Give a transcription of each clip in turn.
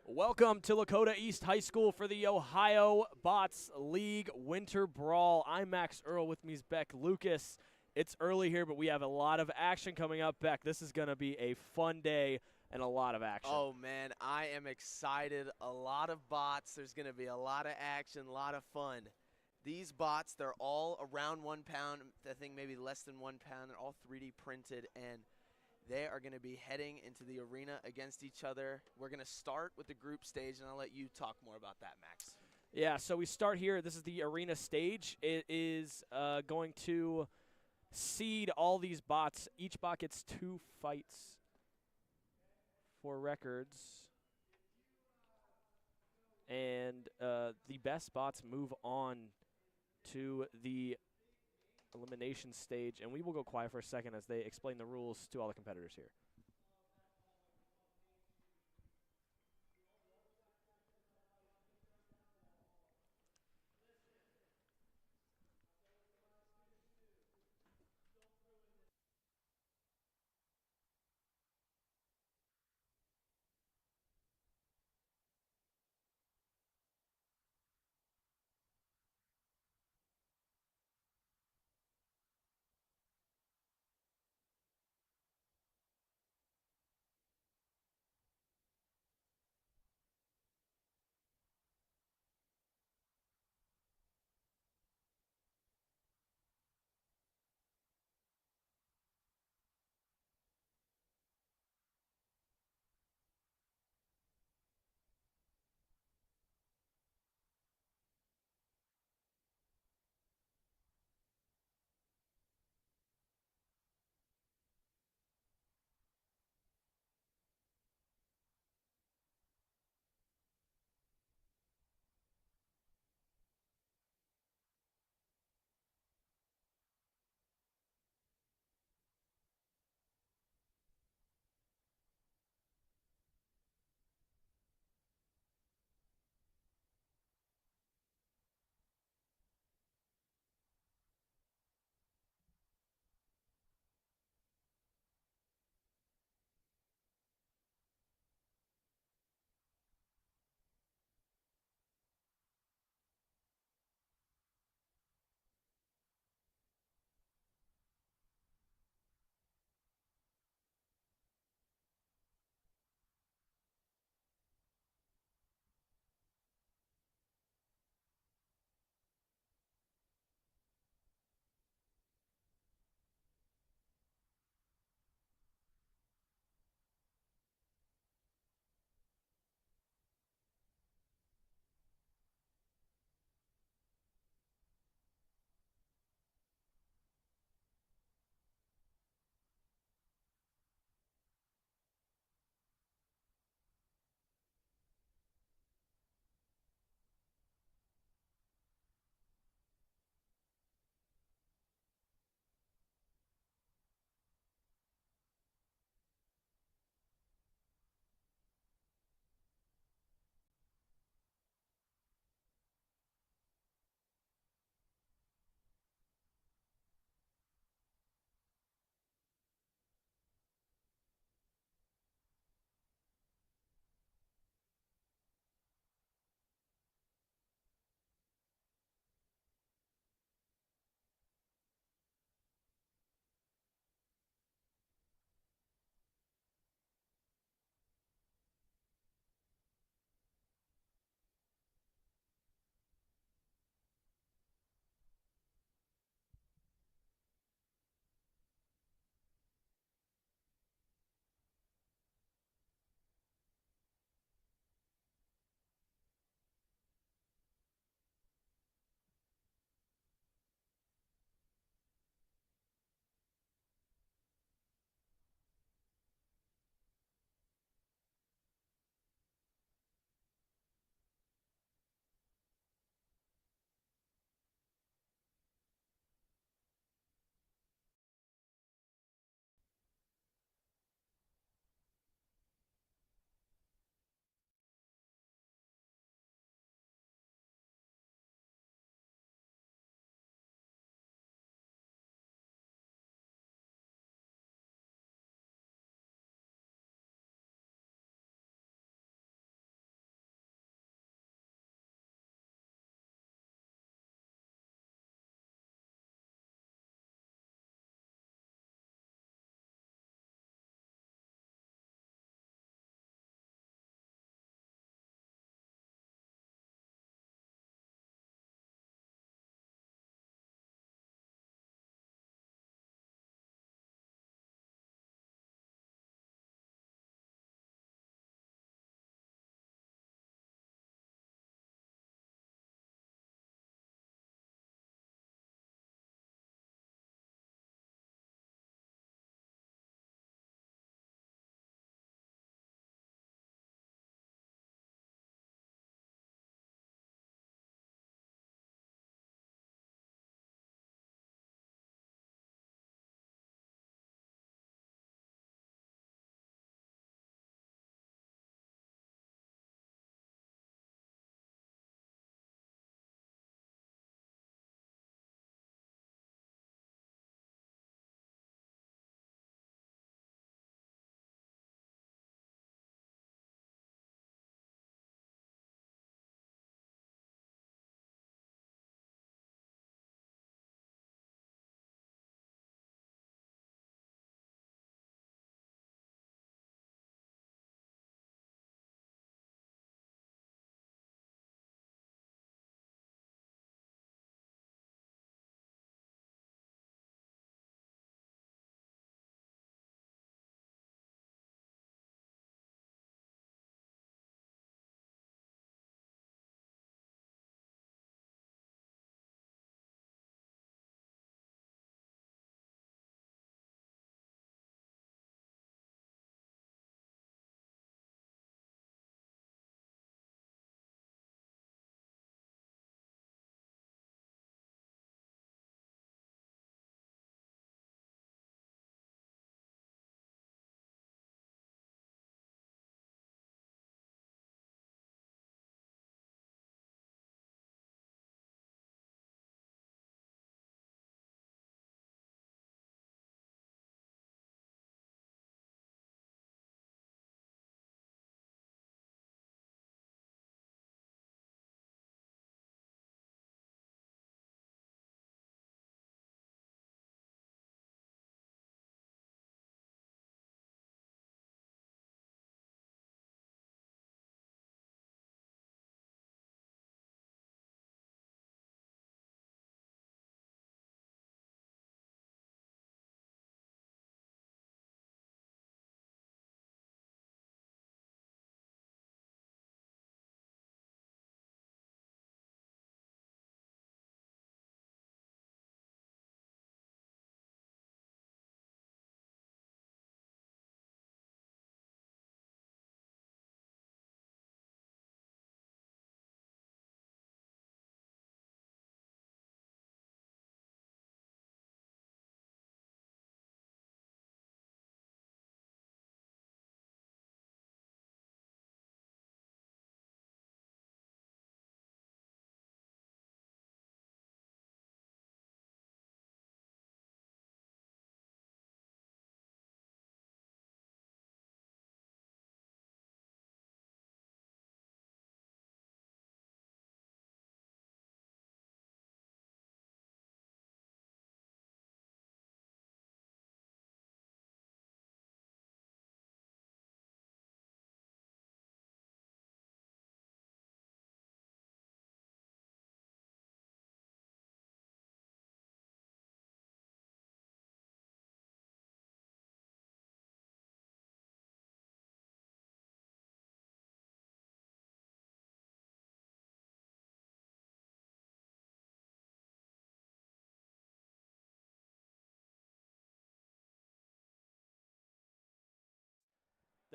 Welcome to Lakota East High School for the Ohio Bots League Winter Brawl. I'm Max Earl, with me is Beck Lucas. It's early here, but we have a lot of action coming up. Beck, this is going to be a fun day and a lot of action. Oh, man, I am excited. A lot of bots. There's going to be a lot of action, a lot of fun. These bots, they're all around 1 pound. I think maybe less than 1 pound. They're all 3D printed, and they are going to be heading into the arena against each other. We're going to start with the group stage, and I'll let you talk more about that, Max. Yeah, so we start here. This is the arena stage. It is going to seed all these bots. Each bot gets 2 fights for records. And the best bots move on to the elimination stage. And we will go quiet for a second as they explain the rules to all the competitors here.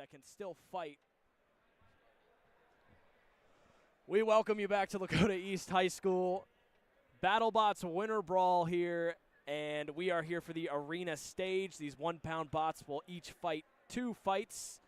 that can still fight. We welcome you back to Lakota East High School. Battlebots Winter Brawl here, and we are here for the arena stage. These 1-pound bots will each fight 2 fights,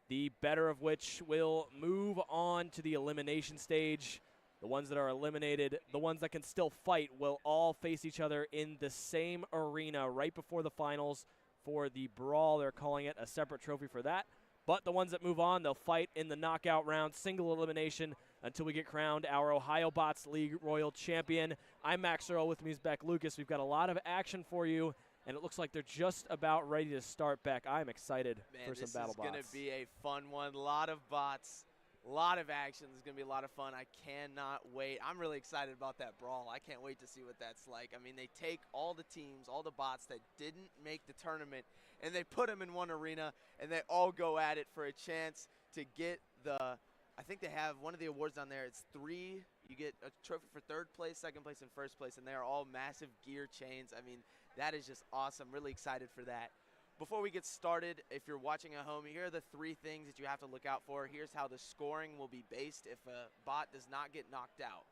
the better of which will move on to the elimination stage. The ones that are eliminated, the ones that can still fight, will all face each other in the same arena right before the finals for the Brawl. They're calling it a separate trophy for that. But the ones that move on, they'll fight in the knockout round, single elimination, until we get crowned our Ohio Bots League Royal Champion. I'm Max Earl, with me is Beck Lucas. We've got a lot of action for you, and it looks like they're just about ready to start. Beck, I'm excited for some Battlebots. This is going to be a fun one. A lot of bots, a lot of action. This is going to be a lot of fun. I cannot wait. I'm really excited about that Brawl. I can't wait to see what that's like. I mean, they take all the teams, all the bots that didn't make the tournament, and they put them in one arena, and they all go at it for a chance to get the, I think they have one of the awards on there. It's 3. You get a trophy for 3rd place, 2nd place, and 1st place, and they are all massive gear chains. I mean, that is just awesome. Really excited for that. Before we get started, if you're watching at home, here are the 3 things that you have to look out for. Here's how the scoring will be based if a bot does not get knocked out.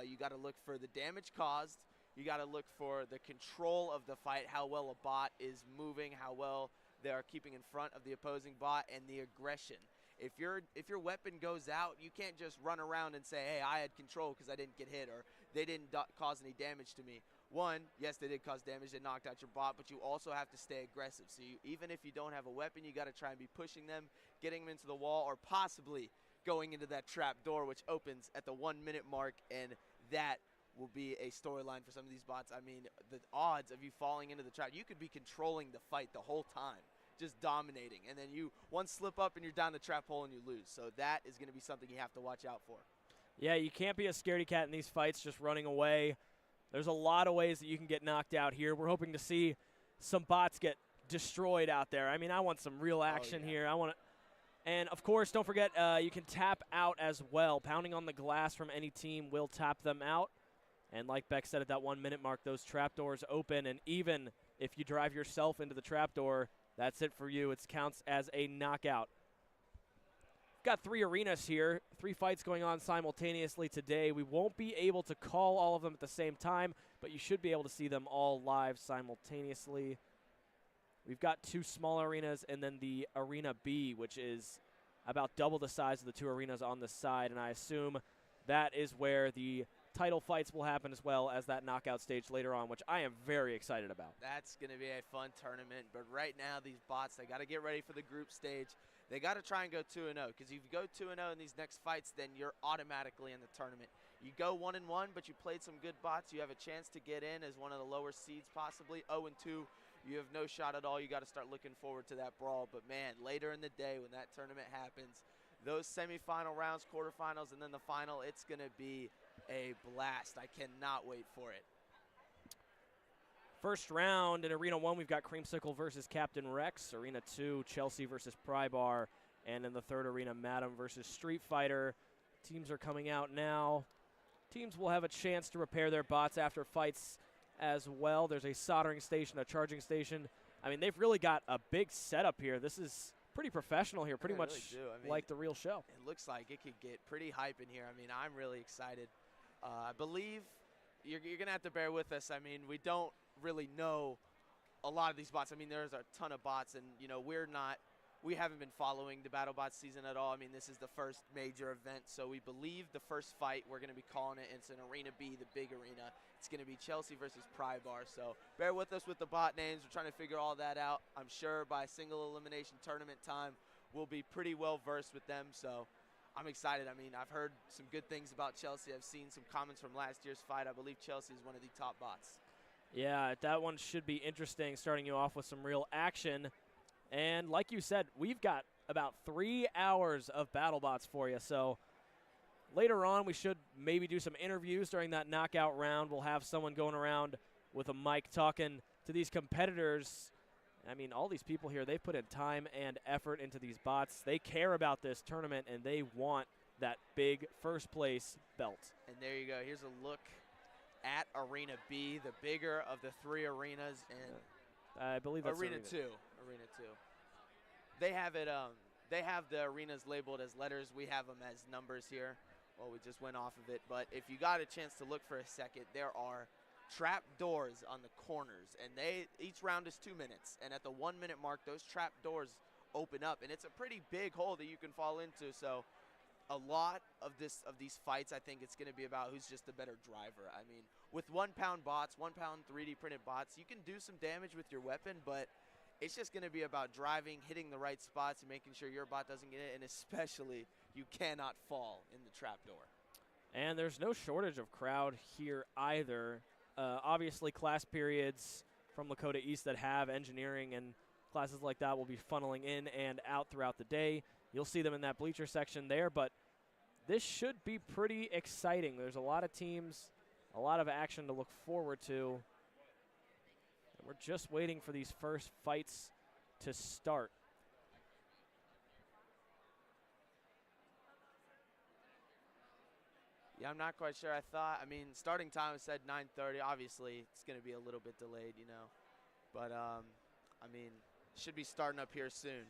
You got to look for the damage caused. You got to look for the control of the fight, how well a bot is moving, how well they are keeping in front of the opposing bot, and the aggression. If your weapon goes out, you can't just run around and say, hey, I had control because I didn't get hit, or they didn't cause any damage to me. One, yes, they did cause damage. They knocked out your bot, but you also have to stay aggressive. So even if you don't have a weapon, you got to try and be pushing them, getting them into the wall, or possibly going into that trap door, which opens at the 1-minute mark, and that will be a storyline for some of these bots. I mean, the odds of you falling into the trap, you could be controlling the fight the whole time, just dominating, and then you one slip up and you're down the trap hole and you lose. So that is going to be something you have to watch out for. Yeah, you can't be a scaredy cat in these fights, just running away. There's a lot of ways that you can get knocked out here. We're hoping to see some bots get destroyed out there. I mean, I want some real action here. And of course, don't forget, you can tap out as well. Pounding on the glass from any team will tap them out. And like Beck said, at that 1-minute mark, those trapdoors open, and even if you drive yourself into the trapdoor, that's it for you. It counts as a knockout. We've got 3 arenas here, 3 fights going on simultaneously today. We won't be able to call all of them at the same time, but you should be able to see them all live simultaneously. We've got 2 small arenas and then the Arena B, which is about double the size of the 2 arenas on the side, and I assume that is where the title fights will happen, as well as that knockout stage later on, which I am very excited about. That's going to be a fun tournament, but right now these bots, they got to get ready for the group stage. They got to try and go 2-0, because if you go 2-0 in these next fights, then you're automatically in the tournament. You go 1-1, but you played some good bots, you have a chance to get in as one of the lower seeds possibly. 0-2, you have no shot at all. You got to start looking forward to that Brawl. But man, later in the day when that tournament happens, those semifinal rounds, quarterfinals, and then the final, it's going to be a blast. I cannot wait for it. First round in Arena 1, we've got Creamsicle versus Captain Rex. Arena 2, Chelsea versus Prybar. And in the third arena, Madam versus Street Fighter. Teams are coming out now. Teams will have a chance to repair their bots after fights as well. There's a soldering station, a charging station. I mean, they've really got a big setup here. This is pretty professional here, pretty much like the real show. It looks like it could get pretty hype in here. I mean, I'm really excited. I believe you're going to have to bear with us. I mean, we don't really know a lot of these bots. I mean, there's a ton of bots, and, you know, we haven't been following the BattleBots season at all. I mean, this is the first major event, so we believe the first fight, we're going to be calling it. It's in Arena B, the big arena. It's going to be Chelsea versus Prybar, so bear with us with the bot names. We're trying to figure all that out. I'm sure by single elimination tournament time, we'll be pretty well versed with them, so I'm excited. I mean, I've heard some good things about Chelsea. I've seen some comments from last year's fight. I believe Chelsea is one of the top bots. Yeah, that one should be interesting, starting you off with some real action. And like you said, we've got about 3 hours of BattleBots for you. So later on, we should maybe do some interviews during that knockout round. We'll have someone going around with a mic talking to these competitors. I mean, all these people here, they've put in time and effort into these bots. They care about this tournament, and they want that big first place belt. And there you go. Here's a look at Arena B, the bigger of the 3 arenas. And I believe that's Arena 2. Arena 2. They have it. They have the arenas labeled as letters. We have them as numbers here. Well, we just went off of it. But if you got a chance to look for a second, there are trap doors on the corners, and each round is 2 minutes. And at the 1 minute mark, those trap doors open up, and it's a pretty big hole that you can fall into. So a lot of these fights, I think it's going to be about who's just a better driver. I mean, with 1 pound bots, 1 pound 3D printed bots, you can do some damage with your weapon, but it's just going to be about driving, hitting the right spots, and making sure your bot doesn't get it, and especially you cannot fall in the trapdoor. And there's no shortage of crowd here either. Obviously, class periods from Lakota East that have engineering and classes like that will be funneling in and out throughout the day. You'll see them in that bleacher section there, but this should be pretty exciting. There's a lot of teams, a lot of action to look forward to. We're just waiting for these first fights to start. Yeah, I'm not quite sure. I mean, starting time said 9:30. Obviously, it's going to be a little bit delayed, you know. But, I mean, should be starting up here soon.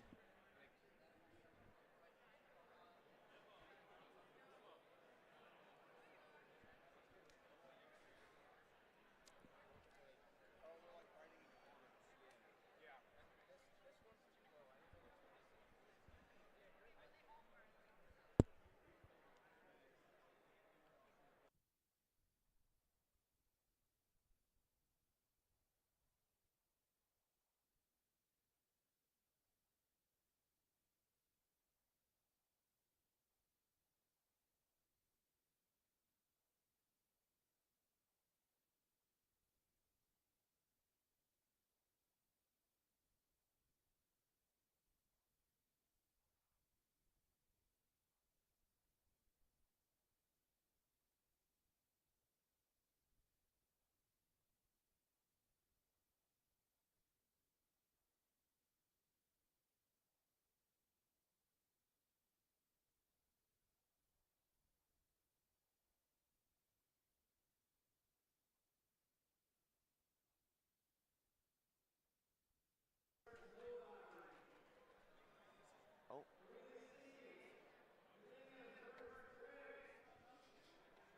Oh.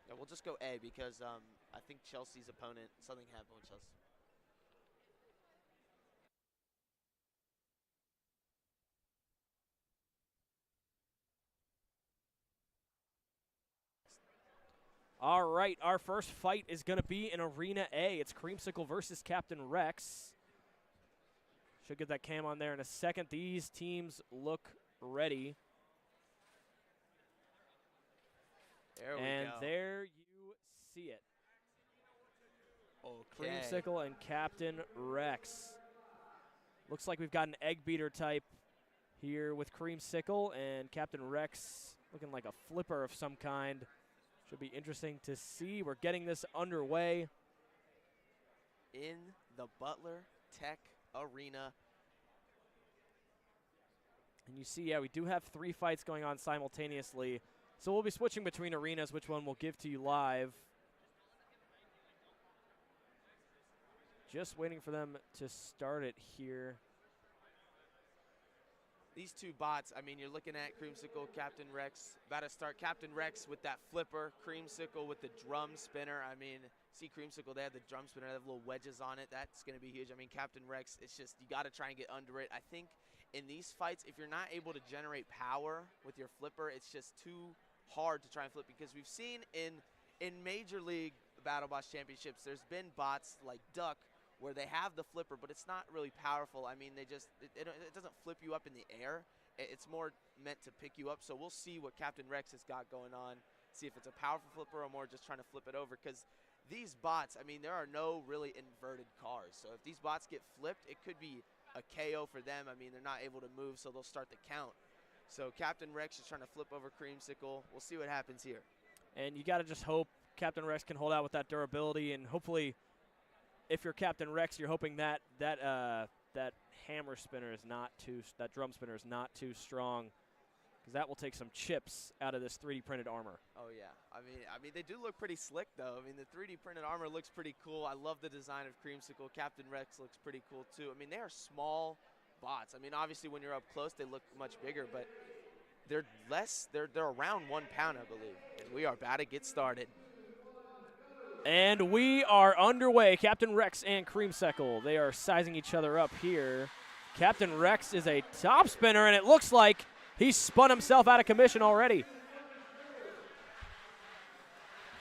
Yeah, we'll just go A because I think Chelsea's opponent, something happened with Chelsea. All right, our first fight is going to be in Arena A. It's Creamsicle versus Captain Rex. Should get that cam on there in a second. These teams look ready. There we go. And there you see it. Okay. Creamsicle and Captain Rex. Looks like we've got an egg beater type here with Creamsicle, and Captain Rex looking like a flipper of some kind. Should be interesting to see. We're getting this underway In the Butler Tech Arena. And you see, yeah, we do have 3 fights going on simultaneously. So we'll be switching between arenas, which one we'll give to you live. Just waiting for them to start it here. These 2 bots, I mean, you're looking at Creamsicle, Captain Rex. About to start Captain Rex with that flipper, Creamsicle with the drum spinner. I mean, see Creamsicle, they have the drum spinner, they have little wedges on it. That's going to be huge. I mean, Captain Rex, it's just, you got to try and get under it. I think in these fights, if you're not able to generate power with your flipper, it's just too hard to try and flip, because we've seen in Major League Battlebots Championships, there's been bots like Duck where they have the flipper, but it's not really powerful. I mean, it doesn't flip you up in the air. It's more meant to pick you up. So we'll see what Captain Rex has got going on, see if it's a powerful flipper or more just trying to flip it over, because these bots, I mean, there are no really inverted cars. So if these bots get flipped, it could be a KO for them. I mean, they're not able to move, so they'll start the count. So Captain Rex is trying to flip over Creamsicle. We'll see what happens here. And you got to just hope Captain Rex can hold out with that durability, and hopefully, if you're Captain Rex, you're hoping that hammer spinner is not too, that drum spinner is not too strong, because that will take some chips out of this 3D printed armor. Oh yeah, I mean they do look pretty slick though. I mean, the 3D printed armor looks pretty cool. I love the design of Creamsicle. Captain Rex looks pretty cool too. I mean, they are small bots. I mean, obviously when you're up close, they look much bigger, but they're less. They're around 1 pound, I believe. And we are about to get started. And we are underway. Captain Rex and Creamsicle, they are sizing each other up here. Captain Rex is a top spinner, and it looks like he's spun himself out of commission already.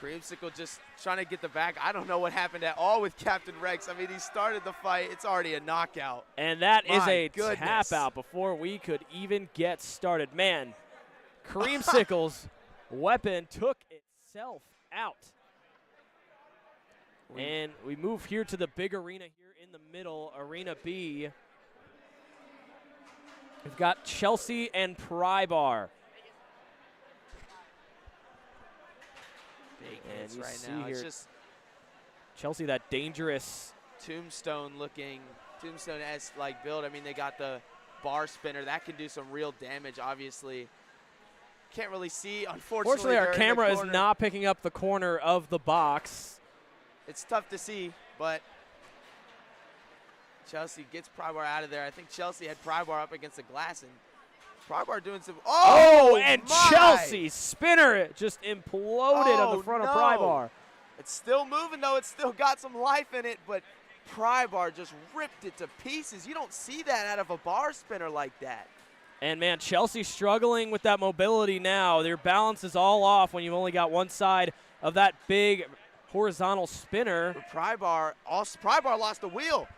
Creamsicle just trying to get the back. I don't know what happened at all with Captain Rex. I mean, he started the fight. It's already a knockout. And that is a goodness. tap out before we could even get started. Man, Creamsicle's weapon took itself out. And we move here to the big arena here in the middle, Arena B. We've got Chelsea and Prybar. Big And hits you right see now. here, It's just Chelsea, that dangerous. tombstone-looking, tombstone-esque like build. I mean, they got the bar spinner. That can do some real damage, obviously. Can't really see, unfortunately. Our camera is not picking up the corner of the box. It's tough to see, but Chelsea gets Prybar out of there. I think Chelsea had Prybar up against the glass, and Prybar doing some. Oh, and my! Chelsea spinner just imploded on the front of Prybar. It's still moving, though. It's still got some life in it, but Prybar just ripped it to pieces. You don't see that out of a bar spinner like that. And, man, Chelsea struggling with that mobility now. Their balance is all off when you've only got one side of that big horizontal spinner. But Prybar lost the wheel.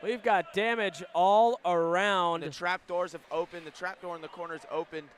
We've got damage all around. The trap doors have opened. The trap door in the corner is opened.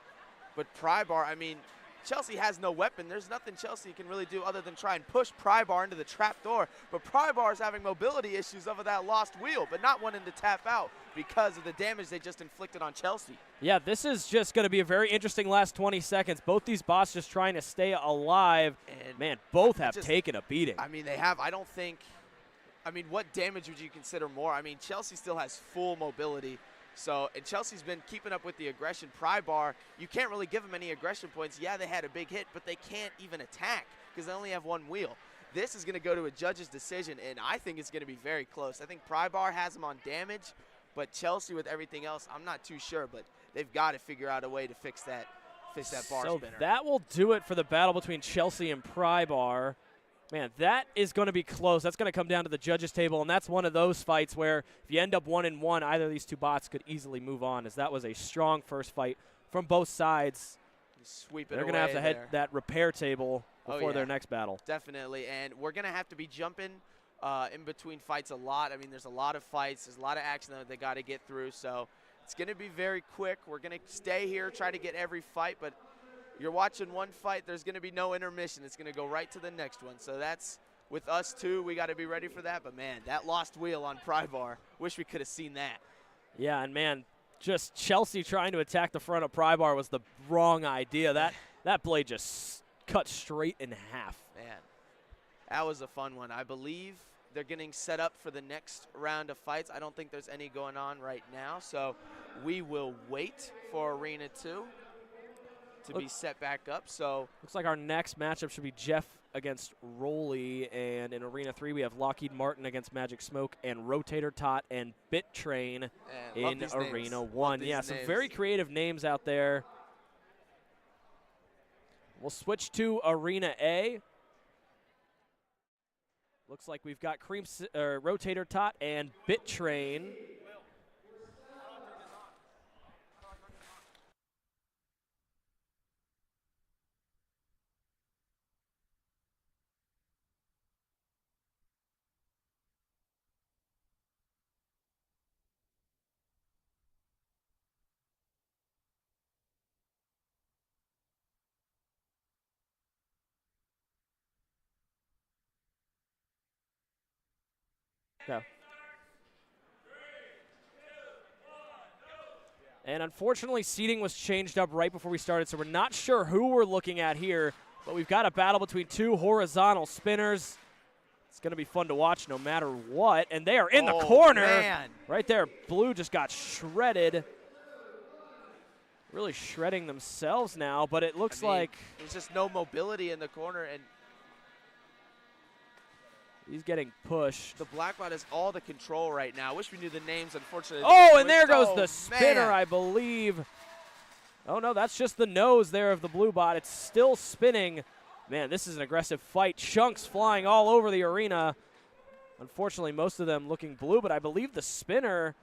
But Prybar, I mean, Chelsea has no weapon. There's nothing Chelsea can really do other than try and push Prybar into the trap door. But Prybar is having mobility issues over that lost wheel, but not wanting to tap out because of the damage they just inflicted on Chelsea. Yeah, this is just going to be a very interesting last 20 seconds. Both these bots just trying to stay alive. And, man, both have taken a beating. I mean, they have. I mean, what damage would you consider more? I mean, Chelsea still has full mobility. So, and Chelsea's been keeping up with the aggression. Prybar, you can't really give them any aggression points. Yeah, they had a big hit, but they can't even attack because they only have one wheel. This is going to go to a judge's decision, and I think it's going to be very close. I think Prybar has them on damage, but Chelsea with everything else, I'm not too sure, but they've got to figure out a way to fix that bar spinner. So that will do it for the battle between Chelsea and Prybar. Man, that is going to be close. That's going to come down to the judges' table, and that's one of those fights where if you end up 1-1, either of these two bots could easily move on, as that was a strong first fight from both sides. Sweep it They're away. They're going to have to hit that repair table before their next battle. Definitely, and we're going to have to be jumping in between fights a lot. I mean, there's a lot of fights. There's a lot of action that they got to get through, so it's going to be very quick. We're going to stay here, try to get every fight, but you're watching one fight, there's going to be no intermission. It's going to go right to the next one. So that's with us, too. We got to be ready for that. But, man, that lost wheel on Prybar, wish we could have seen that. Yeah, and, man, just Chelsea trying to attack the front of Prybar was the wrong idea. That blade just cut straight in half. Man, that was a fun one. I believe they're getting set up for the next round of fights. I don't think there's any going on right now. So we will wait for Arena 2. To be set back up. So looks like our next matchup should be Jeff against Rolly, and in Arena 3 we have Lockheed Martin against Magic Smoke and Rotator Tot and Bit Train in Arena 1. Yeah, some very creative names out there. We'll switch to Arena A. Looks like we've got Rotator Tot and Bit Train. Go. And unfortunately, seating was changed up right before we started, so we're not sure who we're looking at here, but we've got a battle between two horizontal spinners. It's going to be fun to watch no matter what, and they are in the corner. Man. Right there, Blue just got shredded. Really shredding themselves now, but it looks like there's just no mobility in the corner, and He's getting pushed. The Blackbot has all the control right now. Wish we knew the names, unfortunately. Oh, and there goes Oh, the spinner, man. I believe. Oh, no, that's just the nose there of the blue bot. It's still spinning. Man, this is an aggressive fight. Chunks flying all over the arena. Unfortunately, most of them looking blue, but I believe the spinner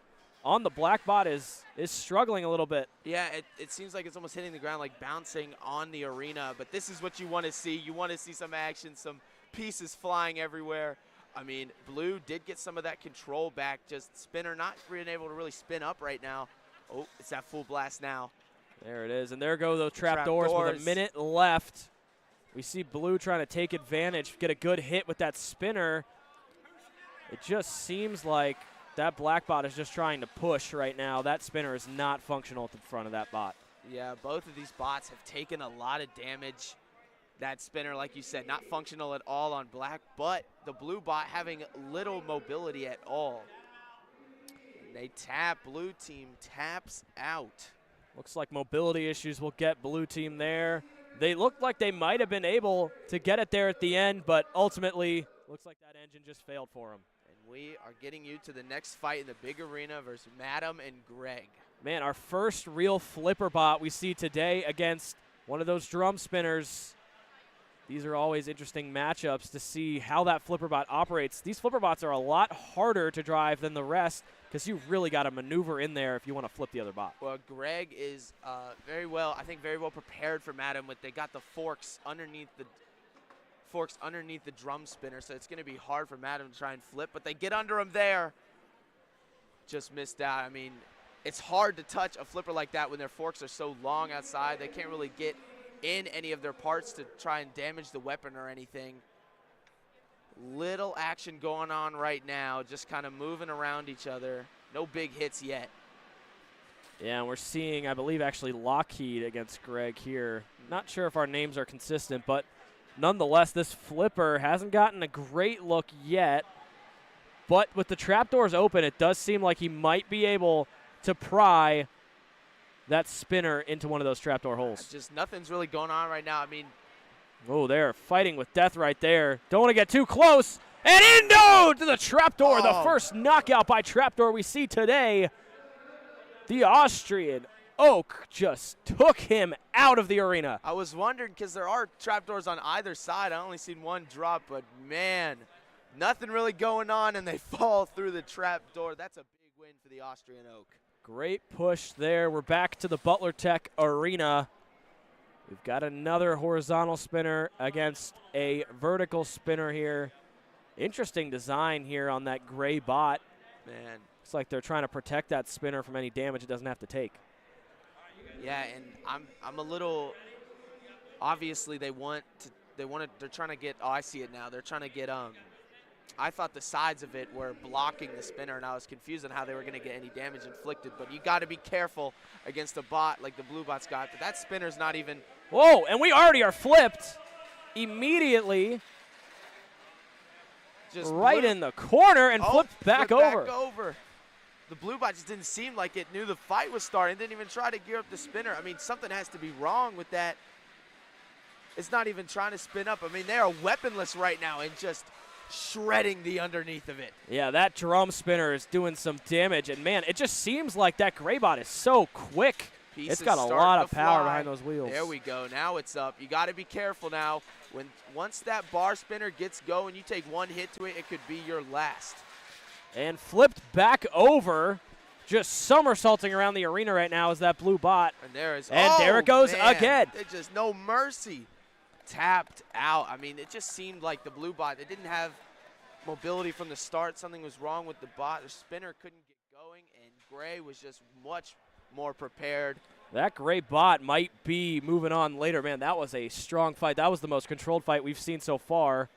on the black bot is struggling a little bit. Yeah, it seems like it's almost hitting the ground, like bouncing on the arena. But this is what you want to see. You want to see some action, some pieces flying everywhere. I mean, blue did get some of that control back. Just spinner not being able to really spin up right now. Oh, it's that full blast now. There it is, and there go those trapdoors with a minute left. We see blue trying to take advantage, get a good hit with that spinner. It just seems like that black bot is just trying to push right now. That spinner is not functional at the front of that bot. Yeah, both of these bots have taken a lot of damage. That spinner, like you said, not functional at all on black, but the blue bot having little mobility at all. They tap, blue team taps out. Looks like mobility issues will get blue team there. They looked like they might have been able to get it there at the end, but ultimately looks like that engine just failed for them. And we are getting you to the next fight in the big arena versus Madam and Greg. Man, our first real flipper bot we see today against one of those drum spinners. These are always interesting matchups to see how that flipper bot operates. These flipper bots are a lot harder to drive than the rest because you really got to maneuver in there if you want to flip the other bot. Well, Greg is very well prepared for Madam. They got the forks underneath the drum spinner, so it's going to be hard for Madam to try and flip, but they get under him there. Just missed out. I mean, it's hard to touch a flipper like that when their forks are so long outside. They can't really get in any of their parts to try and damage the weapon or anything. Little action going on right now, just kind of moving around each other. No big hits yet. Yeah, and we're seeing, I believe, actually Lockheed against Greg here. Not sure if our names are consistent, but nonetheless, this flipper hasn't gotten a great look yet. But with the trapdoors open, it does seem like he might be able to pry that spinner into one of those trapdoor holes. Just nothing's really going on right now. I mean, oh, they're fighting with death right there. Don't want to get too close. And Indo to the trapdoor. The first knockout by trapdoor we see today. The Austrian Oak just took him out of the arena. I was wondering because there are trapdoors on either side. I only seen one drop, but man, nothing really going on, and they fall through the trapdoor. That's a big win for the Austrian Oak. Great push there. We're back to the Butler Tech Arena. We've got another horizontal spinner against a vertical spinner here. Interesting design here on that gray bot. Man. Looks like they're trying to protect that spinner from any damage it doesn't have to take. Yeah, and I'm a little, obviously they're trying to get, oh, I see it now. They're trying to get, I thought the sides of it were blocking the spinner, and I was confused on how they were going to get any damage inflicted. But you got to be careful against a bot like the blue bot's got. But that spinner's not even. Whoa, and we already are flipped immediately. Just right in the corner and flipped back over. The blue bot just didn't seem like it knew the fight was starting. Didn't even try to gear up the spinner. I mean, something has to be wrong with that. It's not even trying to spin up. I mean, they are weaponless right now and just shredding the underneath of it. Yeah, that drum spinner is doing some damage. And, man, it just seems like that gray bot is so quick. It's got a lot of power behind those wheels. There we go. Now it's up. You got to be careful now. Once that bar spinner gets going, you take one hit to it, it could be your last. And flipped back over, just somersaulting around the arena right now is that blue bot. And there it goes again. It's just no mercy. Tapped out. I mean, it just seemed like the blue bot, they didn't have mobility from the start. Something was wrong with the bot. The spinner couldn't get going, and Gray was just much more prepared. That gray bot might be moving on later. Man, that was a strong fight. That was the most controlled fight we've seen so far.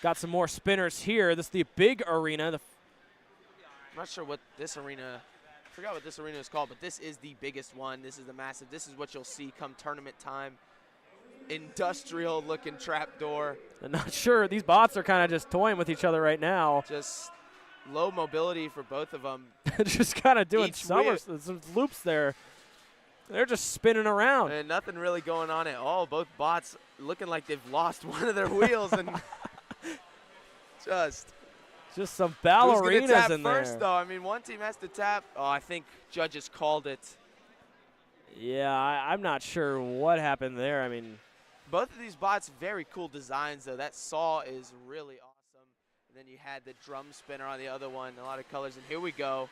Got some more spinners here. This is the big arena. I'm not sure what this arena, I forgot what this arena is called, but this is the biggest one. This is the massive. This is what you'll see come tournament time. Industrial looking trapdoor. I'm not sure. These bots are kind of just toying with each other right now. Just low mobility for both of them. Just kind of doing some loops there. They're just spinning around. And nothing really going on at all. Both bots looking like they've lost one of their wheels. And Just some Who's gonna ballerinas tap in first, there. though? I mean, one team has to tap. Oh, I think judges called it. Yeah, I'm not sure what happened there. I mean, Both of these bots, very cool designs, though. That saw is really awesome. And then you had the drum spinner on the other one. A lot of colors. And here we go.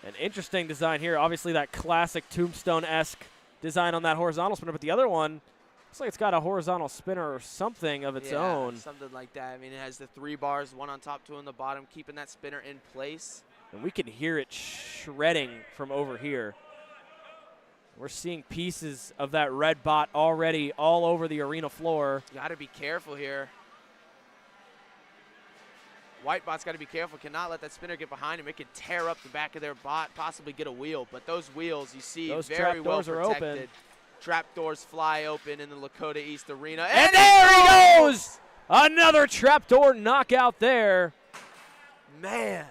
an interesting design here. Obviously, that classic Tombstone-esque design on that horizontal spinner, but the other one looks like it's got a horizontal spinner or something of its own. Something like that. I mean, it has the 3 bars, one on top, 2 on the bottom, keeping that spinner in place. And we can hear it shredding from over here. We're seeing pieces of that red bot already all over the arena floor. You got to be careful here. White bot's got to be careful. Cannot let that spinner get behind him. It could tear up the back of their bot, possibly get a wheel. But those wheels, you see, Those very well trapdoors are protected. open. Trapdoors fly open in the Lakota East Arena. And there he goes! Another trapdoor knockout there. Man,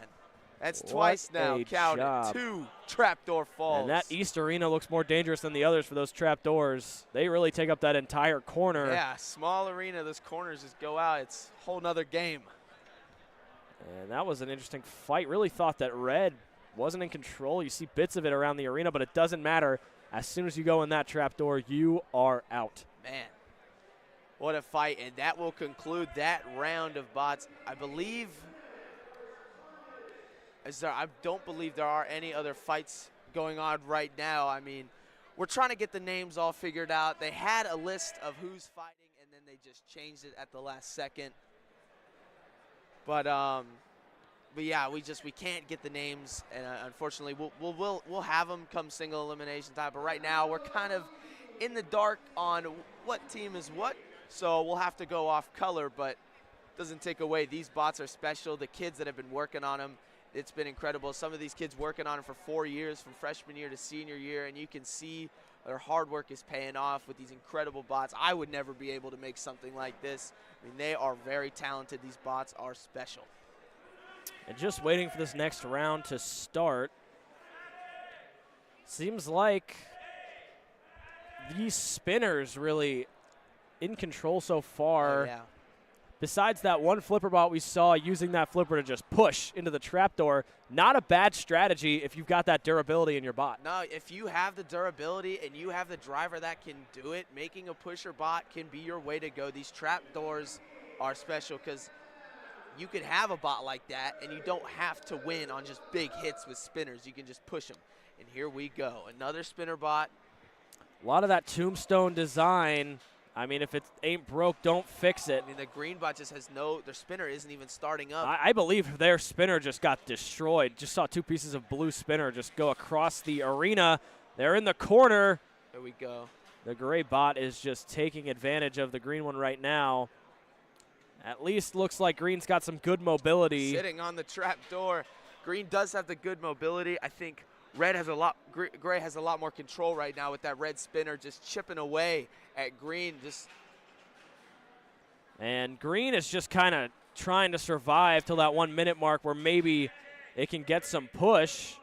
that's What twice now. a Count job. it. 2 trapdoor falls. And that East Arena looks more dangerous than the others for those trapdoors. They really take up that entire corner. Yeah, small arena. Those corners just go out. It's a whole nother game. And that was an interesting fight. Really thought that red wasn't in control. You see bits of it around the arena, but it doesn't matter. As soon as you go in that trapdoor, you are out. Man, what a fight. And that will conclude that round of bots. I don't believe there are any other fights going on right now. I mean, we're trying to get the names all figured out. They had a list of who's fighting, and then they just changed it at the last second. But yeah, we can't get the names, and unfortunately, we'll have them come single elimination time. But right now, we're kind of in the dark on what team is what, so we'll have to go off color. But doesn't take away, these bots are special. The kids that have been working on them, it's been incredible. Some of these kids working on them for 4 years, from freshman year to senior year, and you can see their hard work is paying off with these incredible bots. I would never be able to make something like this. I mean, they are very talented. These bots are special. And just waiting for this next round to start. Seems like these spinners really in control so far. Oh, yeah. Besides that one flipper bot we saw using that flipper to just push into the trapdoor, not a bad strategy if you've got that durability in your bot. No, if you have the durability and you have the driver that can do it, making a pusher bot can be your way to go. These trapdoors are special because you could have a bot like that and you don't have to win on just big hits with spinners. You can just push them. And here we go. Another spinner bot. A lot of that tombstone design. I mean, if it ain't broke, don't fix it. I mean, the green bot just has their spinner isn't even starting up. I believe their spinner just got destroyed. Just saw 2 pieces of blue spinner just go across the arena. They're in the corner. There we go. The gray bot is just taking advantage of the green one right now. At least looks like green's got some good mobility. Sitting on the trap door. Green does have the good mobility. I think red has gray has a lot more control right now with that red spinner just chipping away at green. And green is just kind of trying to survive till that 1 minute mark where maybe it can get some push.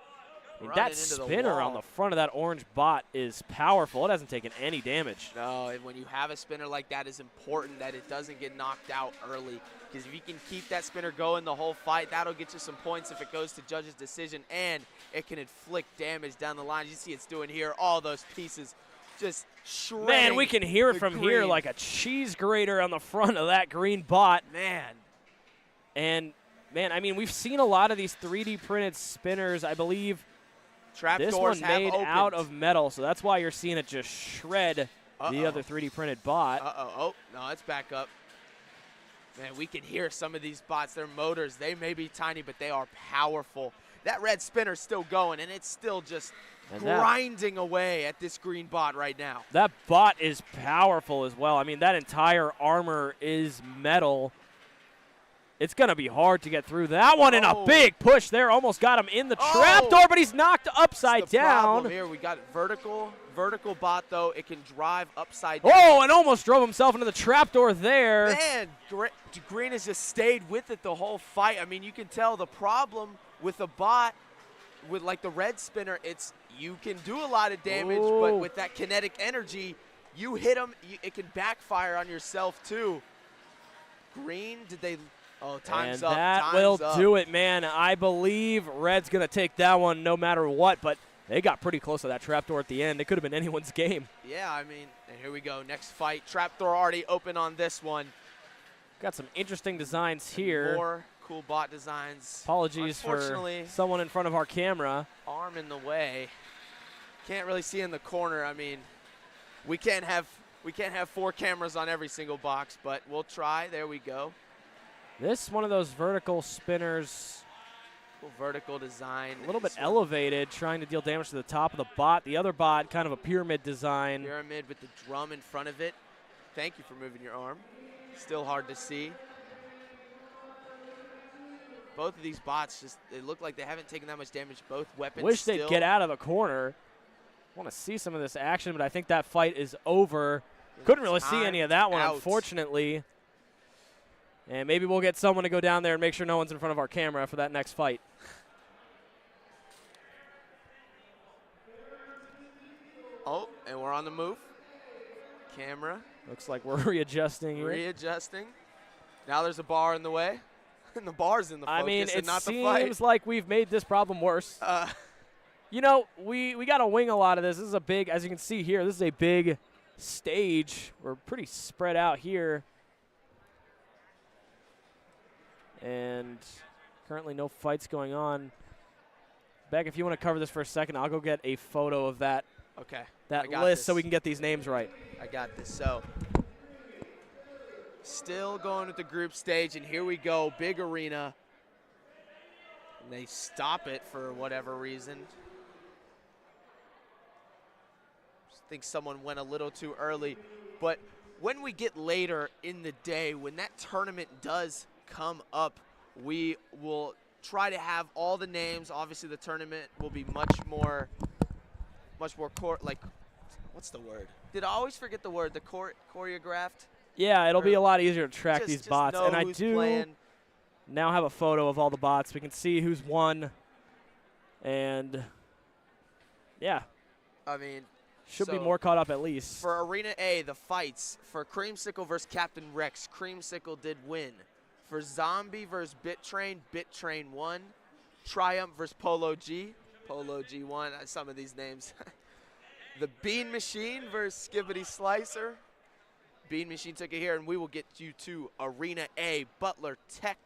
I mean, that spinner on the front of that orange bot is powerful. It hasn't taken any damage. No, and when you have a spinner like that, it's important that it doesn't get knocked out early. Because if you can keep that spinner going the whole fight, that'll get you some points if it goes to judge's decision, and it can inflict damage down the line. You see it's doing here, all those pieces just shredding. Man, we can hear it from here like a cheese grater on the front of that green bot. Man. And, man, I mean, we've seen a lot of these 3D printed spinners. I believe this one made out of metal, so that's why you're seeing it just shred the other 3D printed bot. Oh, no, it's back up. Man, we can hear some of these bots. Their motors, they may be tiny, but they are powerful. That red spinner's still going, and it's still just grinding away at this green bot right now. That bot is powerful as well. I mean, that entire armor is metal. It's going to be hard to get through that one, and a big push there. Almost got him in the trapdoor, but he's knocked upside down. Here we got vertical bot, though. It can drive upside down. Oh, and almost drove himself into the trapdoor there. Man, green has just stayed with it the whole fight. I mean, you can tell the problem with a bot, with like the red spinner, you can do a lot of damage, but with that kinetic energy, you hit them, it can backfire on yourself too. Green, Oh, time's and up. that Time's will up. do it, man. I believe Red's going to take that one no matter what, but they got pretty close to that trapdoor at the end. It could have been anyone's game. Yeah, I mean, and here we go. Next fight. Trapdoor already open on this one. Got some interesting designs here. More cool bot designs. Apologies for someone in front of our camera. Arm in the way. Can't really see in the corner. I mean, we can't have 4 cameras on every single box, but we'll try. There we go. This one of those vertical spinners. Cool vertical design. A little bit elevated, trying to deal damage to the top of the bot. The other bot, kind of a pyramid design. Pyramid with the drum in front of it. Thank you for moving your arm. Still hard to see. Both of these bots they look like they haven't taken that much damage. Both weapons Wish they'd get out of the corner. Want to see some of this action, but I think that fight is over. Couldn't really see any of that one, unfortunately. And maybe we'll get someone to go down there and make sure no one's in front of our camera for that next fight. Oh, and we're on the move. Camera. Looks like we're readjusting here. Readjusting. Now there's a bar in the way. And the bar's in the focus, I mean, it not the fight. seems like we've made this problem worse. You know, we got to wing a lot of this. This is a big, as you can see here, this is a big stage. We're pretty spread out here. And currently no fights going on. Beck, if you want to cover this for a second, I'll go get a photo of that, that list so we can get these names right. I got this. So, still going with the group stage, and here we go, big arena. And they stop it for whatever reason. I think someone went a little too early. But when we get later in the day, when that tournament does come up, we will try to have all the names. Obviously, the tournament will be much more like, what's the word? Did I always forget the word? The choreographed? Yeah, it'll be a lot easier to track these bots. Know and I who's do playing. now have a photo of all the bots. We can see who's won. And, yeah. I mean, should be more caught up at least. For Arena A, the fights. For Creamsicle versus Captain Rex, Creamsicle did win. For Zombie versus Bit Train won. Triumph versus Polo G won. Some of these names. The Bean Machine versus Skibbity Slicer. Bean Machine took it here, and we will get you to Arena A, Butler Tech,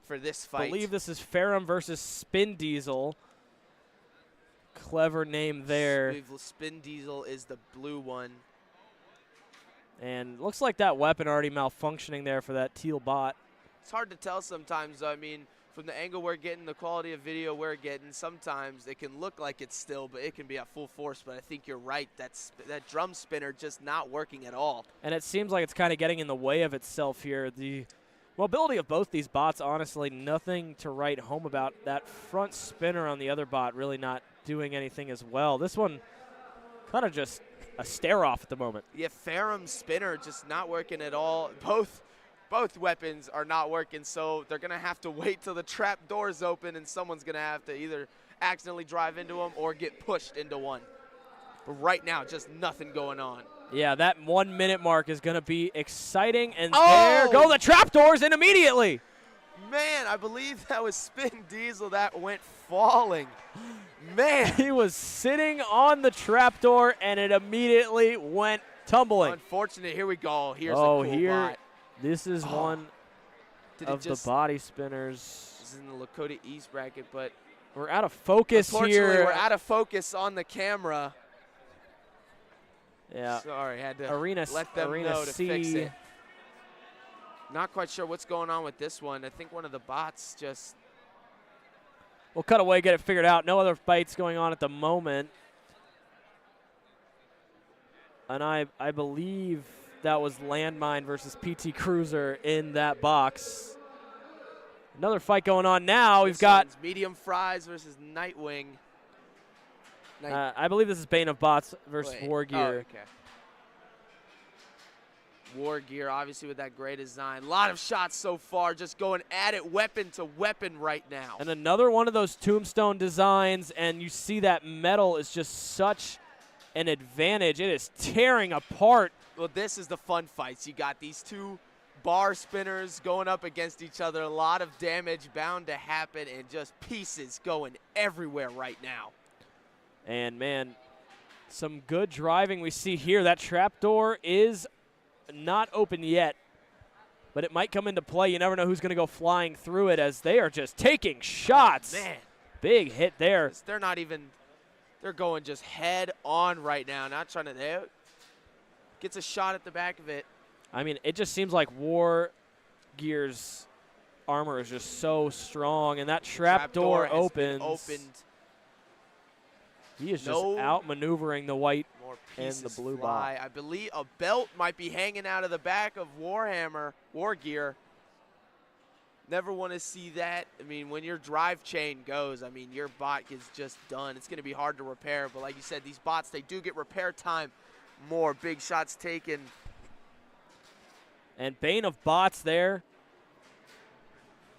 for this fight. I believe this is Ferrum versus Spin Diesel. Clever name there. Spin Diesel is the blue one. And looks like that weapon already malfunctioning there for that teal bot. It's hard to tell sometimes. I mean, from the angle we're getting, the quality of video we're getting, sometimes it can look like it's still, but it can be at full force. But I think you're right. That drum spinner just not working at all. And it seems like it's kind of getting in the way of itself here. The mobility of both these bots, honestly, nothing to write home about. That front spinner on the other bot really not doing anything as well. This one kind of just a stare off at the moment. Yeah, Ferrum's spinner just not working at all. Both weapons are not working, so they're going to have to wait till the trap doors open, and someone's going to have to either accidentally drive into them or get pushed into one. But right now, just nothing going on. Yeah, that 1 minute mark is going to be exciting, and there go the trap doors in immediately. Man, I believe that was Spin Diesel that went falling. Man. He was sitting on the trapdoor, and it immediately went tumbling. Unfortunate. Here we go. Here's a cool bot. This is one of the body spinners. This is in the Lakota East bracket, but we're out of focus here. Unfortunately, we're out of focus on the camera. Yeah. Sorry, had to let them Arena know to C. fix it. Not quite sure what's going on with this one. I think one of the bots just... We'll cut away, get it figured out. No other fights going on at the moment. And I believe that was Landmine versus PT Cruiser in that box. Another fight going on now. We've got Medium Fries versus Nightwing. I believe this is Bane of Bots versus War Gear. Oh, okay. War Gear, obviously, with that great design. A lot of shots so far, just going at it weapon to weapon right now. And another one of those tombstone designs, and you see that metal is just such an advantage. It is tearing apart. Well, this is the fun fights. You got these two bar spinners going up against each other. A lot of damage bound to happen, and just pieces going everywhere right now. And, man, some good driving we see here. That trapdoor is not open yet, but it might come into play. You never know who's going to go flying through it as they are just taking shots. Oh, man. Big hit there. They're not even – they're going just head on right now, not trying to – gets a shot at the back of it. I mean, it just seems like War Gear's armor is just so strong, and that trapdoor opens. He is just outmaneuvering the white and the blue bot. I believe a belt might be hanging out of the back of War Gear. Never want to see that. I mean, when your drive chain goes, I mean, your bot is just done. It's going to be hard to repair, but like you said, these bots, they do get repair time more. Big shots taken. And Bane of Bots there,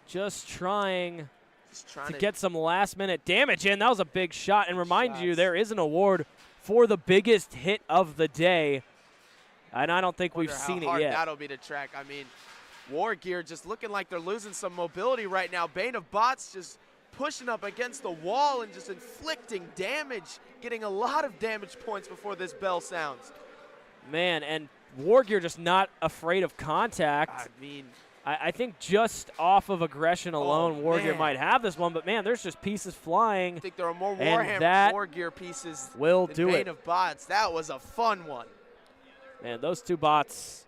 just trying to get some last-minute damage in. That was a big shot. And remind you, there is an award for the biggest hit of the day, and I don't think we've seen it yet. That'll be to track. I mean, War Gear just looking like they're losing some mobility right now. Bane of Bots just pushing up against the wall and just inflicting damage, getting a lot of damage points before this bell sounds. Man, and War Gear just not afraid of contact. I mean, I think just off of aggression alone, War Gear might have this one, but man, there's just pieces flying. I think there are more War Gear pieces than Bane of Bots. That was a fun one. Man, those two bots,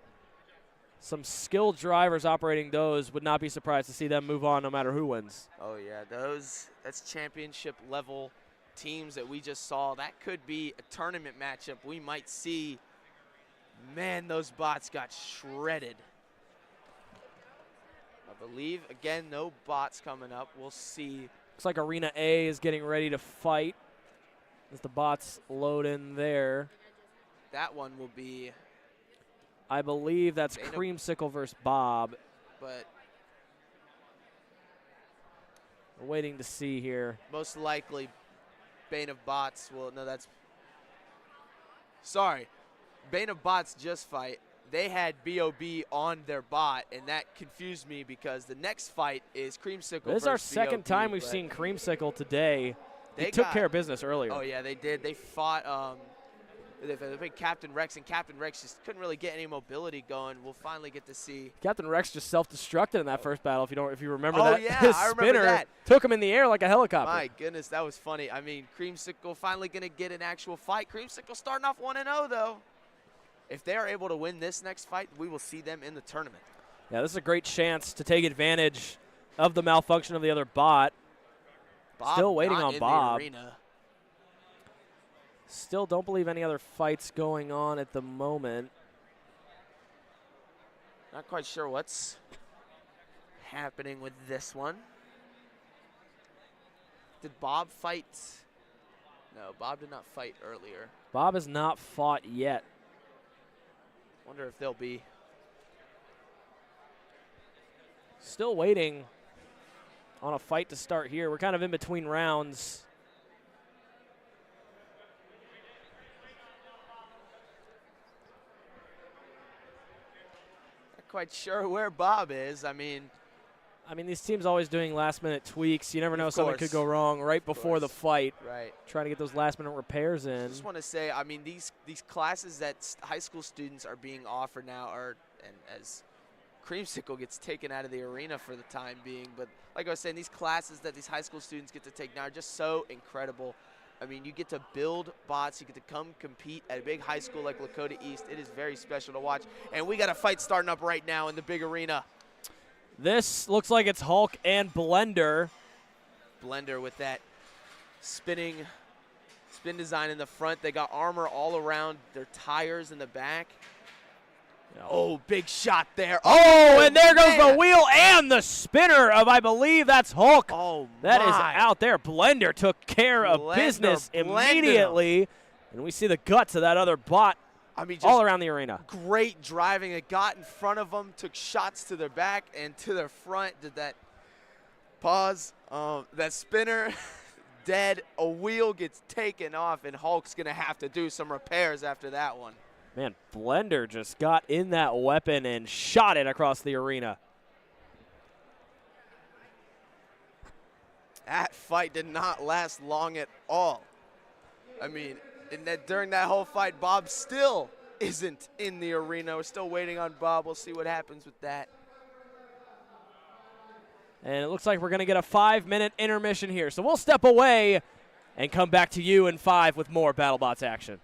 some skilled drivers operating those, would not be surprised to see them move on no matter who wins. Oh yeah, that's championship level teams that we just saw. That could be a tournament matchup we might see. Man, those bots got shredded. I believe, again, no bots coming up. We'll see. Looks like Arena A is getting ready to fight as the bots load in there. That one will be, I believe that's Creamsicle versus Bob. But we're waiting to see here. Most likely, Bane of Bots will, no, that's, sorry. Bane of Bots just fight. They had BOB on their bot, and that confused me because the next fight is Creamsicle. This is our second time we've seen Creamsicle today. They took care of business earlier. Oh, yeah, they did. They fought they played Captain Rex, and Captain Rex just couldn't really get any mobility going. We'll finally get to see. Captain Rex just self-destructed in that first battle, if you remember that. Oh, yeah, his I spinner remember that. Took him in the air like a helicopter. My goodness, that was funny. I mean, Creamsicle finally going to get an actual fight. Creamsicle starting off 1-0, though. If they are able to win this next fight, we will see them in the tournament. Yeah, this is a great chance to take advantage of the malfunction of the other bot. Still waiting on Bob. Still don't believe any other fights going on at the moment. Not quite sure what's happening with this one. Did Bob fight? No, Bob did not fight earlier. Bob has not fought yet. Wonder if they'll be. Still waiting on a fight to start here. We're kind of in between rounds. Not quite sure where Bob is. I mean, these teams always doing last-minute tweaks. You never know, something could go wrong right before the fight. Right. Trying to get those last-minute repairs in. I just want to say, I mean, these classes that high school students are being offered now are, and as Creamsicle gets taken out of the arena for the time being, but like I was saying, these classes that these high school students get to take now are just so incredible. I mean, you get to build bots. You get to come compete at a big high school like Lakota East. It is very special to watch. And we got a fight starting up right now in the big arena. This looks like it's Hulk and Blender. Blender with that spin design in the front. They got armor all around their tires in the back. Oh, big shot there. Oh, and there goes the wheel and the spinner of, I believe that's Hulk. Oh, that is out there. Blender took care of business immediately. And we see the guts of that other bot. I mean, just all around the arena. Great driving. It got in front of them, took shots to their back and to their front. Did that pause. That spinner dead. A wheel gets taken off, and Hulk's going to have to do some repairs after that one. Man, Blender just got in that weapon and shot it across the arena. That fight did not last long at all. I mean, during that whole fight, Bob still isn't in the arena. We're still waiting on Bob. We'll see what happens with that. And it looks like we're going to get a 5-minute intermission here. So we'll step away and come back to you in 5 with more BattleBots action.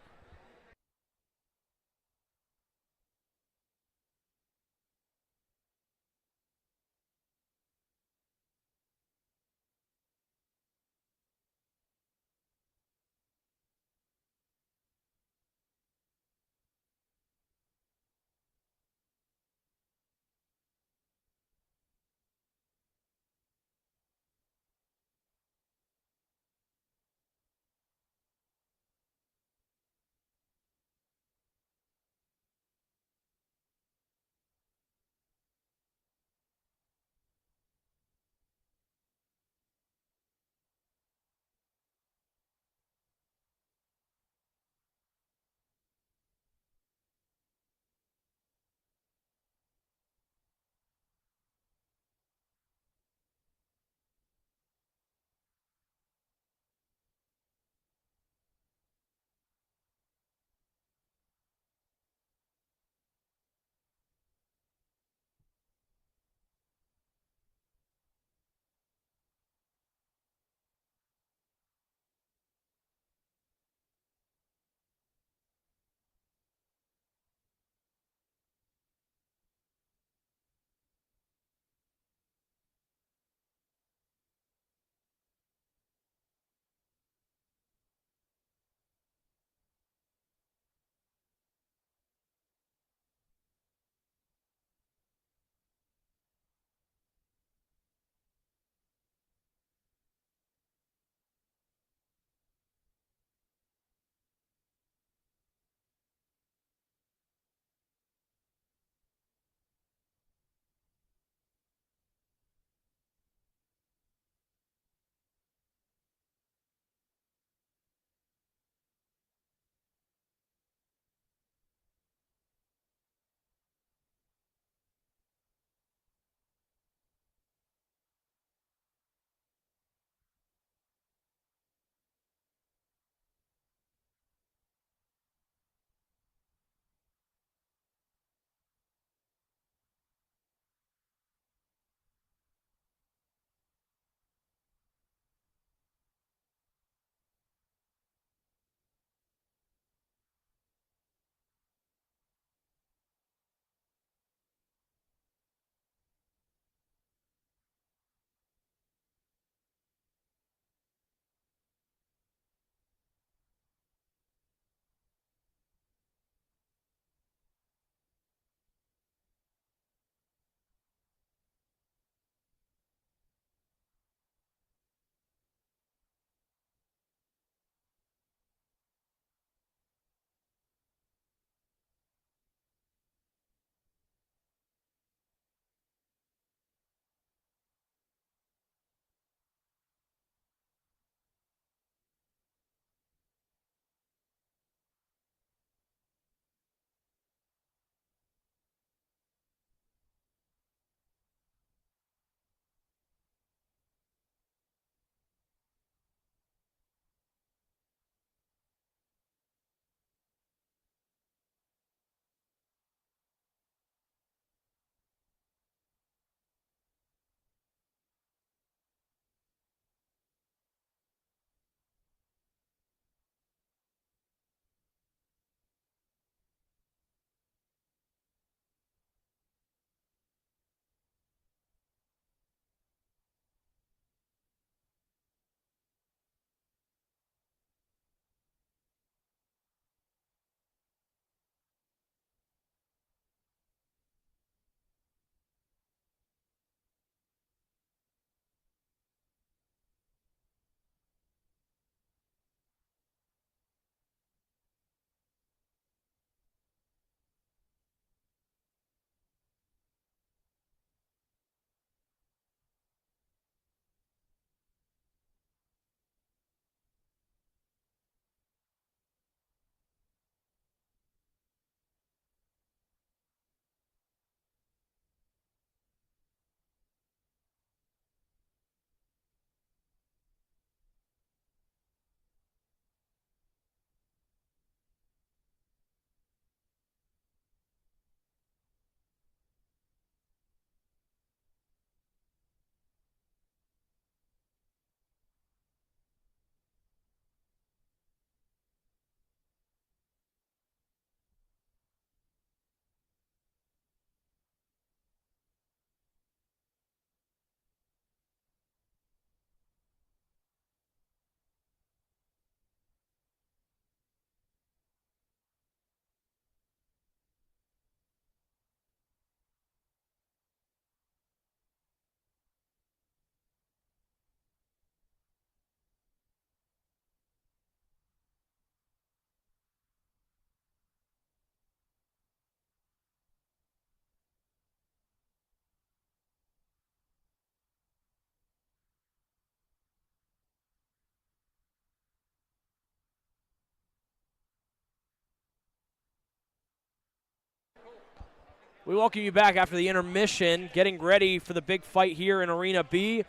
We welcome you back after the intermission, getting ready for the big fight here in Arena B.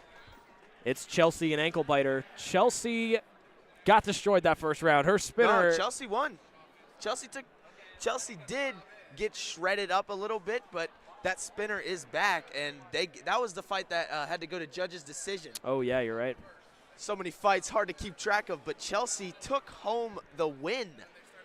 It's Chelsea and Ankle Biter. Chelsea got destroyed that first round. Her spinner. No, Chelsea won. Chelsea did get shredded up a little bit, but that spinner is back, and that was the fight that had to go to judges' decision. Oh, yeah, you're right. So many fights, hard to keep track of, but Chelsea took home the win.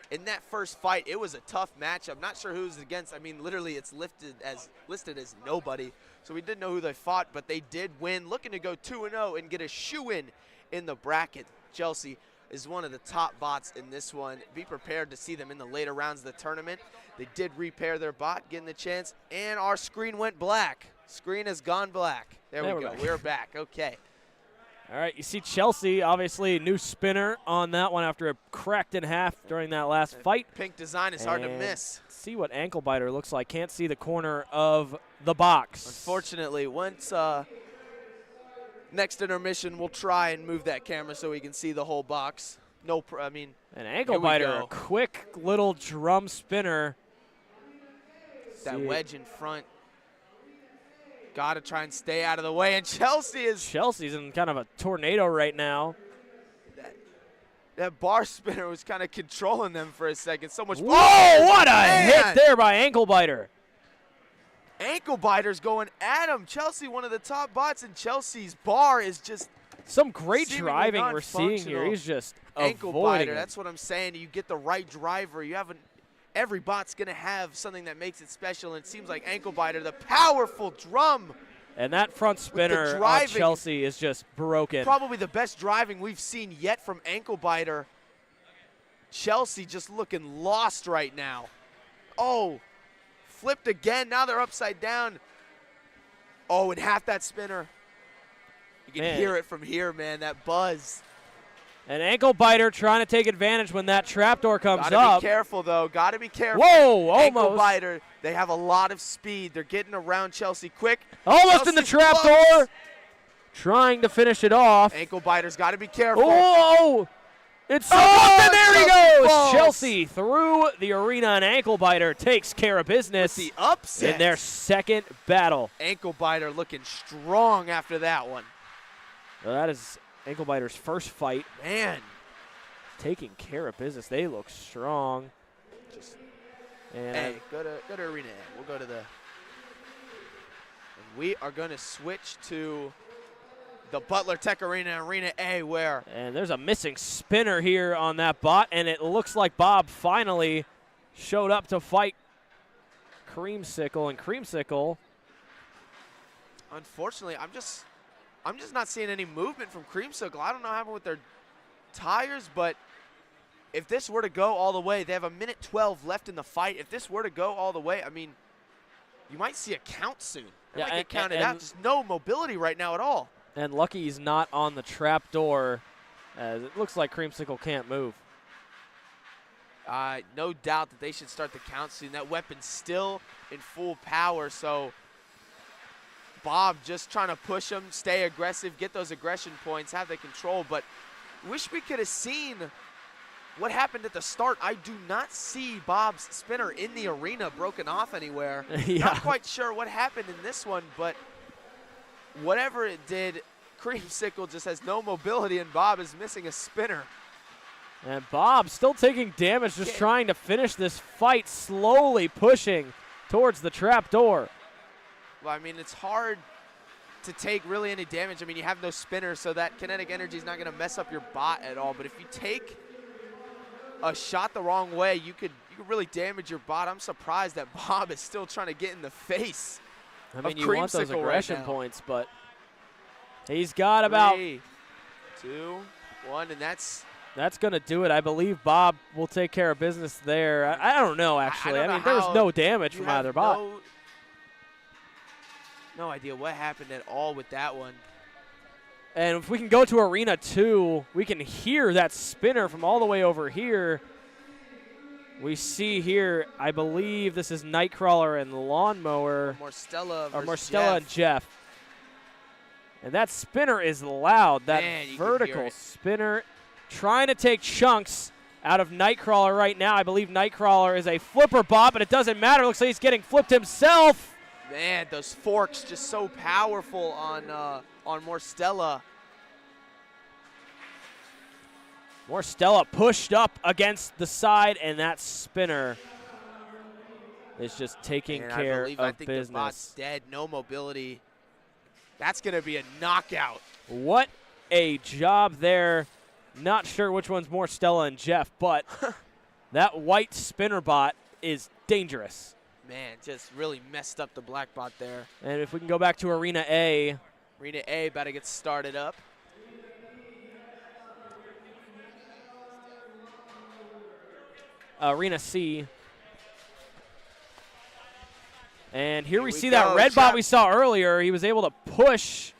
In that first fight, it was a tough match. I'm not sure who it was against. I mean, literally, it's listed as nobody. So we didn't know who they fought, but they did win, looking to go 2-0 and get a shoe-in in the bracket. Chelsea is one of the top bots in this one. Be prepared to see them in the later rounds of the tournament. They did repair their bot, getting the chance, and our screen went black. Screen has gone black. There we go. We're back. Okay. All right, you see Chelsea, obviously new spinner on that one after it cracked in half during that last fight. Pink design is hard to miss. See what Ankle Biter looks like. Can't see the corner of the box. Unfortunately, once next intermission, we'll try and move that camera so we can see the whole box. An Ankle Biter, a quick little drum spinner. That wedge in front. Got to try and stay out of the way, and Chelsea's in kind of a tornado right now. That bar spinner was kind of controlling them for a second. So much. Whoa, what a hit there by Ankle Biter. Ankle Biter's going at him. Chelsea, one of the top bots, and Chelsea's bar is just some great driving we're seeing here. He's just Ankle Biter, that's what I'm saying. You get the right driver. Every bot's going to have something that makes it special, and it seems like Ankle Biter, the powerful drum. And that front spinner on Chelsea is just broken. Probably the best driving we've seen yet from Ankle Biter. Chelsea just looking lost right now. Oh, flipped again. Now they're upside down. Oh, and half that spinner. You can hear it from here, man, that buzz. And Ankle Biter trying to take advantage when that trapdoor comes up. Gotta be careful, though. Gotta be careful. Whoa, almost. Ankle Biter, they have a lot of speed. They're getting around Chelsea quick. Almost in the trapdoor. Trying to finish it off. Ankle Biter's gotta be careful. Oh, it's and there he goes. Chelsea through the arena, and Ankle Biter takes care of business. With the upset. In their second battle. Ankle Biter looking strong after that one. Well, that is Ankle Biter's first fight. Man. Taking care of business. They look strong. Hey, go to Arena A. We'll go to the. And we are going to switch to the Butler Tech Arena, Arena A, where. And there's a missing spinner here on that bot, and it looks like Bob finally showed up to fight Creamsicle, and Creamsicle. Unfortunately, I'm just not seeing any movement from Creamsicle. I don't know what happened with their tires, but if this were to go all the way, they have 1:12 left in the fight. If this were to go all the way, I mean, you might see a count soon. It might get counted out. Just no mobility right now at all. And lucky he's not on the trap door, as it looks like Creamsicle can't move. No doubt that they should start the count soon. That weapon's still in full power, so Bob just trying to push them, stay aggressive, get those aggression points, have the control. But wish we could have seen what happened at the start. I do not see Bob's spinner in the arena broken off anywhere. Not quite sure what happened in this one, but whatever it did, Creamsicle just has no mobility, and Bob is missing a spinner. And Bob still taking damage, just trying to finish this fight, slowly pushing towards the trap door. Well, I mean, it's hard to take really any damage. I mean, you have no spinner, so that kinetic energy is not going to mess up your bot at all. But if you take a shot the wrong way, you could really damage your bot. I'm surprised that Bob is still trying to get in the face. I mean, you want those aggression points, but he's got about 3, 2, 1, and that's going to do it. I believe Bob will take care of business there. I don't know, actually. I mean, there was no damage from either bot. No idea what happened at all with that one. And if we can go to Arena 2, we can hear that spinner from all the way over here. We see here, I believe this is Nightcrawler and Lawnmower. Marstella and Jeff. And that spinner is loud. That vertical spinner trying to take chunks out of Nightcrawler right now. I believe Nightcrawler is a flipper bot, but it doesn't matter. Looks like he's getting flipped himself. Man, those forks just so powerful on Morstella. Morstella pushed up against the side, and that spinner is just taking care of I think business. The bot's dead, no mobility. That's going to be a knockout. What a job there. Not sure which one's Morstella and Jeff, but that white spinner bot is dangerous. Man, just really messed up the black bot there. And if we can go back to Arena A. Arena A about to get started up. Arena C. And here we see that red bot we saw earlier. He was able to push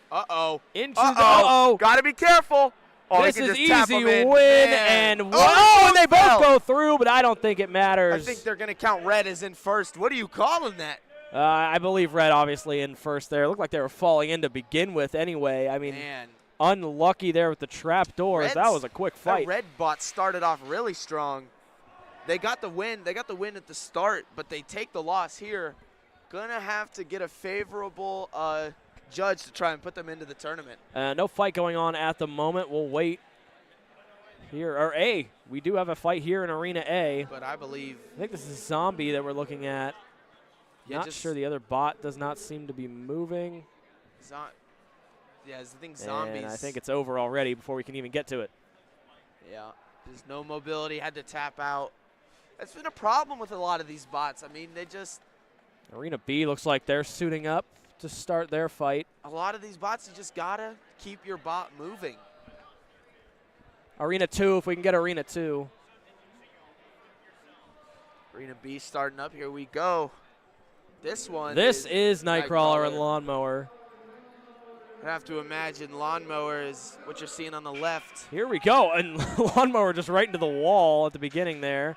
into the Gotta be careful. This is easy win, and whoa, and they both go through, but I don't think it matters. I think they're going to count red as in first. What are you calling that? I believe red obviously in first there. It looked like they were falling in to begin with anyway. I mean, unlucky there with the trap doors. That was a quick fight. That red bot started off really strong. They got the win. They got the win at the start, but they take the loss here. Gonna have to get a favorable judge to try and put them into the tournament. No fight going on at the moment. We'll wait here. Or A. We do have a fight here in Arena A. But I think this is Zombie that we're looking at. Yeah, Not sure the other bot does not seem to be moving. Yeah, I think Zombies. And I think it's over already before we can even get to it. Yeah, there's no mobility. Had to tap out. That's been a problem with a lot of these bots. I mean, they just. Arena B looks like they're suiting up to start their fight. A lot of these bots, you just gotta keep your bot moving. Arena 2, if we can get Arena 2. Arena B starting up. Here we go. This one. This is Nightcrawler and Lawnmower. I have to imagine Lawnmower is what you're seeing on the left. Here we go, and Lawnmower just right into the wall at the beginning there.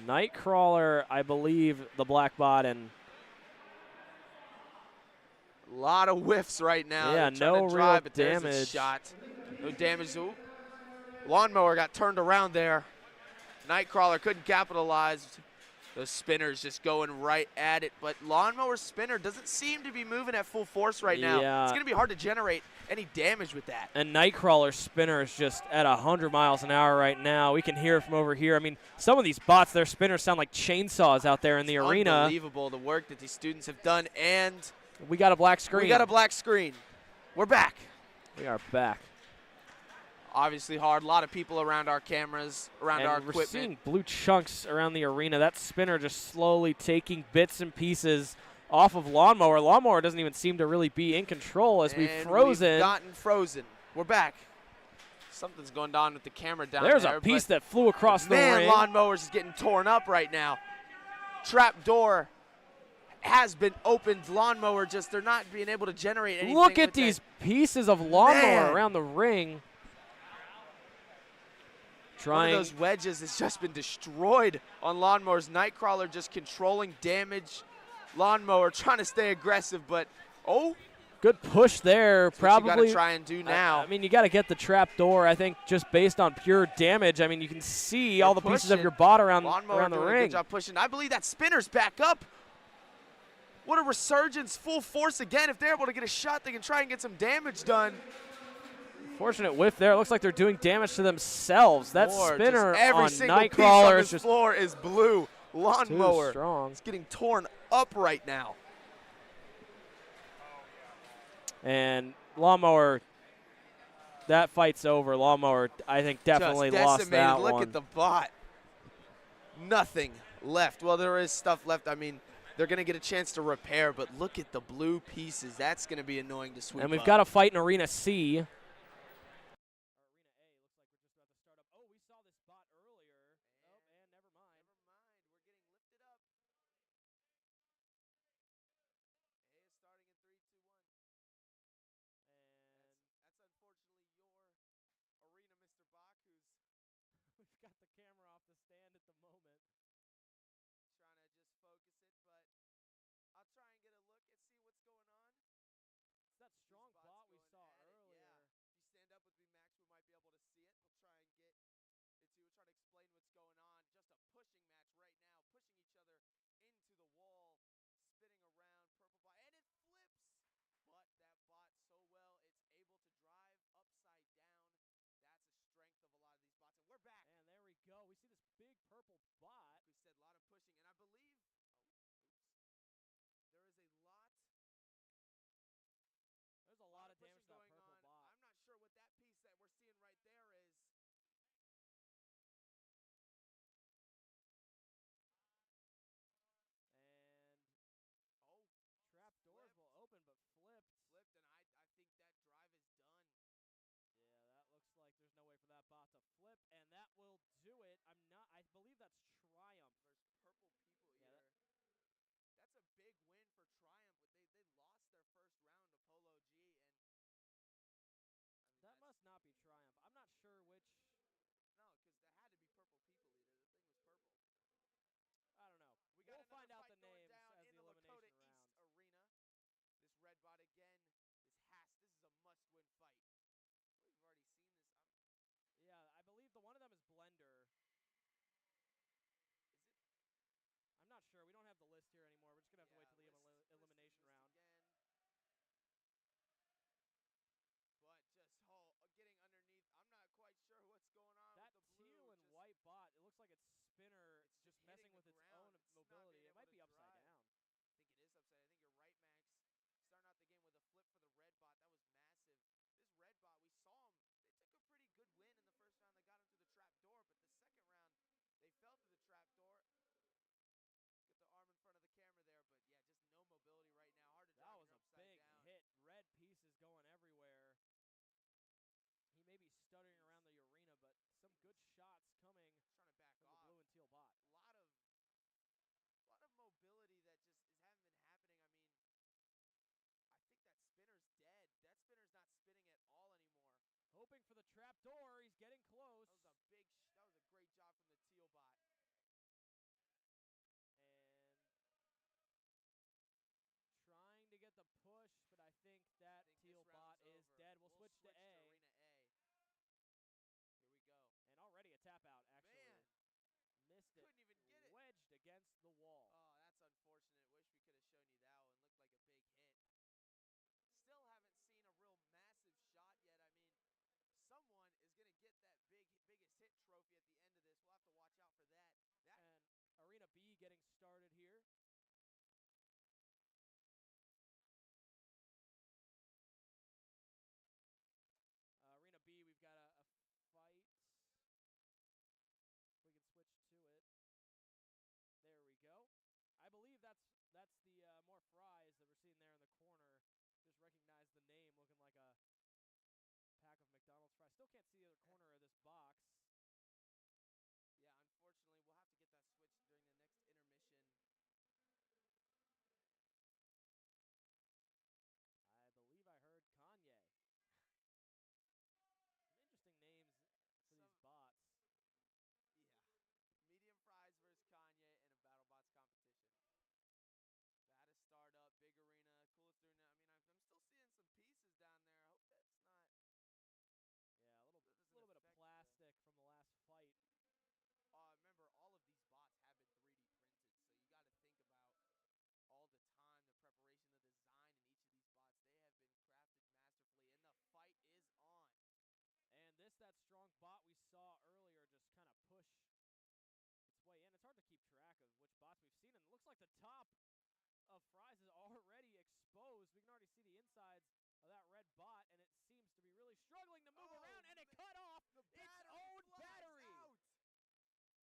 Nightcrawler, I believe, the black bot, and a lot of whiffs right now. Yeah, no real damage. Shot. No damage. Ooh. Lawnmower got turned around there. Nightcrawler couldn't capitalize. Those spinners just going right at it. But Lawnmower spinner doesn't seem to be moving at full force right now. Yeah. It's going to be hard to generate any damage with that. And Nightcrawler spinner is just at 100 miles an hour right now. We can hear it from over here. I mean, some of these bots, their spinners sound like chainsaws out there in the arena. Unbelievable the work that these students have done. And we got a black screen. We got a black screen. We're back. We are back. Obviously hard. A lot of people around our cameras, around our equipment. We're seeing blue chunks around the arena. That spinner just slowly taking bits and pieces off of Lawnmower. Lawnmower doesn't even seem to really be in control as we've frozen. We've gotten frozen. We're back. Something's going on with the camera down there. There's a piece that flew across the ring. Man, Lawnmower's getting torn up right now. Trap door has been opened. Lawnmower just, they're not being able to generate anything. Look at these pieces of Lawnmower around the ring. One of those wedges has just been destroyed on Lawnmower's. Nightcrawler just controlling damage. Lawnmower trying to stay aggressive, but good push there. Probably what you gotta try and do now. I mean, you got to get the trap door. I think just based on pure damage. I mean, you can see all the pieces of your bot around the ring. Good job pushing. I believe that spinner's back up. What a resurgence! Full force again. If they're able to get a shot, they can try and get some damage done. Fortunate whiff there. It looks like they're doing damage to themselves. That spinner every on single Nightcrawler piece on is this floor is blue. Lawnmower too strong. It's getting torn up right now. And Lawnmower, that fight's over. Lawnmower, I think, definitely lost that one. Look at the bot. Nothing left. Well, there is stuff left. I mean, they're going to get a chance to repair, but look at the blue pieces. That's going to be annoying to sweep And we've up. got a fight in Arena C. Got the camera off the stand at the moment. Trying to just focus it, but I'll try and get a look and see what's going on. It's that strong bot we saw earlier. Yeah. You stand up with me, we see this big purple bot. Like we said, a lot of pushing, and I believe, oh, oops, there is a lot. There's a lot of damage to that going purple on. bot. I'm not sure what that piece that we're seeing right there is. And oh, trap doors will open, but flipped. Flipped, and I think that drive is done. Yeah, that looks like there's no way for that bot to flip, and that will do it. I believe that's Triumph. There's purple people Yeah, here. That's a big win for Triumph. They lost their first round to Polo G, and I mean, that must not be Triumph. I'm not sure which. No, because there had to be purple people leader. The thing was purple. I don't know. We'll find out the names as in the the elimination Lakota rounds. East Arena. This red bot again. This is a must-win fight. We've already seen this. Yeah, I believe one of them is Blender. Is it? I'm not sure. We don't have the list here anymore. We're just gonna have to wait till the elimination round. Again. But just getting underneath. I'm not quite sure what's going on that with the blue. Teal and white bot, it looks like its spinner just messing with its own mobility. It might be upside down. I think it is upside. I think you're right, Max. Starting out the game with a flip for the red bot. That was massive. This red bot, we saw them. They took a pretty good win in the first round. They got him through the trap door, but the second round, they fell through the trap door. Get the arm in front of the camera there, but yeah, just no mobility right now. Hard to drive. That was a big hit. Red pieces going everywhere. He may be stuttering around the arena, but some good shots coming trying to back from off. the blue and teal bot. A lot of mobility that just haven't been happening. I mean, I think that spinner's dead. That spinner's not spinning at all anymore. Hoping for the trap door. He's getting close. That was a great job from the teal bot. And trying to get the push, but I think that teal bot is dead. We'll switch to A. Arena A. Here we go. And already a tap out, actually. Man. Missed it. Couldn't even get it. Wedged against the wall. Oh, that's unfortunate. Wish we could have shown you that one. Looked like a big hit. Still haven't seen a real massive shot yet. I mean, someone is going to get that biggest hit trophy at the end of this. We'll have to watch out for that. And Arena B getting started here. Arena B, we've got a fight. If we can switch to it. There we go. I believe that's the more fries that we're seeing there in the corner. Just recognize the name, looking like a pack of McDonald's fries. Still can't see the other corner of this box. Yeah, unfortunately, we'll have to get that switched during the next intermission. I believe I heard Kanye. Some interesting names for these bots. Yeah. Medium fries versus Kanye in a Battlebots competition. That is startup, big arena, cool arena. I mean, I'm still seeing some pieces down there. I hope that's not. Yeah, a little bit of plastic from the last fight. Remember, all of these bots have been 3D printed, so you got to think about all the time, the preparation, the design in each of these bots. They have been crafted masterfully, and the fight is on. And that strong bot we saw earlier just kind of push its way in. It's hard to keep track of which bots we've seen, and it looks like the top of Fries is already exposed. We can already see the insides of that red bot, and it seems to be really struggling to move around, and it cut off its own battery. Out.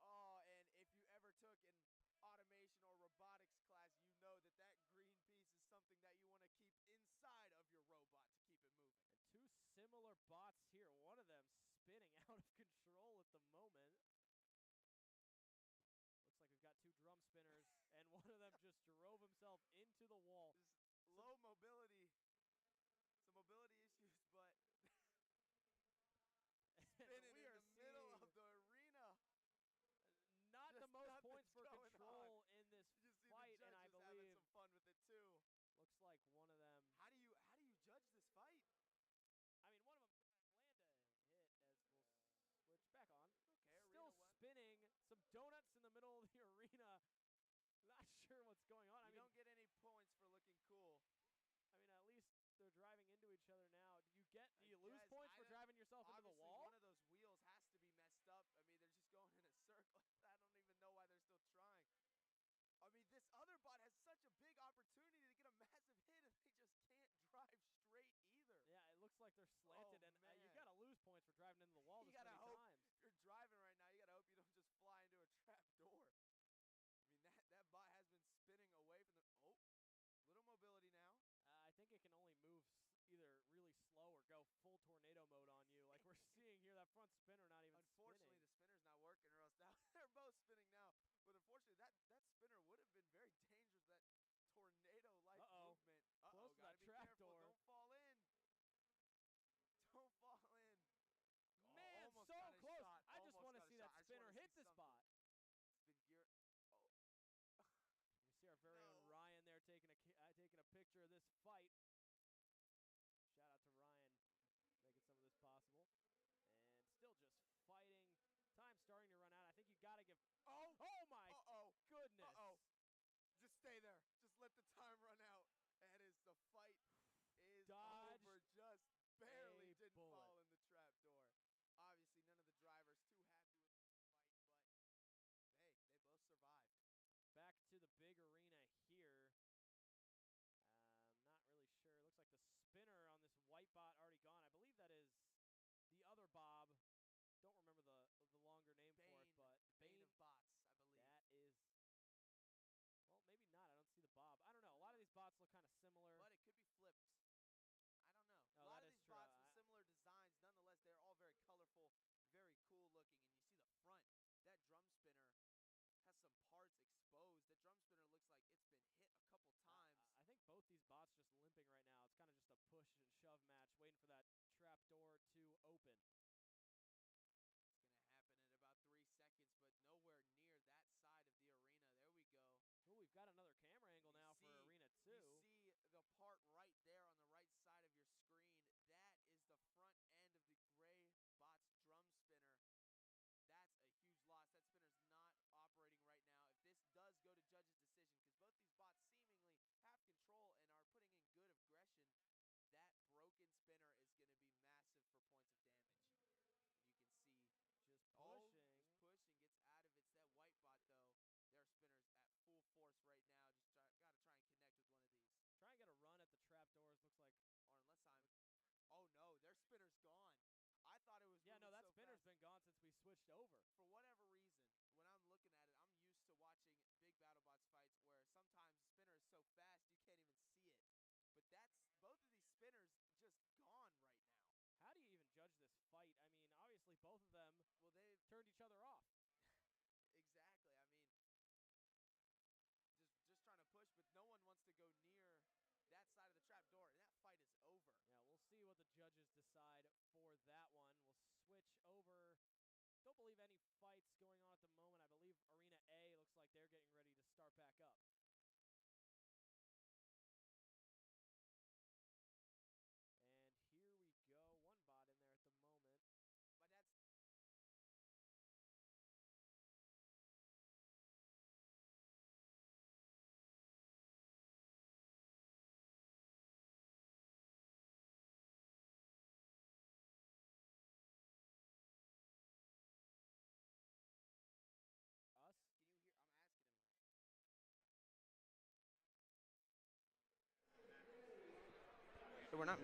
Oh, and if you ever took an automation or robotics class, you know that green piece is something that you want to keep inside of your robot to keep it moving. And two similar bots here, one of them spinning out of control at the moment. Looks like we've got two drum spinners, and one of them just drove himself into the wall. Just low mobility. Some mobility issues, but spinning in the middle of the arena. Not the most points for control in this fight, and I believe having some fun with it too. Looks like one of them. How do you judge this fight? I mean, one of them's gonna land a hit as we'll switch back on. Okay, still spinning. Some donuts in the middle of the arena. Not sure what's going on. You don't get any points for looking cool. I mean, at least they're driving into each other now. Do you lose points for driving yourself into the wall? One of those wheels has to be messed up. I mean, they're just going in a circle. looks like they're slanted, and you man. got to lose points for driving into the wall You this many gotta hope times. you're driving right now. You gotta hope you don't just fly into a trap door. I mean, that bot has been spinning away from the. Oh, little mobility now. I think it can only move either really slow or go full tornado mode on you. Like we're seeing here, that front spinner not even Unfortunately, spinning. the spinner's not working, or else now they're both spinning now. But unfortunately, that spinner would have been very dangerous. That tornado-like movement. Close to Gotta that be trap careful. door. Don't fall in. Don't fall in. Man, almost so got a close. shot. I just Almost want to got a see shot. that I just wanna spinner see hit the something. spot. Spin gear. Oh. You see our very own Ryan there taking a picture of this fight. Shout out to Ryan making some of this possible. And still just fighting. Time starting to run out. I think you got to give. Oh my goodness. Just stay there. Just let the time run out. That is, the fight is Dodged over. Just barely didn't bullet. fall in the trap door. Obviously, none of the drivers too happy with the fight, but hey, they both survived. Back to the big arena here. Not really sure. Looks like the spinner on this white bot already gone. I believe that is the other Bob. Don't remember the longer name for it, but Bane of bots, I believe. That is. Well, maybe not. I don't see the Bob. I don't know. A lot of these bots look kind of similar. But it could be flipped. I don't know. Oh, a lot that of is these true. bots with similar designs, nonetheless, they're all very colorful, very cool looking. And you see the front. That drum spinner has some parts exposed. That drum spinner looks like it's been hit a couple times. I think both these bots just limping right now. It's kind of just a push and shove match, waiting for that trap door to open. It's going to happen in about 3 seconds, but nowhere near that side of the arena. There we go. Oh, we've got another camera angle now for Arena 2. You see the part right there on the right side of your screen. That is the front end of the gray bot's drum spinner. That's a huge loss. That spinner's not operating right now. If this does go to judge's decision, because both these bots seemingly have control and are putting in good aggression, that broken spinner is going to be massive for points of damage. You can see just pushing. Gets out of it. It's that white bot, though. Their spinner's at full force right now. Just got to try and connect with one of these. Try and get a run at the trap doors. Looks like. Or unless I'm. Oh, no. Their spinner's gone. I thought it was. Yeah, no, that so spinner's fast. been gone since we switched over. For whatever reason, when I'm looking at it, I'm used to watching big Battlebots fights where sometimes the spinner is so fast you can't even see it. But that's both of these spinners just gone right now. How do you even judge this fight? I mean, obviously both of them they've turned each other off. Exactly. I mean, just trying to push, but no one wants to go near that side of the trap door, and that fight is over. Yeah, we'll see what the judges decide for that one. We'll switch over. Don't believe any fights going on at the moment. I believe Arena A looks like they're getting ready to start back up. And here we go. One bot in there at the moment. But that's... Us? Can you hear? I'm asking him. So we're not...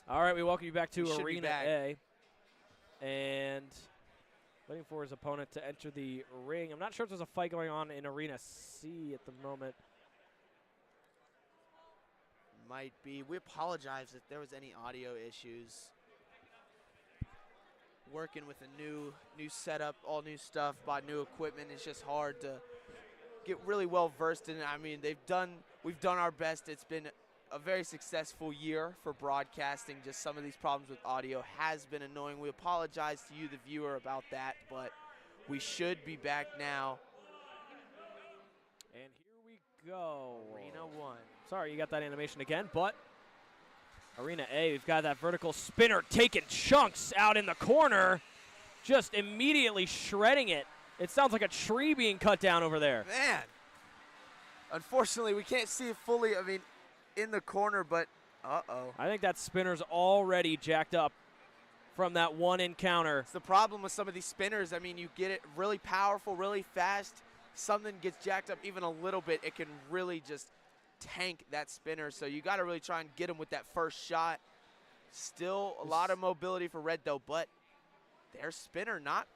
All right, we welcome you back to Arena A. And waiting for his opponent to enter the ring. I'm not sure if there's a fight going on in Arena C at the moment. Might be. We apologize if there was any audio issues. Working with a new setup, all new stuff, bought new equipment. It's just hard to get really well versed in it. I mean, we've done our best. It's been a very successful year for broadcasting. Just some of these problems with audio has been annoying. We apologize to you, the viewer, about that, but we should be back now. And here we go. Arena 1. Sorry, you got that animation again, but Arena A, we've got that vertical spinner taking chunks out in the corner, just immediately shredding it. It sounds like a tree being cut down over there. Man, unfortunately, we can't see it fully, I mean, in the corner, but uh-oh. I think that spinner's already jacked up from that one encounter. It's the problem with some of these spinners. I mean, you get it really powerful, really fast. Something gets jacked up even a little bit, it can really just tank that spinner. So you got to really try and get him with that first shot. Still a lot of mobility for Red, though, but their spinner not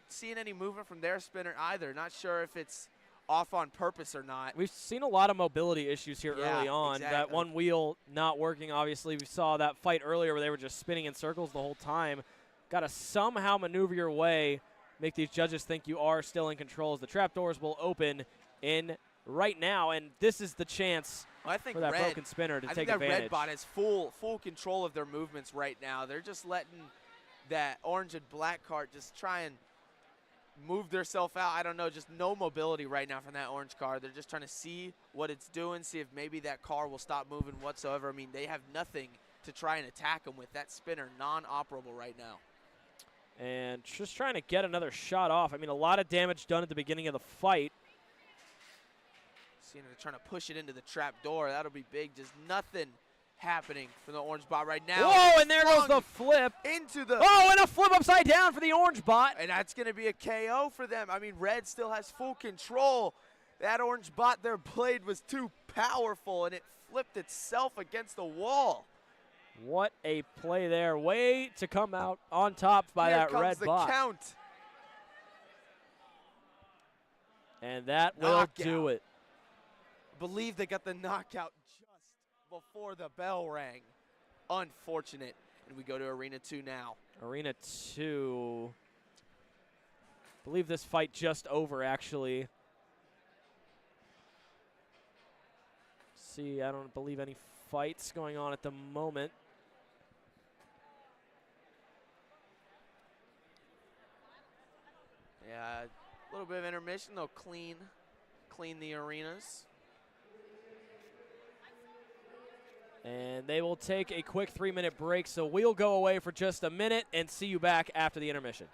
seeing any movement from their spinner either. Not sure if it's off on purpose or not. We've seen a lot of mobility issues here early on. Exactly. That one wheel not working, obviously. We saw that fight earlier where they were just spinning in circles the whole time. Got to somehow maneuver your way, make these judges think you are still in control, as the trapdoors will open in right now, and this is the chance for that broken spinner to take advantage. Red bot has full control of their movements right now. They're just letting that orange and black cart just try and move themselves out. I don't know, just no mobility right now from that orange car. They're just trying to see what it's doing, see if maybe that car will stop moving whatsoever. I mean, they have nothing to try and attack them with. That spinner non-operable right now. And just trying to get another shot off. I mean, a lot of damage done at the beginning of the fight. Seeing they're trying to push it into the trap door. That'll be big. Just nothing happening from the orange bot right now. Whoa, and there goes the flip. Into the... Oh, and a flip upside down for the orange bot. And that's going to be a KO for them. I mean, Red still has full control. That orange bot, their blade was too powerful, and it flipped itself against the wall. What a play there. Way to come out on top by that red bot. Here comes the count. And that will do it. I believe they got the knockout just before the bell rang. Unfortunate. And we go to Arena 2 now. Arena 2. I believe this fight just over, actually. See, I don't believe any fights going on at the moment. Yeah, a little bit of intermission. They'll clean the arenas. And they will take a quick 3-minute break, so we'll go away for just a minute and see you back after the intermission.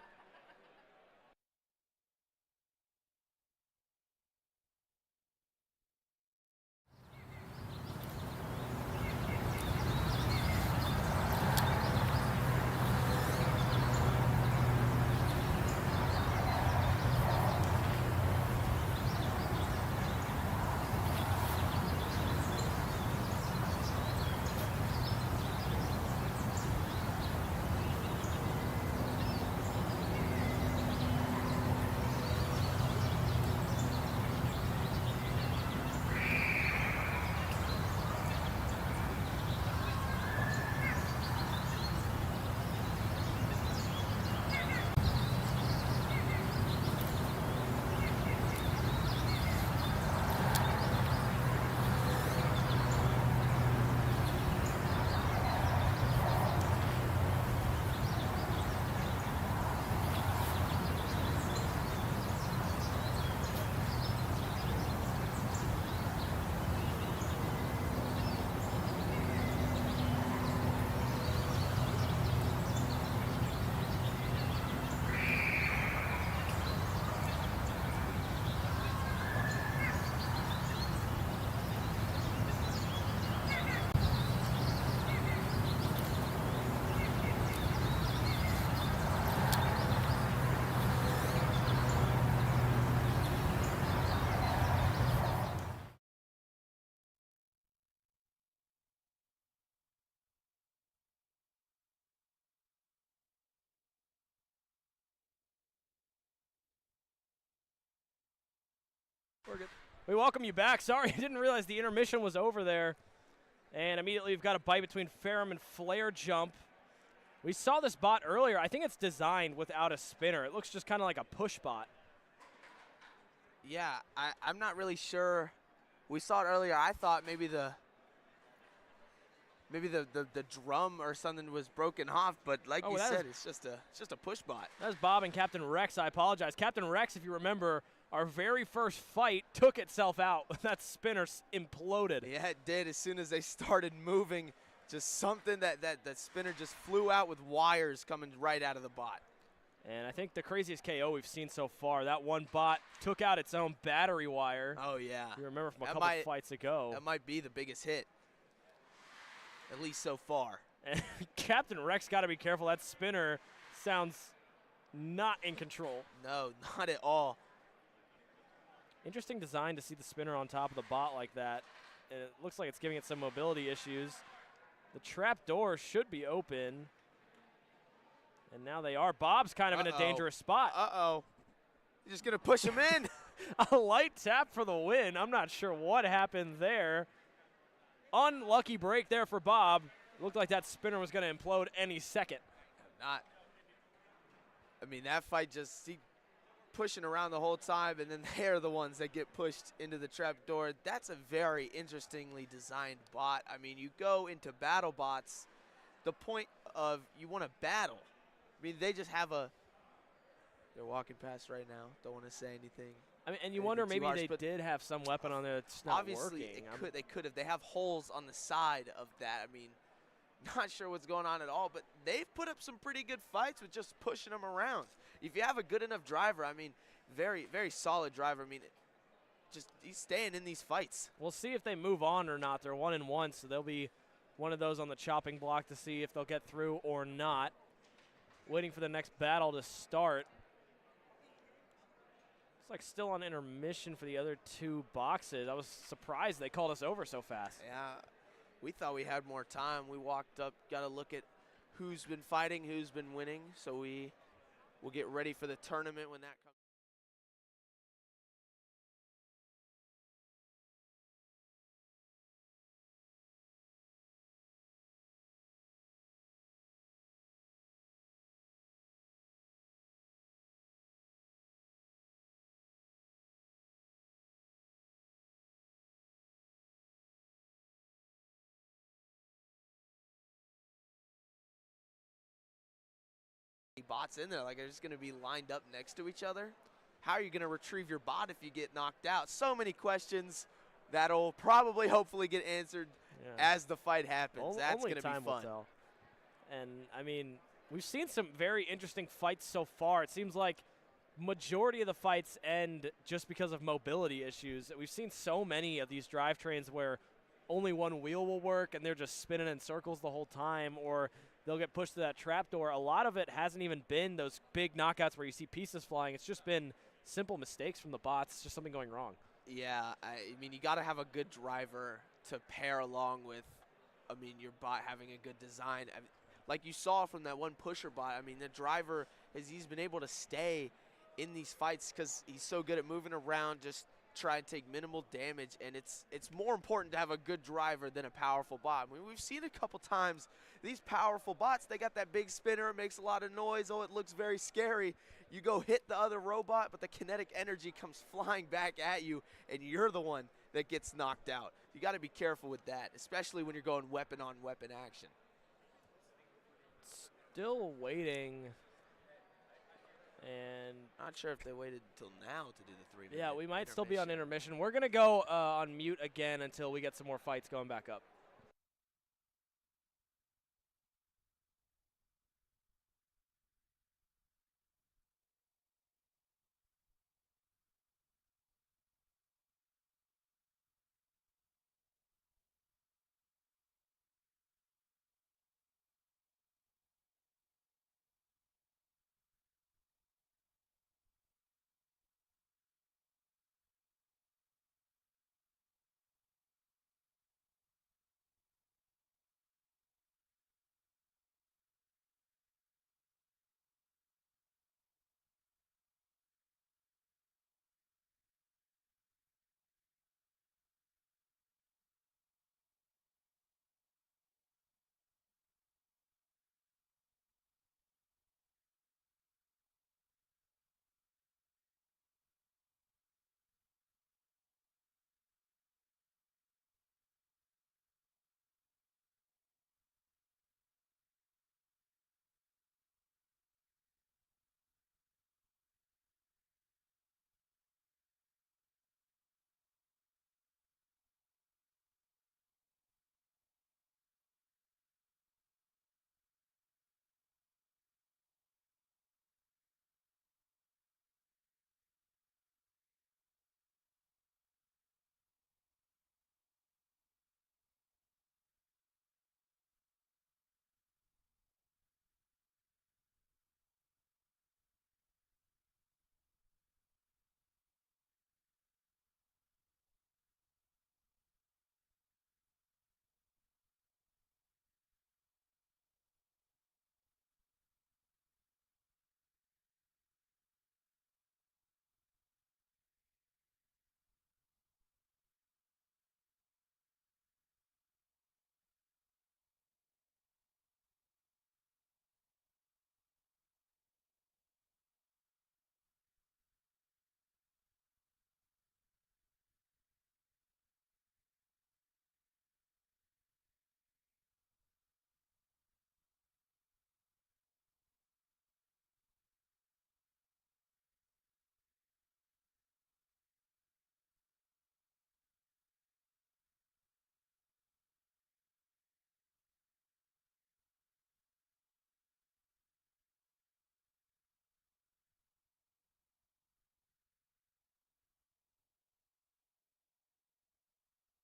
We welcome you back. Sorry, I didn't realize the intermission was over there. And immediately we've got a bite between Ferrum and Flare Jump. We saw this bot earlier. I think it's designed without a spinner. It looks just kind of like a push bot. Yeah, I'm not really sure. We saw it earlier. I thought maybe the drum or something was broken off, but like you said, it's just a push bot. That's Bob and Captain Rex. I apologize. Captain Rex, if you remember, our very first fight took itself out. That spinner imploded. Yeah, it did. As soon as they started moving Just something that spinner just flew out with wires coming right out of the bot. And I think the craziest KO we've seen so far, that one bot took out its own battery wire. Oh, yeah. You remember from a couple fights ago. That might be the biggest hit, at least so far. And Captain Rex got to be careful. That spinner sounds not in control. No, not at all. Interesting design to see the spinner on top of the bot like that. And it looks like it's giving it some mobility issues. The trap door should be open. And now they are. Bob's kind of in a dangerous spot. Uh-oh. You're just going to push him in. A light tap for the win. I'm not sure what happened there. Unlucky break there for Bob. Looked like that spinner was going to implode any second. I mean, that fight just pushing around the whole time, and then they're the ones that get pushed into the trap door. That's a very interestingly designed bot. I mean, you go into Battlebots, the point of you want to battle. I mean, they just have they're walking past right now. Don't want to say anything. I mean, and you wonder maybe they did have some weapon on there that's not working. Obviously, they could have. They have holes on the side of that. I mean, not sure what's going on at all, but they've put up some pretty good fights with just pushing them around. If you have a good enough driver, I mean, very, very solid driver. I mean, he's staying in these fights. We'll see if they move on or not. They're 1-1, so they'll be one of those on the chopping block to see if they'll get through or not. Waiting for the next battle to start. Looks like still on intermission for the other two boxes. I was surprised they called us over so fast. Yeah, we thought we had more time. We walked up, got to look at who's been fighting, who's been winning, so we'll get ready for the tournament when that comes. Bots in there, like they're just going to be lined up next to each other. How are you going to retrieve your bot if you get knocked out? So many questions that'll probably, hopefully, get answered as the fight happens. That's going to be fun. Will tell. And I mean, we've seen some very interesting fights so far. It seems like majority of the fights end just because of mobility issues. We've seen so many of these drivetrains where only one wheel will work and they're just spinning in circles the whole time, or they'll get pushed to that trap door. A lot of it hasn't even been those big knockouts where you see pieces flying. It's just been simple mistakes from the bots. It's just something going wrong. Yeah, I mean, you got to have a good driver to pair along with, I mean, your bot having a good design. Like you saw from that one pusher bot, I mean, the driver, he's been able to stay in these fights because he's so good at moving around, just try and take minimal damage, and it's more important to have a good driver than a powerful bot. I mean, we've seen a couple times these powerful bots, they got that big spinner, it makes a lot of noise, oh, it looks very scary. You go hit the other robot, but the kinetic energy comes flying back at you, and you're the one that gets knocked out. You got to be careful with that, especially when you're going weapon-on-weapon action. Still waiting. And not sure if they waited until now to do the 3-minute. Yeah, we might still be on intermission. We're going to go on mute again until we get some more fights going back up.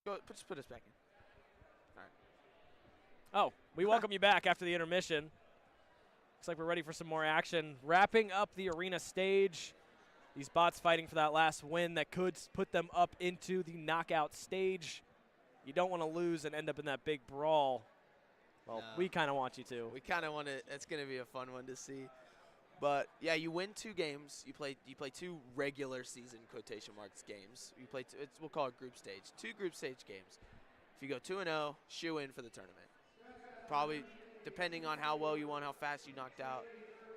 Go, just put us back in. All right. Oh, we welcome you back after the intermission. Looks like we're ready for some more action. Wrapping up the arena stage. These bots fighting for that last win that could put them up into the knockout stage. You don't want to lose and end up in that big brawl. Well, No. we kind of want you to. We kind of want to. It's going to be a fun one to see. But yeah, you win 2 games. You play 2 regular season quotation marks games. You play we'll call it group stage. 2 group stage games. If you go 2-0, shoe in for the tournament. Probably depending on how well you won, how fast you knocked out,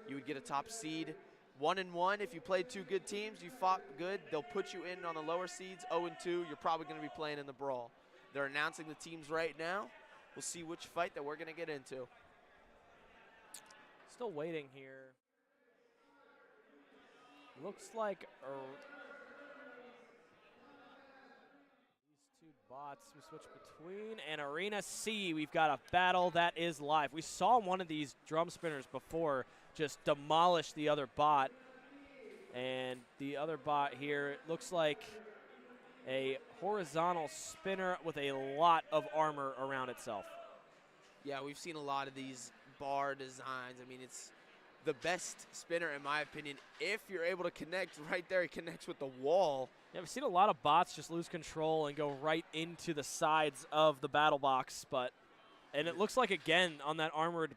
you would get a top seed. 1-1 if you played 2 good teams, you fought good. They'll put you in on the lower seeds. 0-2, you're probably going to be playing in the brawl. They're announcing the teams right now. We'll see which fight that we're going to get into. Still waiting here. Looks like these 2 bots we switch between. And Arena C, we've got a battle that is live. We saw one of these drum spinners before just demolish the other bot. And the other bot here, it looks like a horizontal spinner with a lot of armor around itself. Yeah, we've seen a lot of these bar designs. I mean, it's the best spinner, in my opinion. If you're able to connect right there, it connects with the wall. Yeah, we've seen a lot of bots just lose control and go right into the sides of the battle box. And it looks like, again, on that armored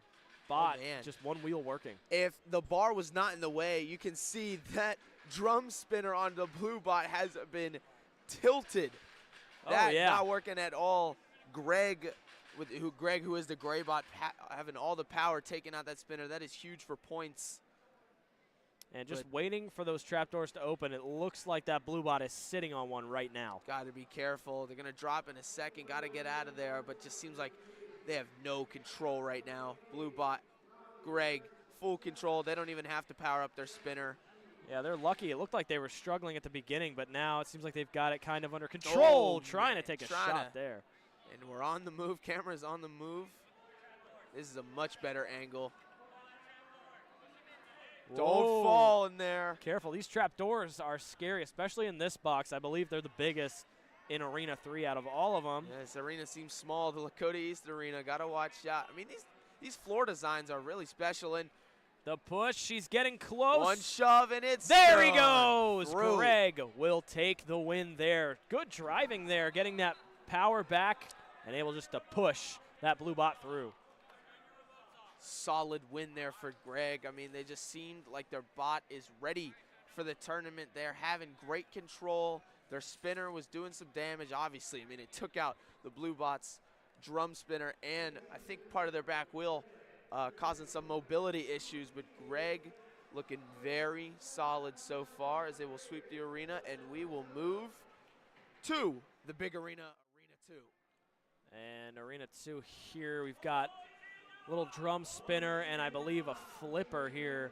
bot, just one wheel working. If the bar was not in the way, you can see that drum spinner on the blue bot has been tilted. That not working at all. Greg, who is the gray bot, having all the power taking out that spinner. That is huge for points. And just waiting for those trapdoors to open. It looks like that blue bot is sitting on one right now. Got to be careful. They're going to drop in a second. Got to get out of there. But just seems like they have no control right now. Blue bot, Greg, full control. They don't even have to power up their spinner. Yeah, they're lucky. It looked like they were struggling at the beginning, but now it seems like they've got it kind of under control. Trying to take a shot there. And we're on the move. Camera's on the move. This is a much better angle. Whoa. Don't fall in there. Careful. These trapdoors are scary, especially in this box. I believe they're the biggest in Arena 3 out of all of them. Yeah, this arena seems small. The Lakota East Arena. Got to watch out. I mean, these floor designs are really special. And the push, she's getting close. One shove, and it's there he goes. Through. Greg will take the win there. Good driving there, getting that power back and able just to push that blue bot through. Solid win there for Greg. I mean, they just seemed like their bot is ready for the tournament. They're having great control. Their spinner was doing some damage, obviously. I mean, it took out the blue bot's drum spinner and I think part of their back wheel, causing some mobility issues. But Greg looking very solid so far as they will sweep the arena, and we will move to the big arena, Arena 2. And Arena 2 here, we've got a little drum spinner and I believe a flipper here.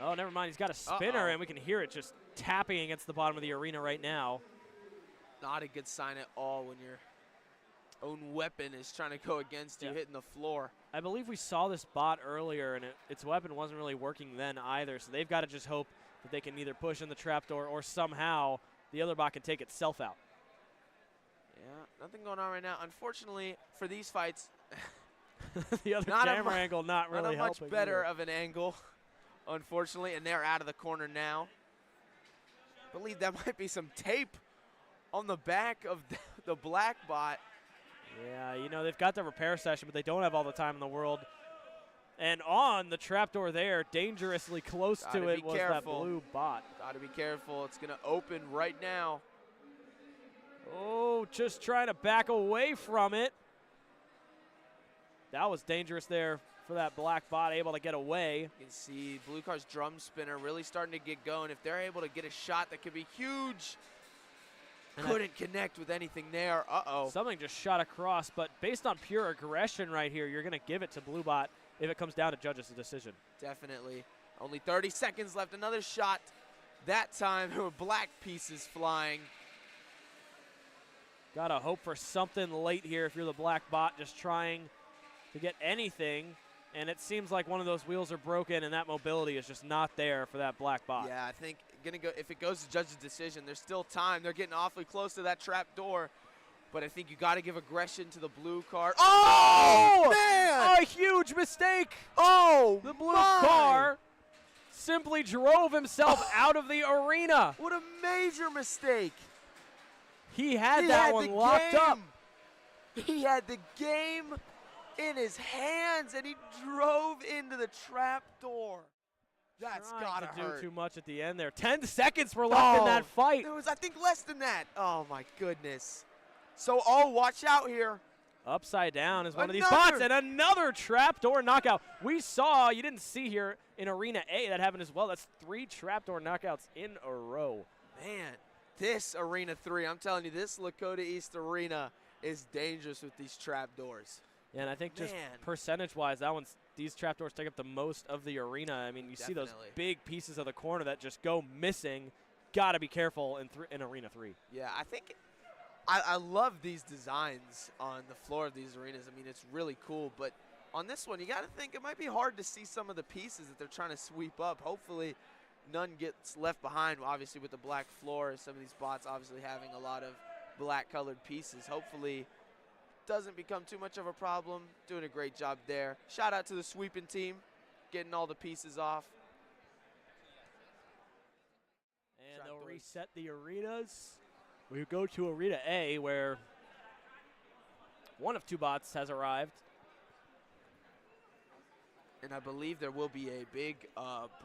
Oh, never mind. He's got a spinner, and we can hear it just tapping against the bottom of the arena right now. Not a good sign at all when your own weapon is trying to go against you, hitting the floor. I believe we saw this bot earlier, and its weapon wasn't really working then either, so they've got to just hope that they can either push in the trapdoor or somehow the other bot can take itself out. Yeah, nothing going on right now. Unfortunately, for these fights, the other camera angle not really helping. Not much better of an angle, unfortunately, and they're out of the corner now. I believe that might be some tape on the back of the black bot. Yeah, you know, they've got the repair session, but they don't have all the time in the world. And on the trapdoor there, dangerously close to it was that blue bot. Got to be careful. It's going to open right now. Oh, just trying to back away from it. That was dangerous there for that black bot, able to get away. You can see Blue Car's drum spinner really starting to get going. If they're able to get a shot that could be huge. Couldn't connect with anything there. Uh-oh. Something just shot across, but based on pure aggression right here, you're going to give it to Blue Bot if it comes down to judges' decision. Definitely. Only 30 seconds left. Another shot. That time, there were black pieces flying. Got to hope for something late here if you're the black bot just trying to get anything. And it seems like one of those wheels are broken and that mobility is just not there for that black bot. Yeah, I think if it goes to judge's decision, there's still time. They're getting awfully close to that trap door. But I think you got to give aggression to the blue car. Oh, man! A huge mistake. Oh, the blue car simply drove himself out of the arena. What a major mistake. He had that one locked up. He had the game in his hands, and he drove into the trap door. That's gotta hurt. Do too much at the end there. 10 seconds were left in that fight. There was, I think, less than that. Oh, my goodness. So, watch out here. Upside down is one of these spots, and another trapdoor knockout. We saw, you didn't see here in Arena A, that happened as well. That's 3 trapdoor knockouts in a row. Man, this Arena 3, I'm telling you, this Lakota East Arena is dangerous with these trapdoors. Yeah, and I think just percentage-wise, these trapdoors take up the most of the arena. I mean, you see those big pieces of the corner that just go missing. Got to be careful in Arena 3. Yeah, I think I love these designs on the floor of these arenas. I mean, it's really cool. But on this one, you got to think it might be hard to see some of the pieces that they're trying to sweep up. Hopefully, none gets left behind, obviously, with the black floor. Some of these spots obviously having a lot of black-colored pieces. Hopefully, doesn't become too much of a problem. Doing a great job there. Shout out to the sweeping team, getting all the pieces off. And they'll reset the arenas. We go to Arena A, where one of 2 bots has arrived. And I believe there will be a big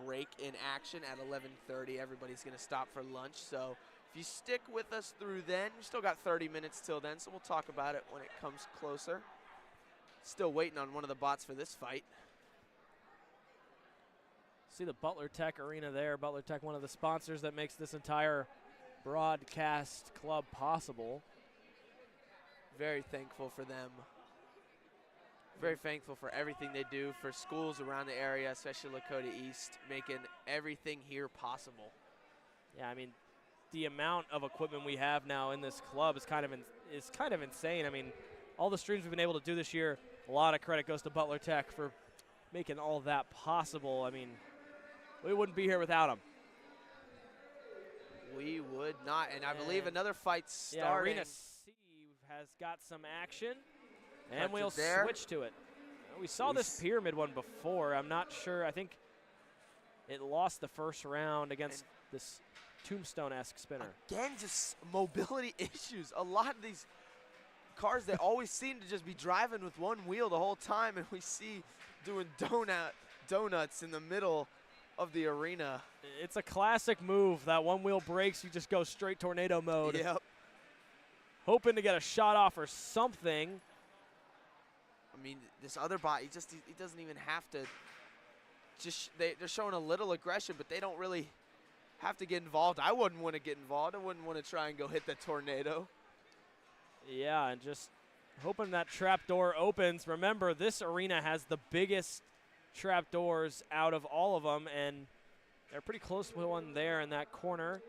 break in action at 11:30. Everybody's going to stop for lunch. So if you stick with us through then, we still got 30 minutes till then, so we'll talk about it when it comes closer. Still waiting on one of the bots for this fight. See the Butler Tech Arena there. Butler Tech, one of the sponsors that makes this entire broadcast club possible. Very thankful for them. Very thankful for everything they do for schools around the area, especially Lakota East, making everything here possible. Yeah, I mean, the amount of equipment we have now in this club is kind of insane. I mean, all the streams we've been able to do this year, a lot of credit goes to Butler Tech for making all that possible. I mean, we wouldn't be here without them. We would not, and I believe another fight's starting. Arena C has got some action, and we'll switch to it. We saw this pyramid one before. I'm not sure. I think it lost the first round against this tombstone-esque spinner. Again, just mobility issues. A lot of these cars, they always seem to just be driving with one wheel the whole time, and we see doing donuts in the middle of the arena. It's a classic move. That one wheel breaks, you just go straight tornado mode. Yep. Hoping to get a shot off or something. I mean, this other bot, he doesn't even have to. They're showing a little aggression, but they don't really have to get involved. I wouldn't want to get involved. I wouldn't want to try and go hit the tornado. Yeah, and just hoping that trap door opens. Remember, this arena has the biggest trap doors out of all of them, and they're pretty close to one there in that corner.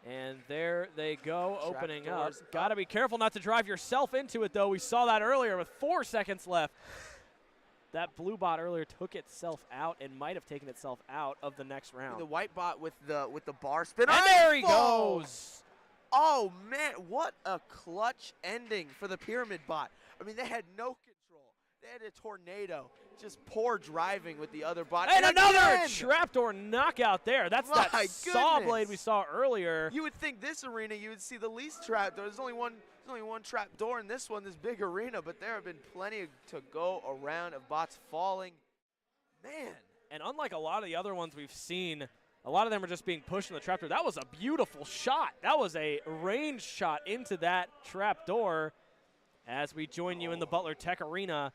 And there they go, opening up. Got to be careful not to drive yourself into it, though. We saw that earlier with 4 seconds left. That blue bot earlier took itself out and might have taken itself out of the next round. The white bot with the bar spin. And there he goes. Oh, man, what a clutch ending for the pyramid bot. I mean, they had no control. They had a tornado. Just poor driving with the other bot. And another trapdoor knockout there. That's that saw goodness. blade we saw earlier. You would think this arena, you would see the least trapdoor. There's only one trap door in this one, this big arena, but there have been plenty to go around of bots falling. Man. And unlike a lot of the other ones we've seen, a lot of them are just being pushed in the trapdoor. That was a beautiful shot. That was a range shot into that trapdoor. As we join you in the Butler Tech Arena,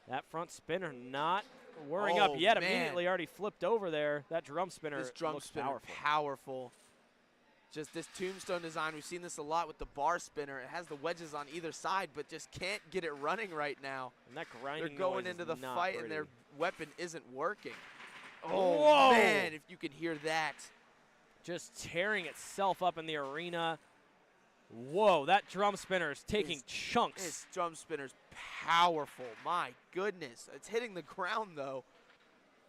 that front spinner not whirring up yet. Man. Immediately already flipped over there. That drum spinner This drum looks spinner, powerful. Just this tombstone design, we've seen this a lot with the bar spinner. It has the wedges on either side, but just can't get it running right now. And that grinding They're going noise into is the not fight, pretty. and their weapon isn't working. Whoa. Man, if you can hear that. Just tearing itself up in the arena. Whoa, that drum spinner is taking chunks. This drum spinner's powerful. My goodness. It's hitting the ground, though.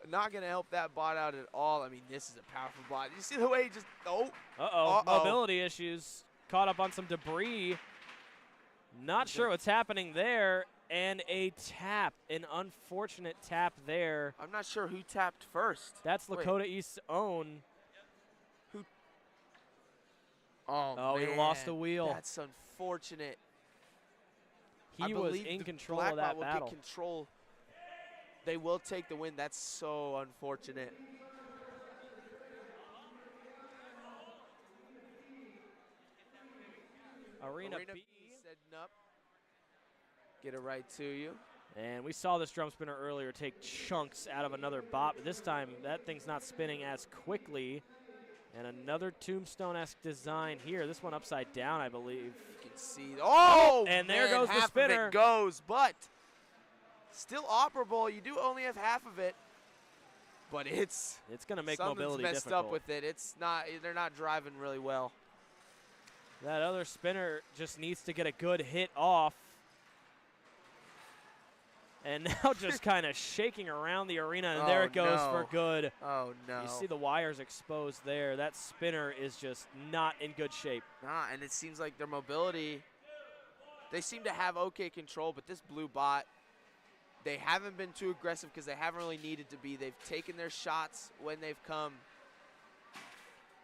not going to help that bot out at all. I mean, this is a powerful bot. You see the way he just, oh. Uh-oh, mobility issues. Caught up on some debris. Not sure what's happening there. And a tap, an unfortunate tap there. I'm not sure who tapped first. That's Lakota East's own. Who? Oh, man. He lost a wheel. That's unfortunate. He was in control of that battle. Get control. They will take the win. That's so unfortunate. Arena B setting up. Get it right to you. And we saw this drum spinner earlier take chunks out of another bot, but this time that thing's not spinning as quickly. And another tombstone-esque design here. This one upside down, I believe. You can see. Oh, and there man, goes the half spinner. Of it goes, but still operable. You do only have half of it, but it's going to make something's mobility messed difficult. up with it. It's not. They're not driving really well. That other spinner just needs to get a good hit off. And now just kind of shaking around the arena, and there it goes for good. Oh, no. You see the wires exposed there. That spinner is just not in good shape. Nah, and it seems like their mobility, they seem to have okay control, but this blue bot, they haven't been too aggressive because they haven't really needed to be. They've taken their shots when they've come.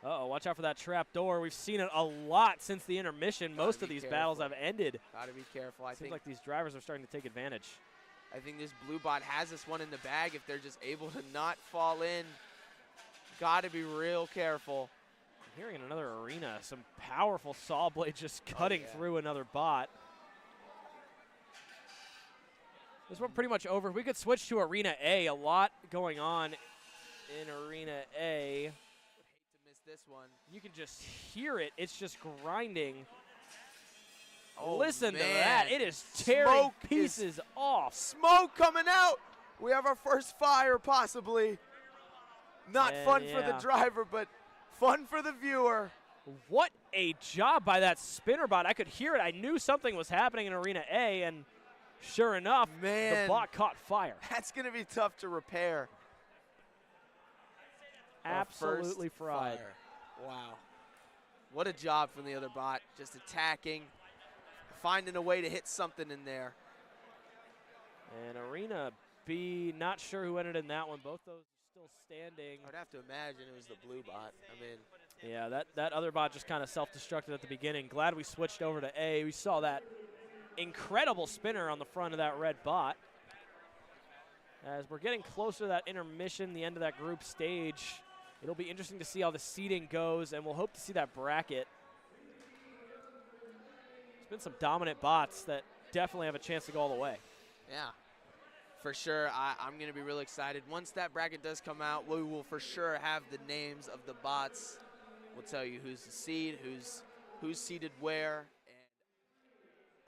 Uh-oh, watch out for that trap door. We've seen it a lot since the intermission. Most of these battles have ended. Gotta be careful. I think like these drivers are starting to take advantage. I think this blue bot has this one in the bag if they're just able to not fall in. Gotta be real careful. I'm hearing in another arena, some powerful saw blade just cutting through another bot. This one pretty much over. We could switch to Arena A. A lot going on in Arena A. Would hate to miss this one. You can just hear it. It's just grinding. Oh, listen man. to that. It is tearing Smoke pieces off. Smoke coming out. We have our first fire, possibly. Not fun for the driver, but fun for the viewer. What a job by that spinner bot. I could hear it. I knew something was happening in Arena A, and sure enough, the bot caught fire. That's going to be tough to repair. Absolutely fried. Fire. Wow. What a job from the other bot. Just attacking, finding a way to hit something in there. And Arena B, not sure who entered in that one. Both those still standing. I'd have to imagine it was the blue bot. I mean, yeah, that other bot just kind of self-destructed at the beginning. Glad we switched over to A. We saw that incredible spinner on the front of that red bot. As we're getting closer to that intermission, the end of that group stage, it'll be interesting to see how the seeding goes, and we'll hope to see that bracket. There's been some dominant bots that definitely have a chance to go all the way. Yeah, for sure. I'm going to be really excited. Once that bracket does come out, we will for sure have the names of the bots. We'll tell you who's the seed, who's seeded where.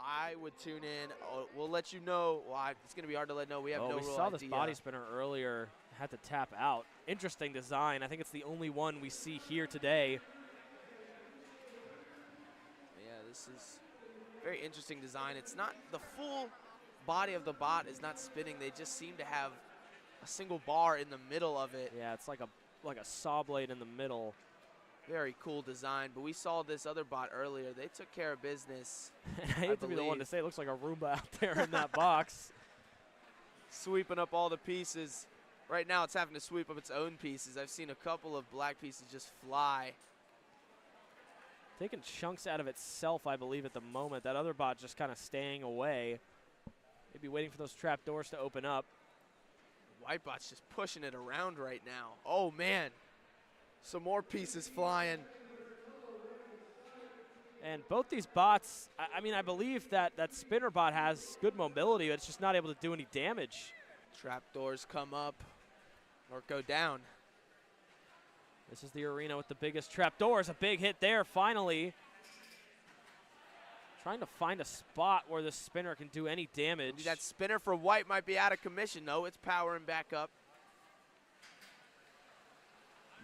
I would tune in. We'll let you know. Well, it's going to be hard to let know. We have no real idea. We saw this body spinner earlier. Had to tap out. Interesting design. I think it's the only one we see here today. Yeah, this is very interesting design. It's not the full body of the bot is not spinning. They just seem to have a single bar in the middle of it. Yeah, it's like a saw blade in the middle. Very cool design, but we saw this other bot earlier. They took care of business. I hate to be the one to say it looks like a Roomba out there in that box. Sweeping up all the pieces. Right now it's having to sweep up its own pieces. I've seen a couple of black pieces just fly. Taking chunks out of itself, I believe, at the moment. That other bot just kind of staying away. Maybe waiting for those trap doors to open up. White bot's just pushing it around right now. Oh, man. Some more pieces flying. And both these bots, I mean, I believe that spinner bot has good mobility, but it's just not able to do any damage. Trapdoors come up or go down. This is the arena with the biggest trapdoors. A big hit there, finally. Trying to find a spot where the spinner can do any damage. Maybe that spinner for white might be out of commission. No, it's powering back up.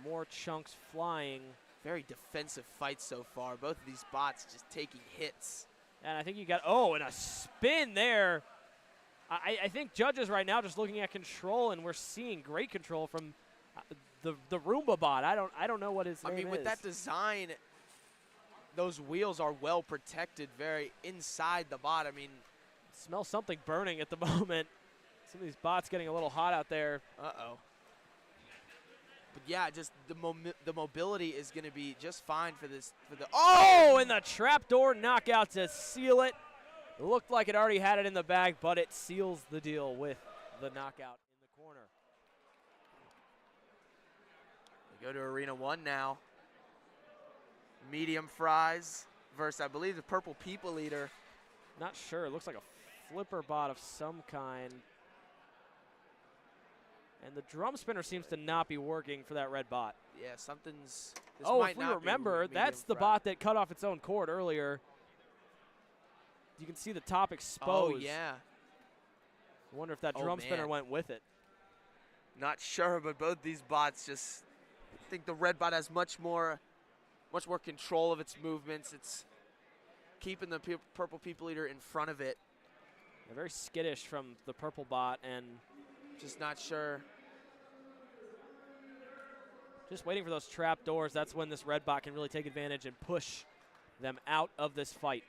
More chunks flying. Very defensive fight so far. Both of these bots just taking hits. And I think you got, and a spin there. I think judges right now just looking at control, and we're seeing great control from the Roomba bot. I don't know what his name is. I mean, with that design, those wheels are well protected, very inside the bot. I mean, smell something burning at the moment. Some of these bots getting a little hot out there. Uh-oh. But yeah, just the mobility is going to be just fine for this. Oh, and the trapdoor knockout to seal it. It looked like it already had it in the bag, but it seals the deal with the knockout in the corner. We go to Arena 1 now. Medium fries versus, I believe, the purple people eater. Not sure. It looks like a flipper bot of some kind. And the drum spinner seems to not be working for that red bot. Yeah, something's. Oh, if we remember, that's the bot that cut off its own cord earlier. You can see the top exposed. Oh, yeah. I wonder if that drum spinner went with it. Not sure, but both these bots just. I think the red bot has much more control of its movements. It's keeping the purple people eater in front of it. They're very skittish from the purple bot, and just not sure. Just waiting for those trap doors. That's when this red bot can really take advantage and push them out of this fight.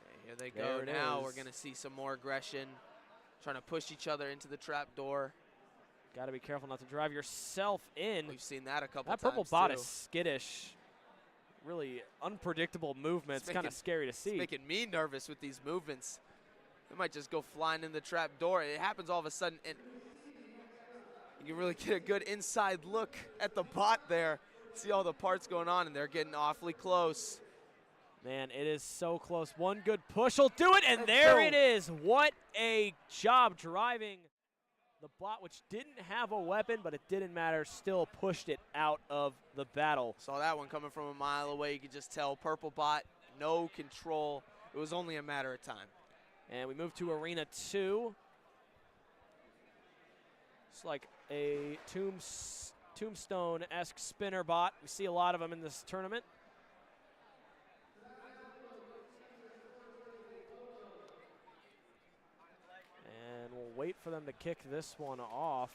Okay, here they go now. We're going to see some more aggression, trying to push each other into the trap door. Got to be careful not to drive yourself in. We've seen that a couple That times. purple bot is skittish. Really unpredictable movements. Kind of scary to see. It's making me nervous with these movements. It might just go flying in the trap door. It happens all of a sudden, and you can really get a good inside look at the bot there. See all the parts going on, and they're getting awfully close. Man, it is so close. One good push will do it, and there it is. What a job driving the bot, which didn't have a weapon, but it didn't matter. Still pushed it out of the battle. Saw that one coming from a mile away. You could just tell purple bot, no control. It was only a matter of time. And we move to Arena 2. It's like a tombstone-esque spinner bot. We see a lot of them in this tournament. And we'll wait for them to kick this one off.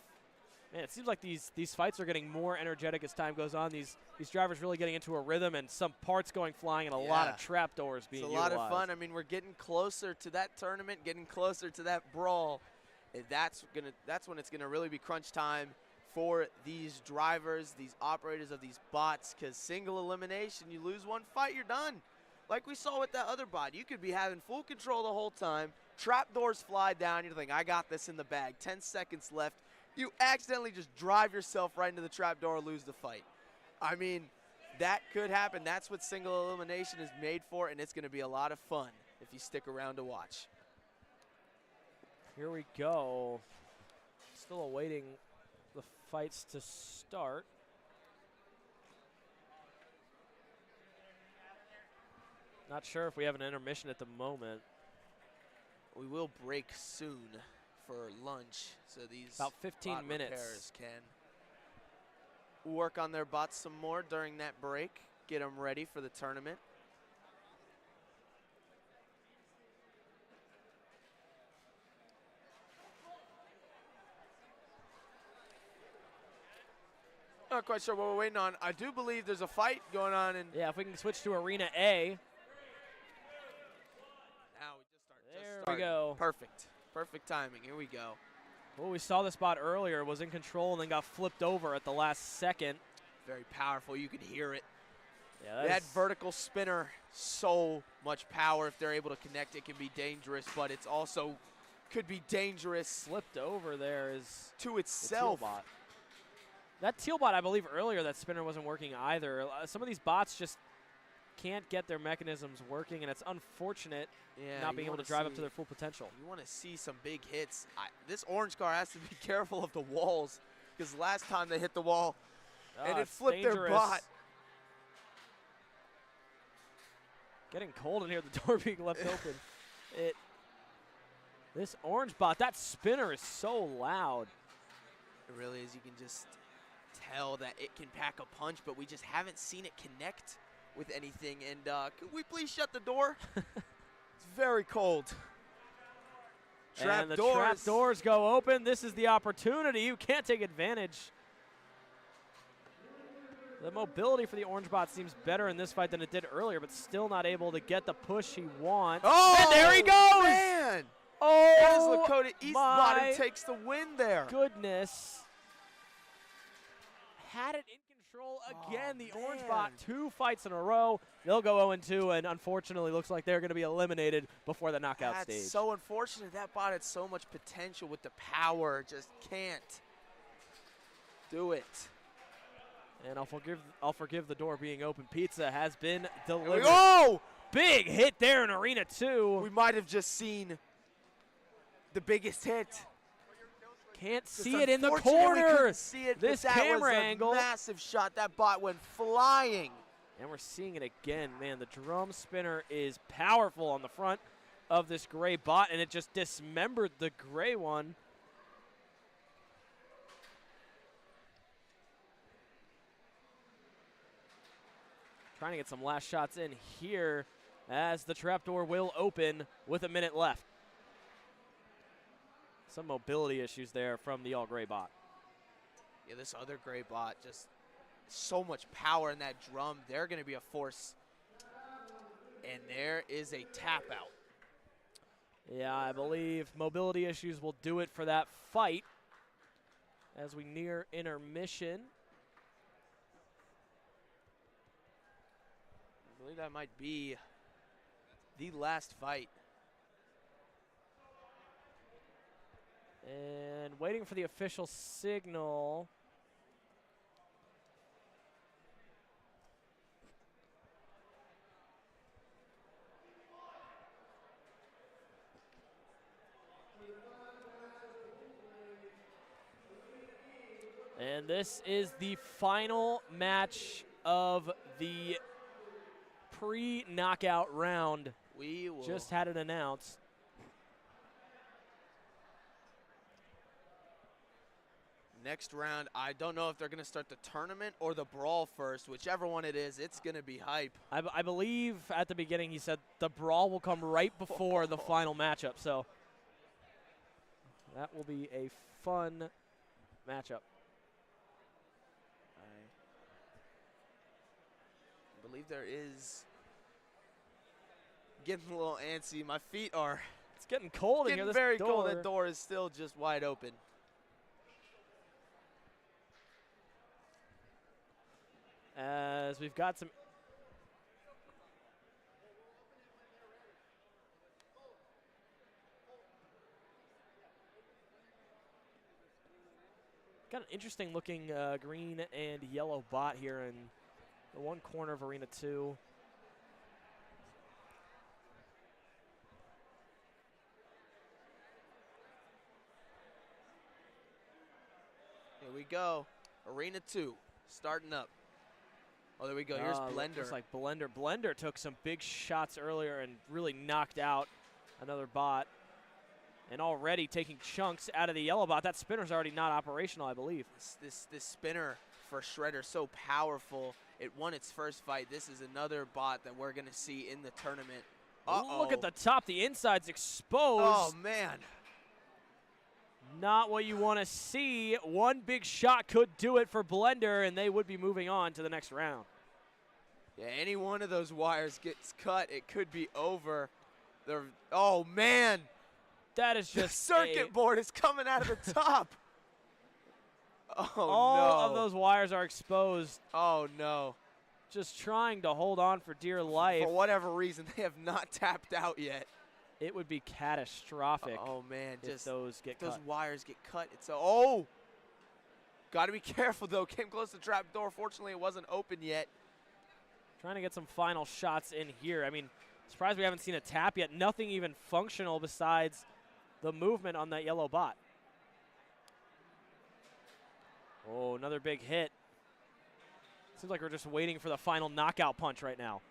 Man, it seems like these fights are getting more energetic as time goes on. These drivers really getting into a rhythm, and some parts going flying, and a lot of trapdoors being utilized. It's a lot of fun. I mean, we're getting closer to that tournament, getting closer to that brawl. And that's when it's gonna really be crunch time for these drivers, these operators of these bots, because single elimination, you lose one fight, you're done. Like we saw with that other bot, you could be having full control the whole time. Trapdoors fly down, you're thinking, I got this in the bag. 10 seconds left. You accidentally just drive yourself right into the trapdoor and lose the fight. I mean, that could happen. That's what single elimination is made for, and it's going to be a lot of fun if you stick around to watch. Here we go. Still awaiting the fights to start. Not sure if we have an intermission at the moment. We will break soon for lunch, so these about 15 minutes repairers can work on their bots some more during that break, get them ready for the tournament. Not quite sure what we're waiting on. I do believe there's a fight going on. Yeah, if we can switch to Arena A. Now we just start. There we go. Perfect. Perfect timing. Here we go. Well, we saw this bot earlier, was in control and then got flipped over at the last second. Very powerful. You could hear it. Yeah, that vertical spinner, so much power. If they're able to connect, it can be dangerous, but it's also could be dangerous. Flipped over there is to itself. The teal bot. That teal bot, I believe earlier that spinner wasn't working either. Some of these bots just can't get their mechanisms working, and it's unfortunate not being able to drive up to their full potential. You want to see some big hits. This orange car has to be careful of the walls, because last time they hit the wall and it flipped their bot. Getting cold in here, the door being left open. This orange bot, that spinner is so loud. It really is. You can just tell that it can pack a punch, but we just haven't seen it connect with anything. And could we please shut the door? It's very cold. Trap and the doors. trap doors go open. This is the opportunity. You can't take advantage. The mobility for the orange bot seems better in this fight than it did earlier, but still not able to get the push he wants. Oh, and there he goes! Man. Oh, That is Lakota East bot my who takes the win there. goodness. Had it in control again. The orange bot, 2 fights in a row. They'll go 0-2, and unfortunately looks like they're going to be eliminated before the knockout That's stage. so unfortunate. That bot had so much potential with the power. Just can't do it. And I'll forgive the door being open. Pizza has been Here we delivered. go! Big hit there in Arena 2. We might have just seen the biggest hit. Can't Just see it in the unfortunate we corner. couldn't see it, but This that camera was a angle. massive shot. That bot went flying. And we're seeing it again. Man, the drum spinner is powerful on the front of this gray bot, and it just dismembered the gray one. Trying to get some last shots in here as the trapdoor will open with a minute left. Some mobility issues there from the all-gray bot. Yeah, this other gray bot, just so much power in that drum. They're going to be a force. And there is a tap out. Yeah, I believe mobility issues will do it for that fight as we near intermission. I believe that might be the last fight. And waiting for the official signal. And this is the final match of the pre-knockout round. We will Just had it announced. next round. I don't know if they're going to start the tournament or the brawl first. Whichever one it is, it's going to be hype. I believe at the beginning he said the brawl will come right before the final matchup. So that will be a fun matchup. I believe there is. Getting a little antsy. My feet are It's getting cold in here. getting This very door. cold. That door is still just wide open. As we've got some. Got an interesting looking green and yellow bot here in the one corner of Arena 2. Here we go. Arena 2 starting up. Oh, there we go. Here's Blender. Looks like Blender took some big shots earlier and really knocked out another bot. And already taking chunks out of the yellow bot. That spinner's already not operational, I believe. This spinner for Shredder so powerful. It won its first fight. This is another bot that we're going to see in the tournament. Look at the top. The inside's exposed. Oh, man. Not what you want to see. One big shot could do it for Blender, and they would be moving on to the next round. Yeah, any one of those wires gets cut, it could be over. Oh, man. That is The just circuit board is coming out of the top. Oh, all no. of those wires are exposed. Oh, no. Just trying to hold on for dear life. For whatever reason, they have not tapped out yet. It would be catastrophic Oh, man. if Just those get those cut. wires get cut. Oh. Got to be careful, though. Came close to the trap door. Fortunately, it wasn't open yet. Trying to get some final shots in here. I mean, surprised we haven't seen a tap yet. Nothing even functional besides the movement on that yellow bot. Oh, another big hit. Seems like we're just waiting for the final knockout punch right now.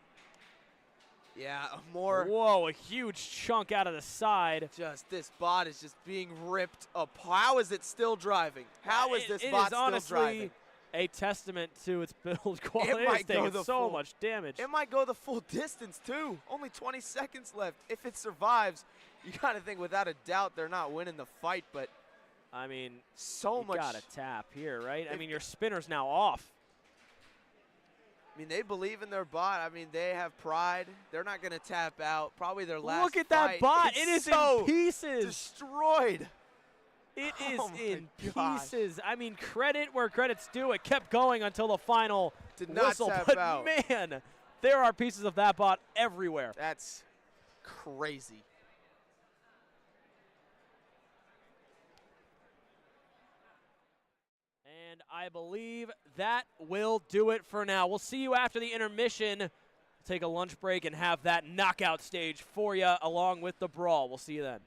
Yeah, more. Whoa, a huge chunk out of the side. Just this bot is just being ripped up. How is it still driving? How is this bot still driving? a testament to its build quality. might It's taking go the so full- much damage. It might go the full distance, too. Only 20 seconds left. If it survives, you got to think without a doubt they're not winning the fight, but I mean, so you much. got to tap here, right? I If- mean, your spinner's now off. I mean, they believe in their bot. I mean, they have pride. They're not going to tap out. Probably their last Look at that fight. bot. It's It is so in pieces. destroyed. It is Oh my in gosh. pieces. I mean, credit where credit's due. It kept going until the final Did not whistle. tap But out. man, there are pieces of that bot everywhere. That's crazy. And I believe that will do it for now. We'll see you after the intermission. Take a lunch break and have that knockout stage for you along with the brawl. We'll see you then.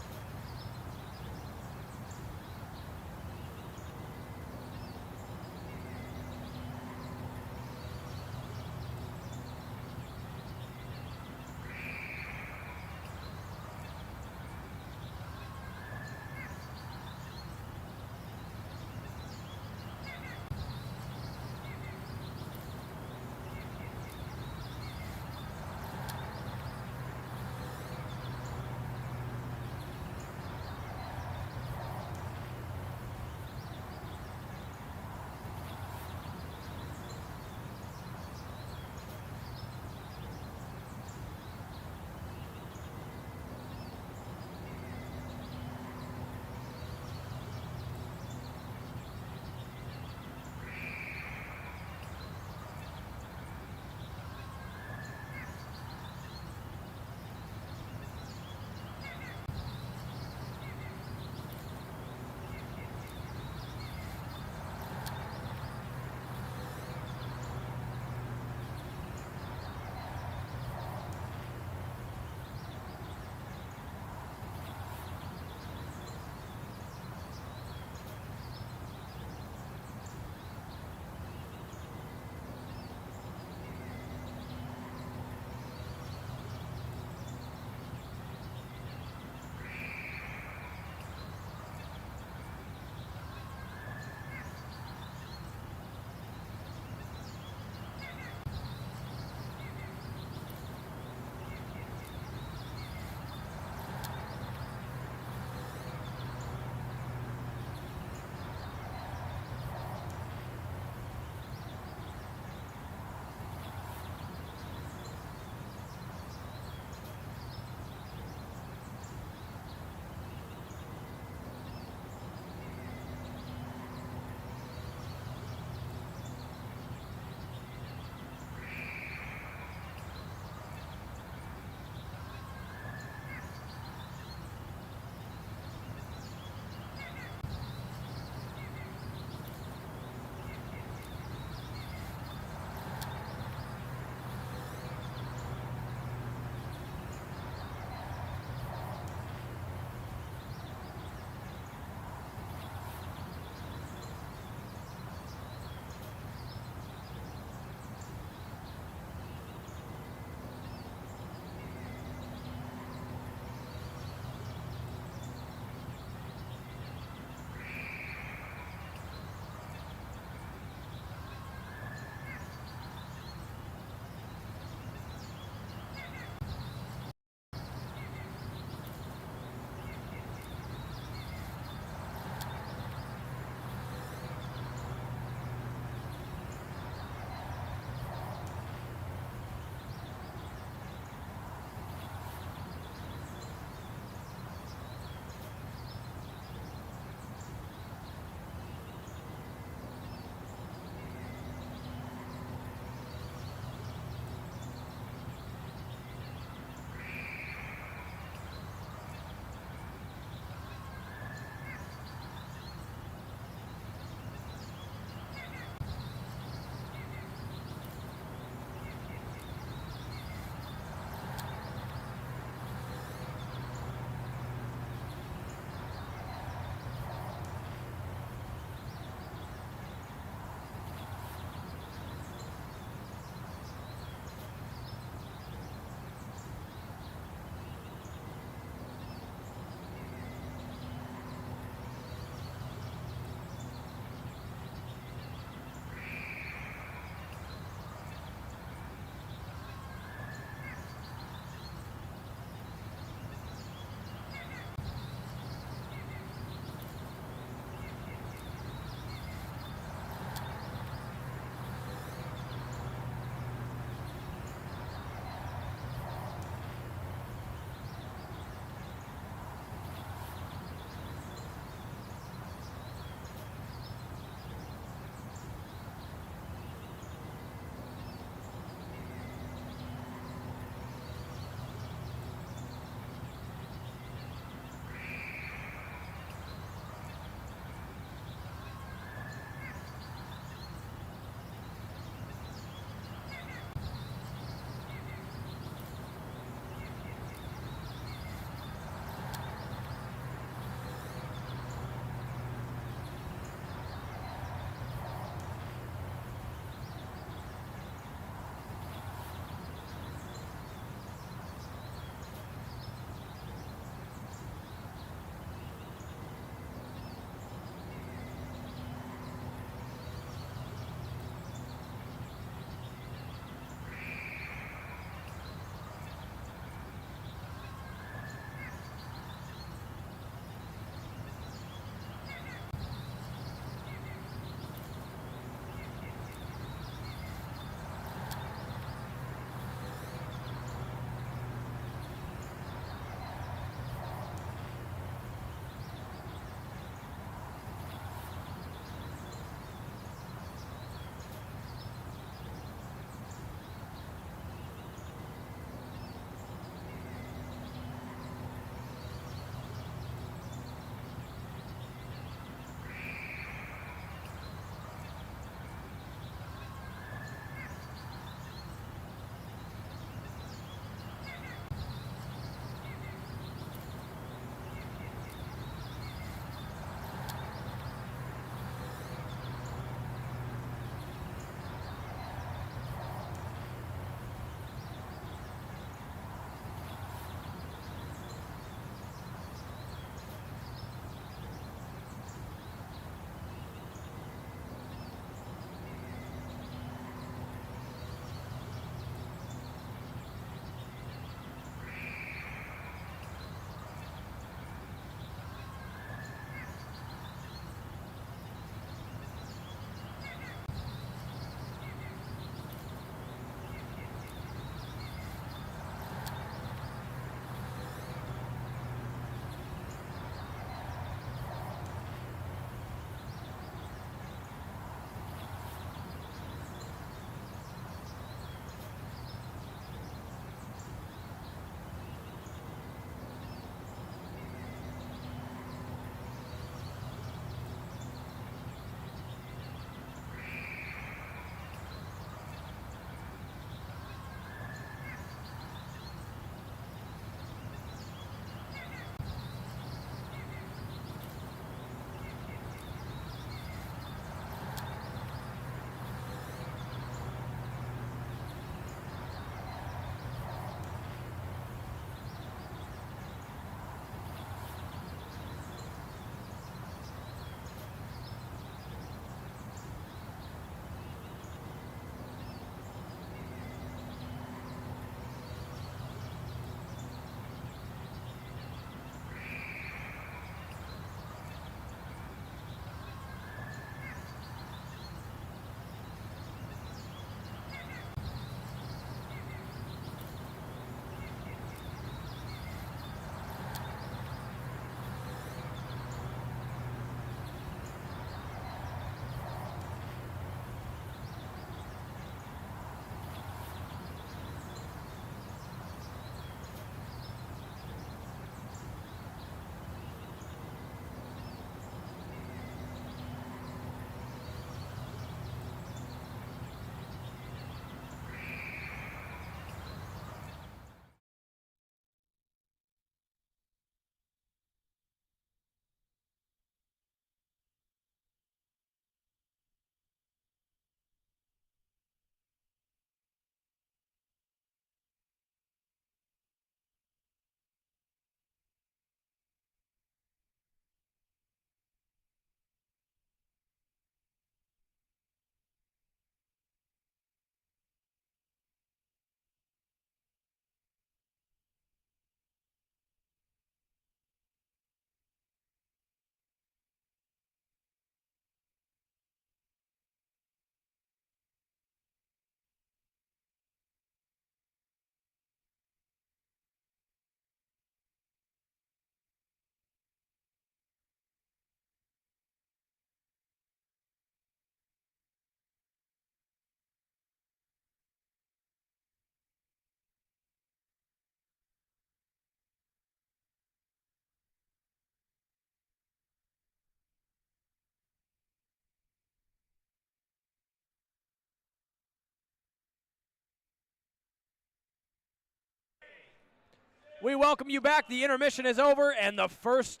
We welcome you back. The intermission is over, and the first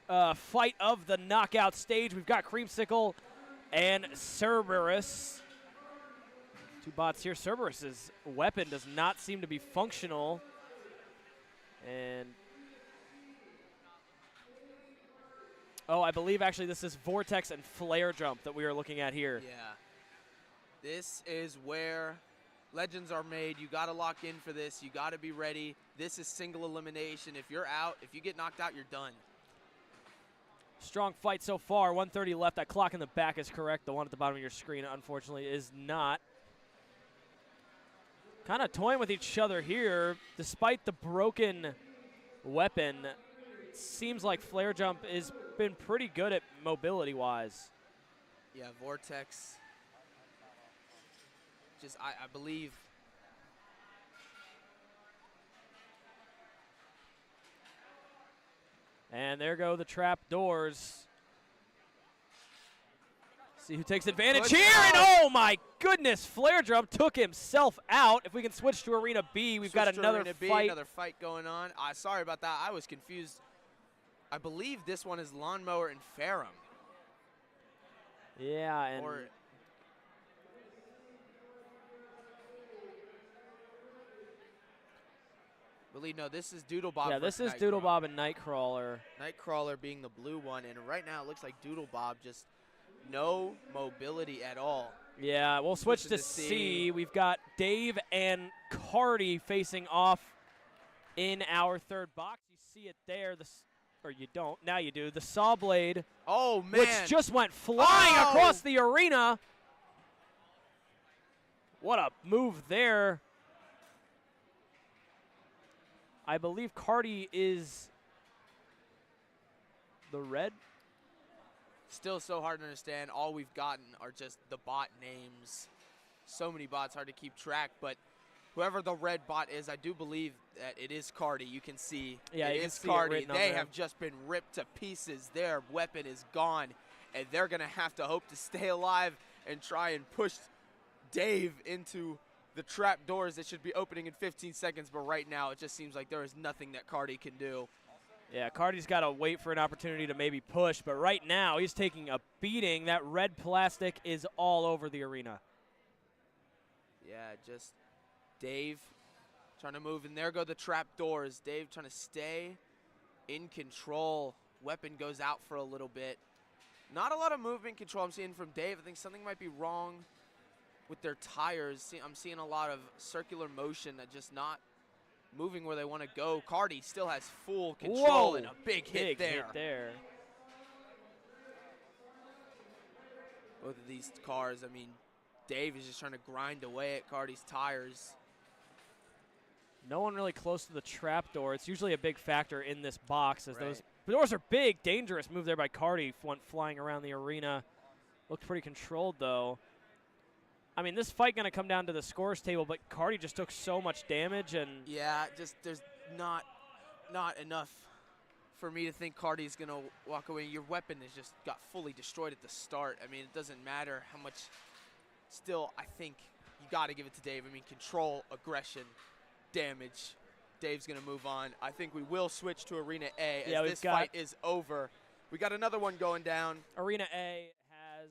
fight of the knockout stage. We've got Creamsicle and Cerberus. Two bots here. Cerberus's weapon does not seem to be functional. And oh, I believe actually this is Vortex and Flare Jump that we are looking at here. Yeah. This is where legends are made. You got to lock in for this. You got to be ready. This is single elimination. If you're out, if you get knocked out, you're done. Strong fight so far. 130 left. That clock in the back is correct. The one at the bottom of your screen, unfortunately, is not. Kind of toying with each other here. Despite the broken weapon, seems like Flare Jump has been pretty good at mobility-wise. Yeah, Vortex. Just, I believe. And there go the trap doors. See who takes advantage here, and oh my goodness, Flare Jump took himself out. If we can switch to Arena B, we've got another fight. Another fight going on. Sorry about that, I was confused. I believe this one is Lawnmower and Ferrum. Yeah, and no, this is Doodlebob. Yeah, this is Doodlebob and Nightcrawler. Nightcrawler being the blue one, and right now it looks like Doodlebob just no mobility at all. Yeah, we'll switch to C. We've got Dave and Cardi facing off in our third box. You see it there, or you don't. Now you do. The Saw Blade. Oh, man. Which just went flying across the arena. What a move there. I believe Cardi is the red. Still so hard to understand. All we've gotten are just the bot names. So many bots, hard to keep track, but whoever the red bot is, I do believe that it is Cardi. You can see it is Cardi. They have just been ripped to pieces. Their weapon is gone, and they're going to have to hope to stay alive and try and push Dave into the trap doors that should be opening in 15 seconds, but right now it just seems like there is nothing that Cardi can do. Yeah, Cardi's got to wait for an opportunity to maybe push, but right now he's taking a beating. That red plastic is all over the arena. Yeah, just Dave trying to move, and there go the trap doors. Dave trying to stay in control. Weapon goes out for a little bit. Not a lot of movement control I'm seeing from Dave. I think something might be wrong with their tires. I'm seeing a lot of circular motion that just not moving where they want to go. Cardi still has full control. Whoa, and a big hit there. Both of these cars, I mean, Dave is just trying to grind away at Cardi's tires. No one really close to the trap door. It's usually a big factor in this box as those doors are big, dangerous move there by Cardi. Went flying around the arena. Looked pretty controlled though. I mean, this fight going to come down to the scores table, but Cardi just took so much damage. And yeah, just there's not enough for me to think Cardi's going to walk away. Your weapon has just got fully destroyed at the start. I mean, it doesn't matter how much. Still, I think you got to give it to Dave. I mean, control, aggression, damage. Dave's going to move on. I think we will switch to Arena A as this fight is over. We got another one going down. Arena A has,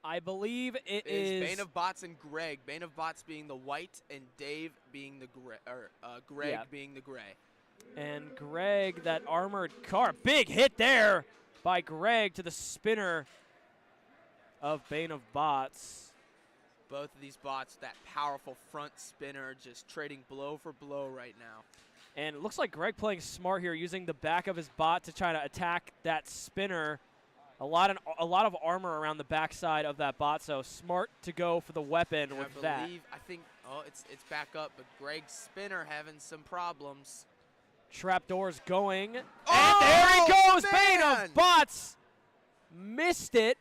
I believe it is Bane of Bots and Greg. Bane of Bots being the white and Dave being the gray, or Greg being the gray. And Greg, that armored car, big hit there by Greg to the spinner of Bane of Bots. Both of these bots, that powerful front spinner, just trading blow for blow right now. And it looks like Greg playing smart here, using the back of his bot to try to attack that spinner. A lot of armor around the backside of that bot, so smart to go for the weapon with that. I think, it's back up, but Greg's spinner having some problems. Trapdoors going, and there he goes, man! Bane of Bots missed it.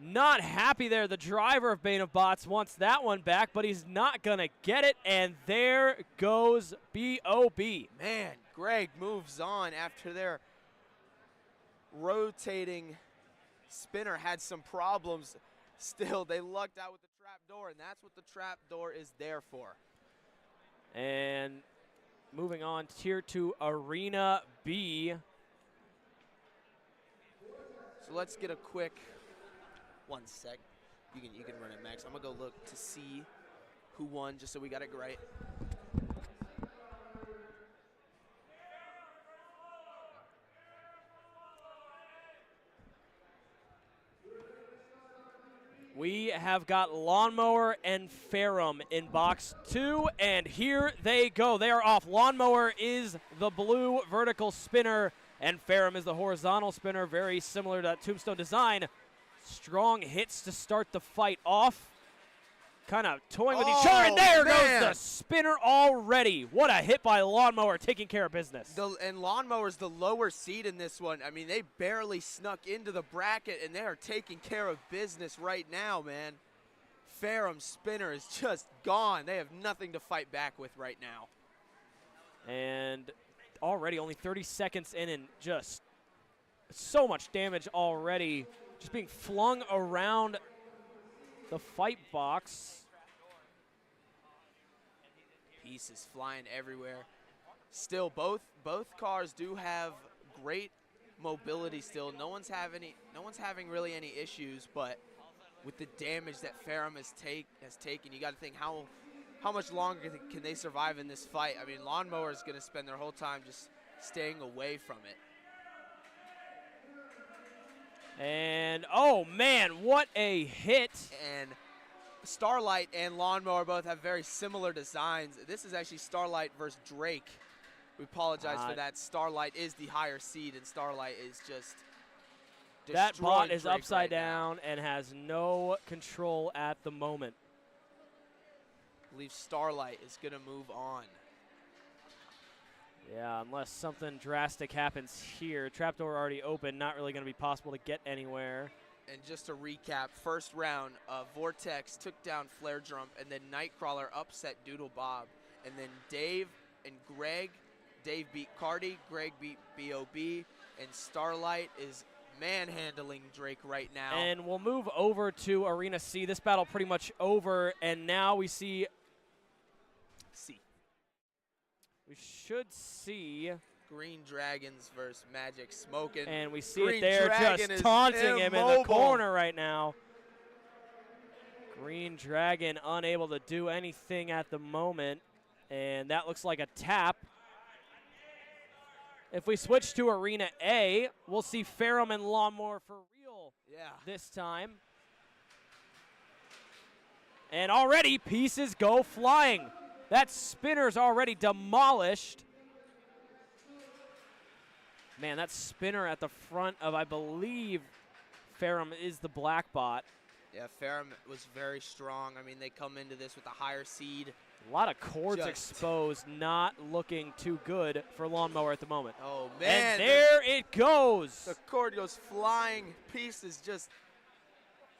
Not happy there. The driver of Bane of Bots wants that one back, but he's not going to get it, and there goes B.O.B. Man, Greg moves on after their rotating spinner had some problems. Still, they lucked out with the trap door, and that's what the trap door is there for. And moving on here to Arena B. So let's get a quick 1 sec. You can run it, Max. I'm gonna go look to see who won, just so we got it right. We have got Lawnmower and Ferrum in box 2, and here they go. They are off. Lawnmower is the blue vertical spinner, and Ferrum is the horizontal spinner, very similar to that Tombstone design. Strong hits to start the fight off. Kind of toying with each other, and there goes the spinner already. What a hit by Lawnmower, taking care of business. And Lawnmower's the lower seed in this one. I mean, they barely snuck into the bracket, and they are taking care of business right now, man. Ferrum's spinner is just gone. They have nothing to fight back with right now. And already only 30 seconds in, and just so much damage already. Just being flung around the fight box. Pieces flying everywhere. Still, both cars do have great mobility still. No one's having really any issues, but with the damage that Ferrum has taken, you got to think how much longer can they survive in this fight? I mean, Lawnmower is going to spend their whole time just staying away from it. And, oh, man, what a hit. And Starlight and Lawnmower both have very similar designs. This is actually Starlight versus Drake. We apologize for that. Starlight is the higher seed, and Starlight is just that bot is Drake upside right down now. and has no control at the moment. I believe Starlight is going to move on. Yeah, unless something drastic happens here. Trapdoor already open, not really going to be possible to get anywhere. And just to recap, first round, Vortex took down Flare Drum, and then Nightcrawler upset Doodle Bob. And then Dave and Greg, Dave beat Cardi, Greg beat B.O.B., and Starlight is manhandling Drake right now. And we'll move over to Arena C. This battle pretty much over, and now we see C. We should see Green Dragons versus Magic Smoking. And we see Green it there, Dragon just taunting him in the immobile. corner right now. Green Dragon unable to do anything at the moment, and that looks like a tap. If we switch to Arena A, we'll see Ferrum and Lawnmower for real this time. And already pieces go flying. That spinner's already demolished. Man, that spinner at the front of, I believe, Ferrum is the black bot. Yeah, Ferrum was very strong. I mean, they come into this with a higher seed. A lot of cords exposed, not looking too good for Lawnmower at the moment. Oh, man. And there it goes. The cord goes flying. Pieces just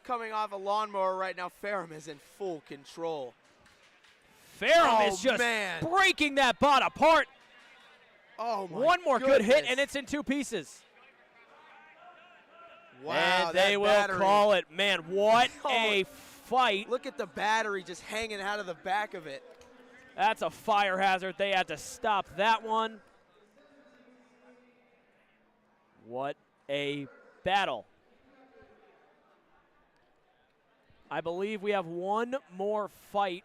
coming off a Lawnmower right now. Ferrum is in full control. Ferrum is just breaking that bot apart. Oh, my One more goodness. good hit, and it's in two pieces. Wow, and they will call it. Man, what a fight. Look at the battery just hanging out of the back of it. That's a fire hazard. They had to stop that one. What a battle. I believe we have one more fight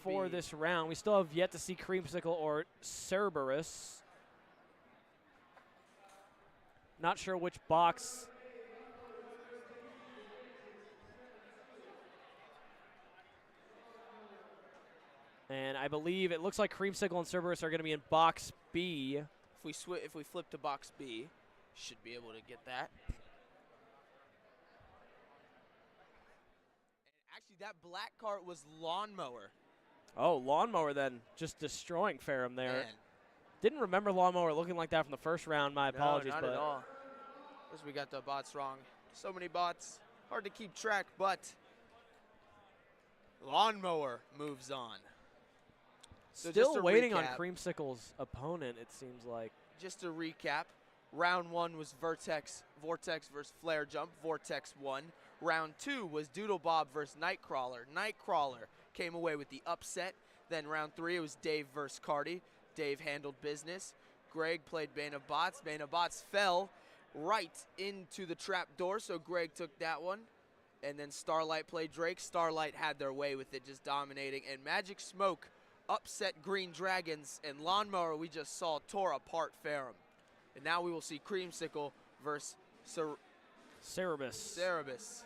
for this round. We still have yet to see Creamsicle or Cerberus. Not sure which box. And I believe it looks like Creamsicle and Cerberus are going to be in box B. If we flip to box B, should be able to get that. And actually, that black cart was Lawnmower. Oh, Lawnmower then, just destroying Ferrum there. Man. Didn't remember Lawnmower looking like that from the first round. My apologies. No, not at all. Guess we got the bots wrong. So many bots, hard to keep track, but Lawnmower moves on. So still waiting on Creamsicle's opponent, it seems like. Just to recap, round one was Vortex versus Flare Jump. Vortex won. Round two was Doodle Bob versus Nightcrawler. Nightcrawler came away with the upset. Then round three, it was Dave versus Cardi. Dave handled business. Greg played Bane of Bots. Bane of Bots fell right into the trap door, so Greg took that one. And then Starlight played Drake. Starlight had their way with it, just dominating. And Magic Smoke upset Green Dragons. And Lawnmower, we just saw, tore apart Ferrum. And now we will see Creamsicle versus Cerebus.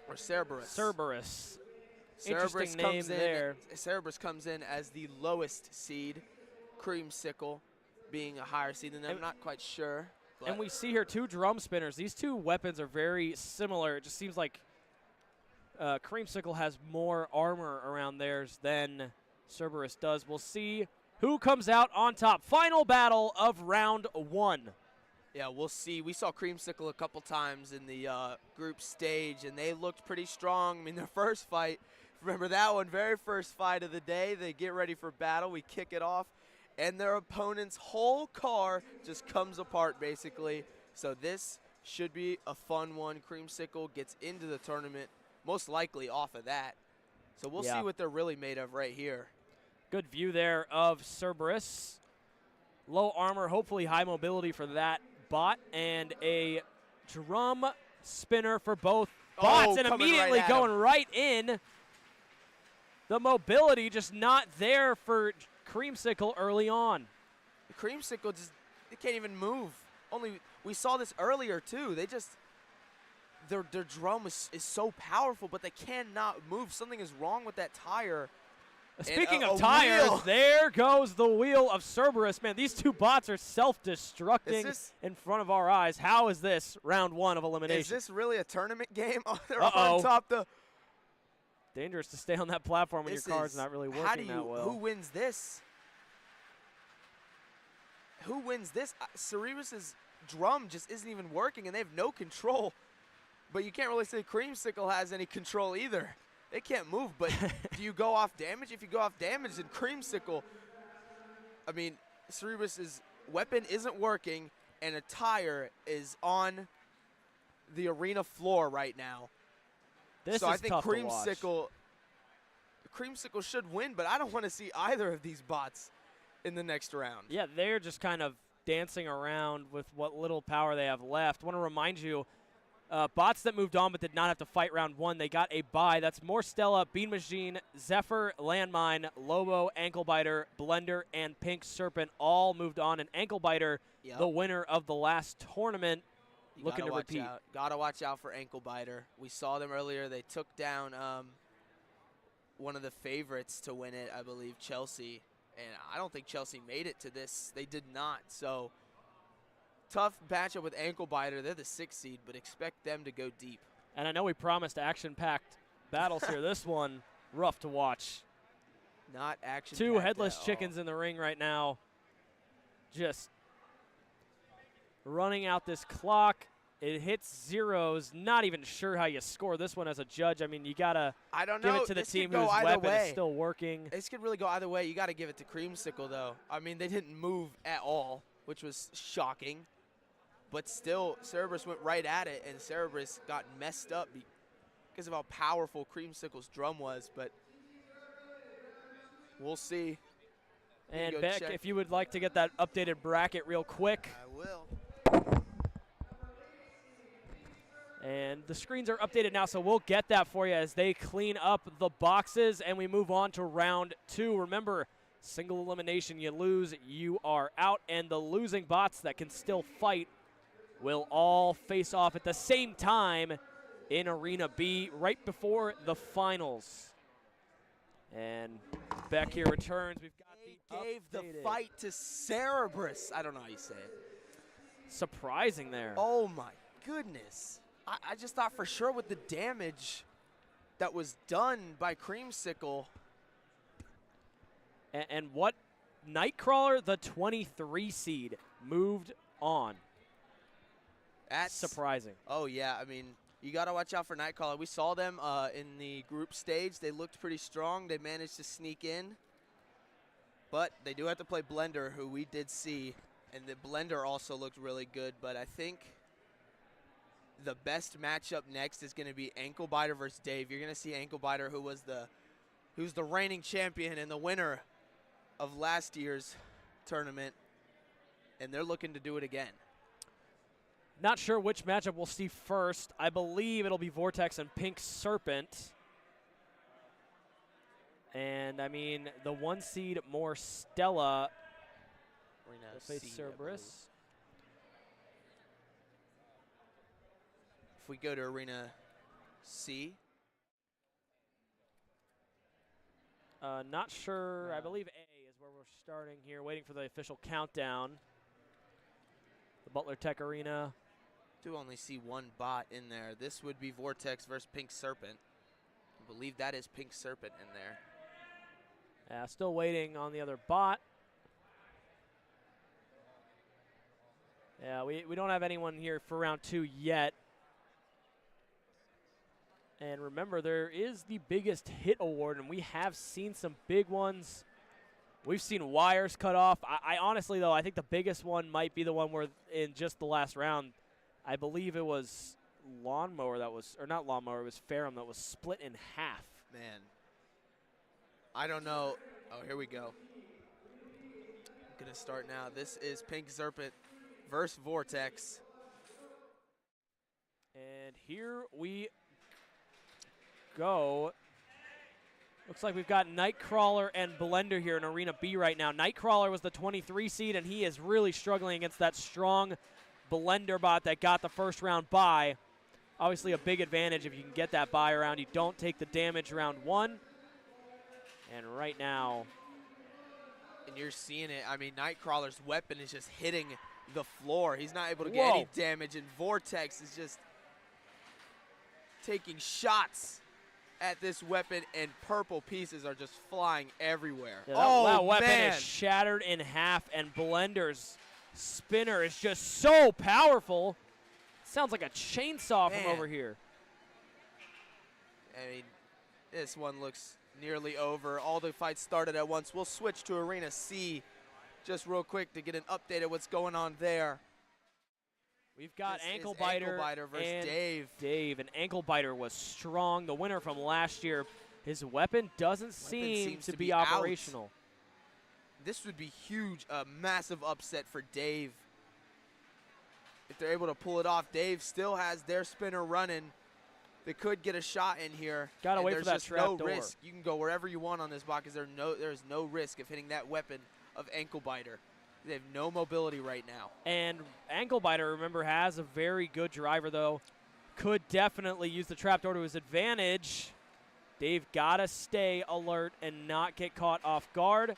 Or Cerberus. Cerberus. Interesting name there. Cerberus comes in as the lowest seed. Creamsicle being a higher seed than them. I'm not quite sure. And we see here 2 drum spinners. These 2 weapons are very similar. It just seems like Creamsicle has more armor around theirs than Cerberus does. We'll see who comes out on top. Final battle of round 1. Yeah, we'll see. We saw Creamsicle a couple times in the group stage, and they looked pretty strong. I mean, their first fight, remember that one, very first fight of the day. They get ready for battle. We kick it off, and their opponent's whole car just comes apart, basically. So this should be a fun one. Creamsicle gets into the tournament, most likely off of that. So we'll see what they're really made of right here. Good view there of Cerberus. Low armor, hopefully high mobility for that bot, and a drum spinner for both bots, and immediately going right in. The mobility just not there for Creamsicle early on. The Creamsicle just, they can't even move. We saw this earlier too. They just, their drum is so powerful, but they cannot move. Something is wrong with that tire. Speaking of tires, there goes the wheel of Cerberus. Man, these 2 bots are self-destructing in front of our eyes. How is this round 1 of elimination? Is this really a tournament game? They're on top. Dangerous to stay on that platform when your car's not really working that well. Who wins this? Who wins this? Cerberus's drum just isn't even working, and they have no control. But you can't really say Creamsicle has any control either. They can't move, but do you go off damage? If you go off damage, then Creamsicle, I mean, Cerberus's weapon isn't working, and a tire is on the arena floor right now. This so is I think tough Creamsicle should win, but I don't want to see either of these bots in the next round. Yeah, they're just kind of dancing around with what little power they have left. I want to remind you, bots that moved on but did not have to fight round 1, they got a bye. That's More Stella, Bean Machine, Zephyr, Landmine, Lobo, Anklebiter, Blender, and Pink Serpent all moved on. And Anklebiter, the winner of the last tournament, looking to repeat. Gotta watch out for Anklebiter. We saw them earlier. They took down one of the favorites to win it, I believe, Chelsea. And I don't think Chelsea made it to this. They did not. So tough matchup with Anklebiter. They're the 6th seed, but expect them to go deep. And I know we promised action-packed battles here. This one, rough to watch. Not action-packed. 2 headless chickens in the ring right now. Just running out this clock. It hits zeros. Not even sure how you score this one as a judge. I mean, you got to give it to the team whose weapon is still working. This could really go either way. You got to give it to Creamsicle, though. I mean, they didn't move at all, which was shocking. But still, Cerberus went right at it, and Cerberus got messed up because of how powerful Creamsicle's drum was. But we'll see. And Beck, if you would like to get that updated bracket real quick. I will. And the screens are updated now, so we'll get that for you as they clean up the boxes and we move on to round 2. Remember, single elimination, you lose, you are out, and the losing bots that can still fight will all face off at the same time in Arena B right before the finals. And Beck here returns. We've got gave the fight to Cerberus. I don't know how you say it. Surprising there. Oh my goodness. I just thought for sure with the damage that was done by Creamsicle. And what Nightcrawler, the 23 seed, moved on. That's surprising. Oh, yeah. I mean, you got to watch out for Nightcrawler. We saw them in the group stage. They looked pretty strong. They managed to sneak in. But they do have to play Blender, who we did see. And the Blender also looked really good. But I think the best matchup next is going to be Anklebiter versus Dave. You're going to see Anklebiter, who's the reigning champion and the winner of last year's tournament, and they're looking to do it again. Not sure which matchup we'll see first. I believe it'll be Vortex and Pink Serpent. And, I mean, the 1 seed more Stella will face Cerberus. If we go to Arena C. Not sure. No. I believe A is where we're starting here, waiting for the official countdown. The Butler Tech Arena. Do only see one bot in there. This would be Vortex versus Pink Serpent. I believe that is Pink Serpent in there. Yeah, still waiting on the other bot. Yeah, we don't have anyone here for round 2 yet. And remember, there is the biggest hit award, and we have seen some big ones. We've seen wires cut off. I honestly, though, I think the biggest one might be the one where in just the last round, I believe it was Lawnmower that was, or not Lawnmower, it was Ferrum that was split in half. Man, I don't know. Oh, here we go. I'm going to start now. This is Pink Serpent versus Vortex. And here we go. Looks like we've got Nightcrawler and Blender here in Arena B right now. Nightcrawler was the 23 seed, and he is really struggling against that strong Blender bot that got the first round bye. Obviously a big advantage if you can get that bye around. You don't take the damage round 1. And right now, and you're seeing it. I mean, Nightcrawler's weapon is just hitting the floor. He's not able to get any damage, and Vortex is just taking shots at this weapon, and purple pieces are just flying everywhere. Yeah, oh, that weapon man. is shattered in half, and Blender's spinner is just so powerful. Sounds like a chainsaw from over here. I mean, this one looks nearly over. All the fights started at once. We'll switch to Arena C just real quick to get an update of what's going on there. We've got This Ankle is Biter, Ankle Biter versus and Dave. And Ankle Biter was strong, the winner from last year. His weapon doesn't seem to be operational. Out. This would be huge, a massive upset for Dave. If they're able to pull it off, Dave still has their spinner running. They could get a shot in here. Gotta wait for that trap no door. risk. You can go wherever you want on this bot because there's no risk of hitting that weapon of Ankle Biter. They have no mobility right now. And Ankle Biter, remember, has a very good driver, though. Could definitely use the trapdoor to his advantage. Dave gotta stay alert and not get caught off guard.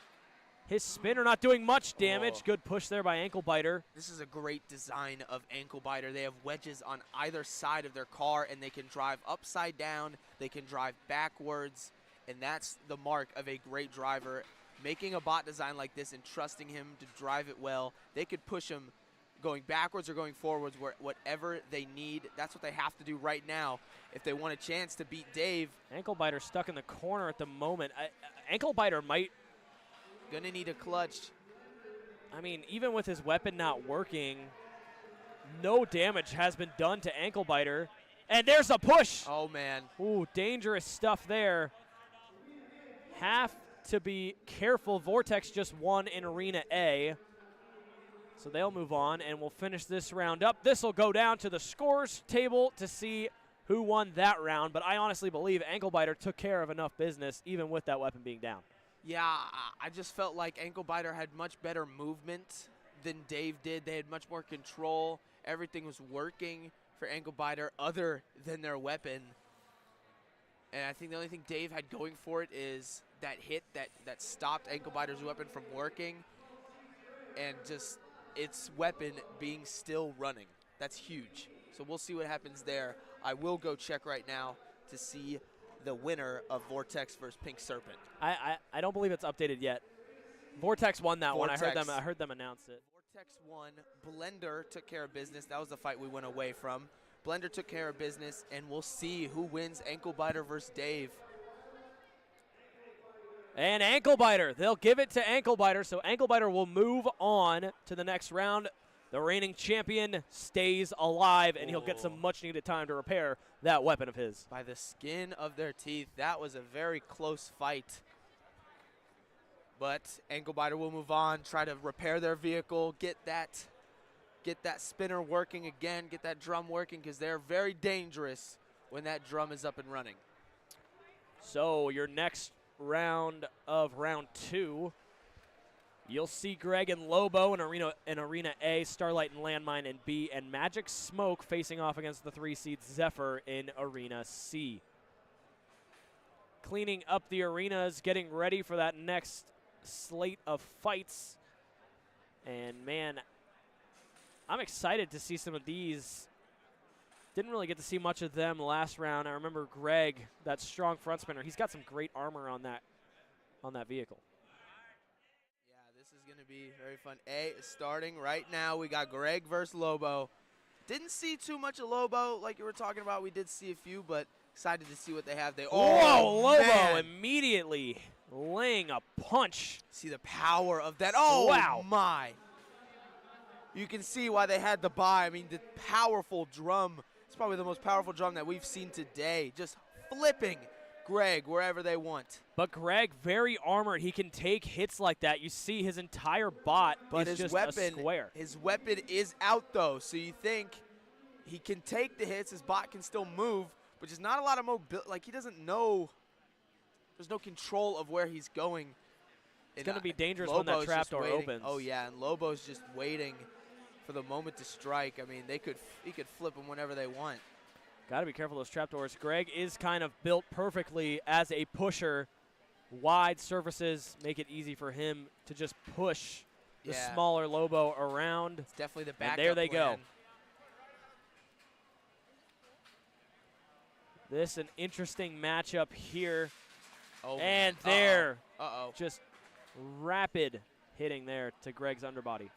His spinner not doing much damage. Good push there by Ankle Biter. This is a great design of Ankle Biter. They have wedges on either side of their car, and they can drive upside down. They can drive backwards, and that's the mark of a great driver. Making a bot design like this and trusting him to drive it well, they could push him going backwards or going forwards, whatever they need. That's what they have to do right now if they want a chance to beat Dave. Ankle Biter stuck in the corner at the moment. Ankle Biter might... Gonna need a clutch. I mean, even with his weapon not working, no damage has been done to Ankle Biter. And there's a push. Oh, man. Ooh, dangerous stuff there. Have to be careful. Vortex just won in Arena A. So they'll move on, and we'll finish this round up. This will go down to the scores table to see who won that round. But I honestly believe Ankle Biter took care of enough business, even with that weapon being down. Yeah, I just felt like Ankle Biter had much better movement than Dave did. They had much more control. Everything was working for Ankle Biter other than their weapon. And I think the only thing Dave had going for it is that hit that stopped Ankle Biter's weapon from working, and just its weapon being still running. That's huge. So we'll see what happens there. I will go check right now to see the winner of Vortex versus Pink Serpent. I don't believe it's updated yet. Vortex won that one. I heard them announce it. Vortex won. Blender took care of business. That was the fight we went away from. Blender took care of business, and we'll see who wins Ankle Biter versus Dave. And Ankle Biter, they'll give it to Ankle Biter, so Ankle Biter will move on to the next round. The reigning champion stays alive, and he'll get some much-needed time to repair that weapon of his. By the skin of their teeth, that was a very close fight. But Ankle Biter will move on, try to repair their vehicle, get that spinner working again, get that drum working, because they're very dangerous when that drum is up and running. So your next round of round 2, you'll see Greg and Lobo in Arena A, Starlight and Landmine in B, and Magic Smoke facing off against the 3-seed Zephyr in Arena C. Cleaning up the arenas, getting ready for that next slate of fights. And man, I'm excited to see some of these. Didn't really get to see much of them last round. I remember Greg, that strong front spinner. He's got some great armor on that vehicle. Yeah, this is going to be very fun. A is starting right now. We got Greg versus Lobo. Didn't see too much of Lobo like you were talking about. We did see a few, but excited to see what they have. Whoa, Lobo man. Immediately laying a punch. See the power of that. Oh, wow. My. You can see why they had the buy. I mean, the powerful drum. It's probably the most powerful drum that we've seen today. Just flipping Greg wherever they want. But Greg, very armored. He can take hits like that. You see his entire bot but is his just a square. His weapon is out, though. So you think he can take the hits. His bot can still move, but just not a lot of mobility. Like, he doesn't know. There's no control of where he's going. It's going to be dangerous Lobo's when that trapdoor opens. Oh, yeah, and Lobo's just waiting for the moment to strike. I mean, he could flip them whenever they want. Got to be careful of those trapdoors. Greg is kind of built perfectly as a pusher. Wide surfaces make it easy for him to just push the smaller Lobo around. It's definitely the backup and there they plan. go. This an interesting matchup here. Oh, and there, Uh-oh. just rapid hitting there to Greg's underbody.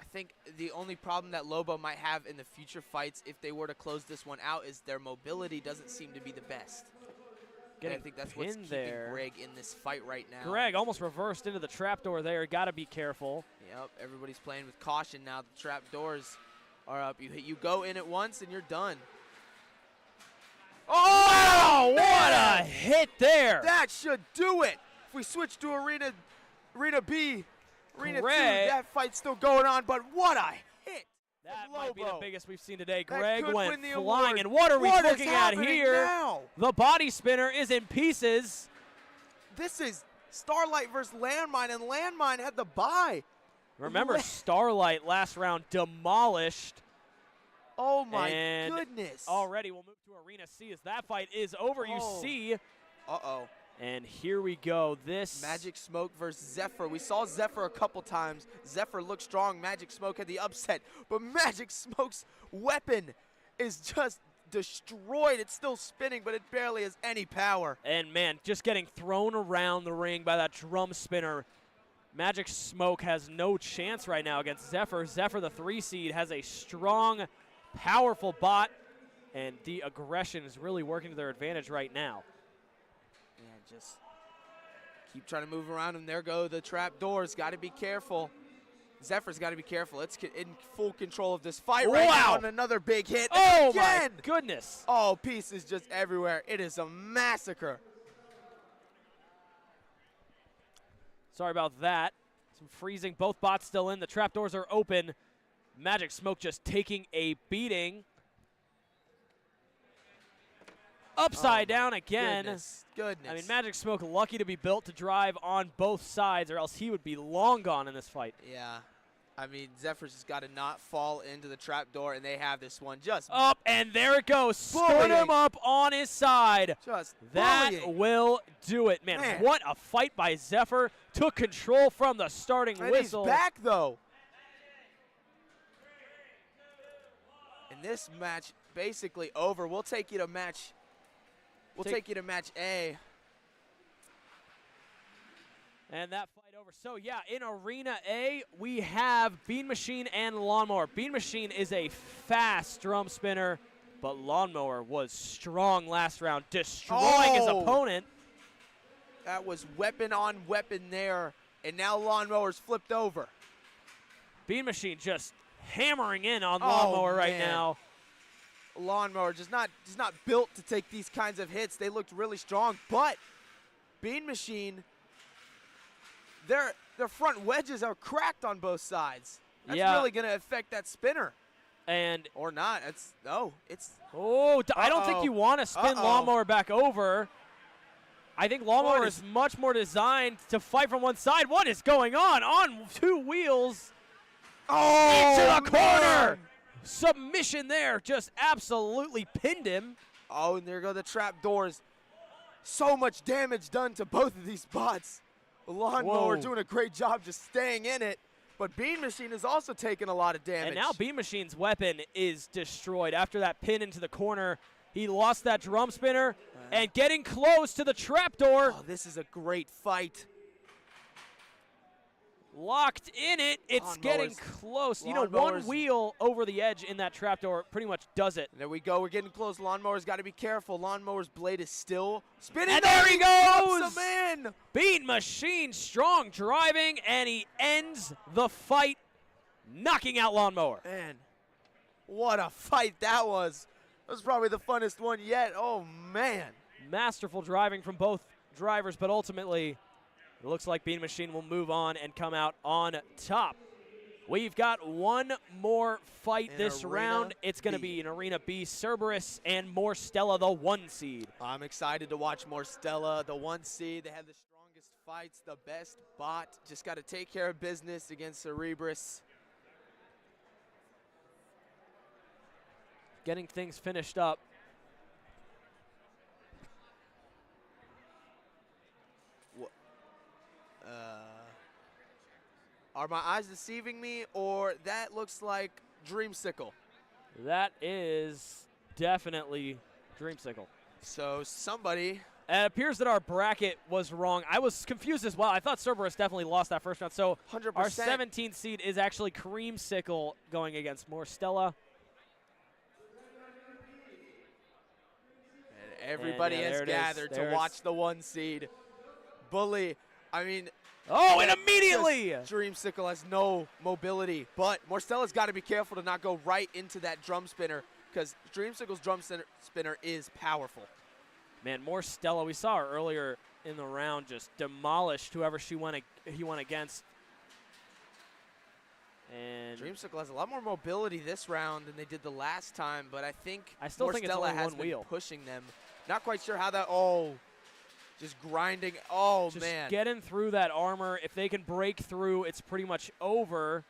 I think the only problem that Lobo might have in the future fights, if they were to close this one out, is their mobility doesn't seem to be the best. And I think that's what's keeping Greg in this fight right now. Greg almost reversed into the trapdoor there. Got to be careful. Yep, everybody's playing with caution now. The trapdoors are up. You go in it once and you're done. Oh, what a hit there. That should do it. If we switch to Arena B, Arena 2, that fight's still going on, but what a hit. That might be the biggest we've seen today. That Greg went flying, award. And what are we looking at here? Now? The body spinner is in pieces. This is Starlight versus Landmine, and Landmine had the bye. Remember, Starlight last round demolished. Oh, my goodness. Already we'll move to Arena C as that fight is over. You see. Uh-oh. And here we go. This Magic Smoke versus Zephyr. We saw Zephyr a couple times. Zephyr looked strong. Magic Smoke had the upset. But Magic Smoke's weapon is just destroyed. It's still spinning, but it barely has any power. And, man, just getting thrown around the ring by that drum spinner. Magic Smoke has no chance right now against Zephyr. Zephyr, the 3-seed, has a strong, powerful bot, and the aggression is really working to their advantage right now. Yeah, just keep trying to move around, and there go the trap doors. Got to be careful. Zephyr's got to be careful. It's in full control of this fight right now, and another big hit. Oh, again. My goodness. Oh, pieces just everywhere. It is a massacre. Sorry about that. Some freezing. Both bots still in. The trapdoors are open. Magic Smoke just taking a beating. Upside down again. Goodness. I mean, Magic Smoke lucky to be built to drive on both sides, or else he would be long gone in this fight. Yeah. I mean, Zephyr's just got to not fall into the trapdoor, and they have this one just up, and there it goes. Stood him up on his side. Just that will do it, man. What a fight by Zephyr. Took control from the starting whistle. He's back, though. And this match basically over. We'll take you to match. We'll take you to match A. And that fight over. So, yeah, in Arena A, we have Bean Machine and Lawnmower. Bean Machine is a fast drum spinner, but Lawnmower was strong last round, destroying his opponent. That was weapon on weapon there, and now Lawnmower's flipped over. Bean Machine just hammering in on Lawnmower right now. Lawnmower just not built to take these kinds of hits. They looked really strong, but Bean Machine, their front wedges are cracked on both sides. That's Yeah. really going to affect that spinner. And Or not. It's I don't think you want to spin Lawnmower back over. I think Lawnmower is much more designed to fight from one side. What is going on? On 2 wheels. Into the corner. Submission there. Just absolutely pinned him. Oh, and there go the trap doors. So much damage done to both of these bots. The Lawnmower doing a great job just staying in it. But Bean Machine is also taking a lot of damage. And now Bean Machine's weapon is destroyed. After that pin into the corner, he lost that drum spinner and getting close to the trapdoor. Oh, this is a great fight. Locked in it. It's getting close. You know, one wheel over the edge in that trapdoor pretty much does it. There we go. We're getting close. Lawnmower's got to be careful. Lawnmower's blade is still spinning. And there he goes. Him in. Bean Machine strong driving, and he ends the fight, knocking out Lawnmower. Man, what a fight that was. That was probably the funnest one yet. Oh, man. Masterful driving from both drivers, but ultimately it looks like Bean Machine will move on and come out on top. We've got one more fight this round. It's going to be in Arena B, Cerberus and More Stella, the 1 seed. I'm excited to watch More Stella, the 1 seed. They have the strongest fights, the best bot. Just got to take care of business against Cerberus. Getting things finished up. Are my eyes deceiving me, or that looks like Dreamsicle? That is definitely Dreamsicle. So somebody... It appears that our bracket was wrong. I was confused as well. I thought Cerberus definitely lost that first round. So 100%. Our 17th seed is actually Creamsicle going against More Stella. And everybody has gathered to watch the 1 seed. Bully, I mean... Oh, and immediately! Dreamsicle has no mobility, but More Stella's got to be careful to not go right into that drum spinner, because Dreamsicle's drum spinner is powerful. Man, More Stella, we saw her earlier in the round just demolished whoever he went against. And Dreamsicle has a lot more mobility this round than they did the last time, but I think More Stella has been pushing them. Not quite sure how that. Just grinding. Just man. Getting through that armor. If they can break through, it's pretty much over.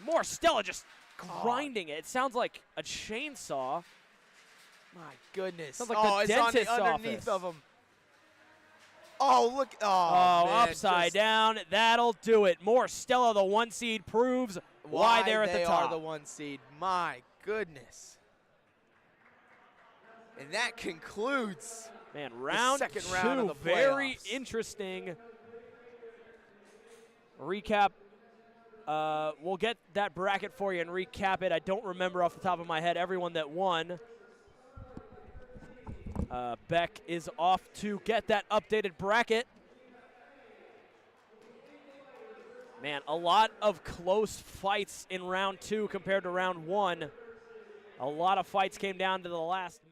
More Stella just grinding it. It sounds like a chainsaw. My goodness. Sounds like the dentist's underneath office. of him. Oh, look. Oh, man, upside down. That'll do it. More Stella, the 1 seed, proves why they're at the top. They are the 1 seed. My goodness. And that concludes... Man, round second 2, round of the very playoffs. interesting. Recap. We'll get that bracket for you and recap it. I don't remember off the top of my head everyone that won. Beck is off to get that updated bracket. Man, a lot of close fights in round 2 compared to round 1. A lot of fights came down to the last minute.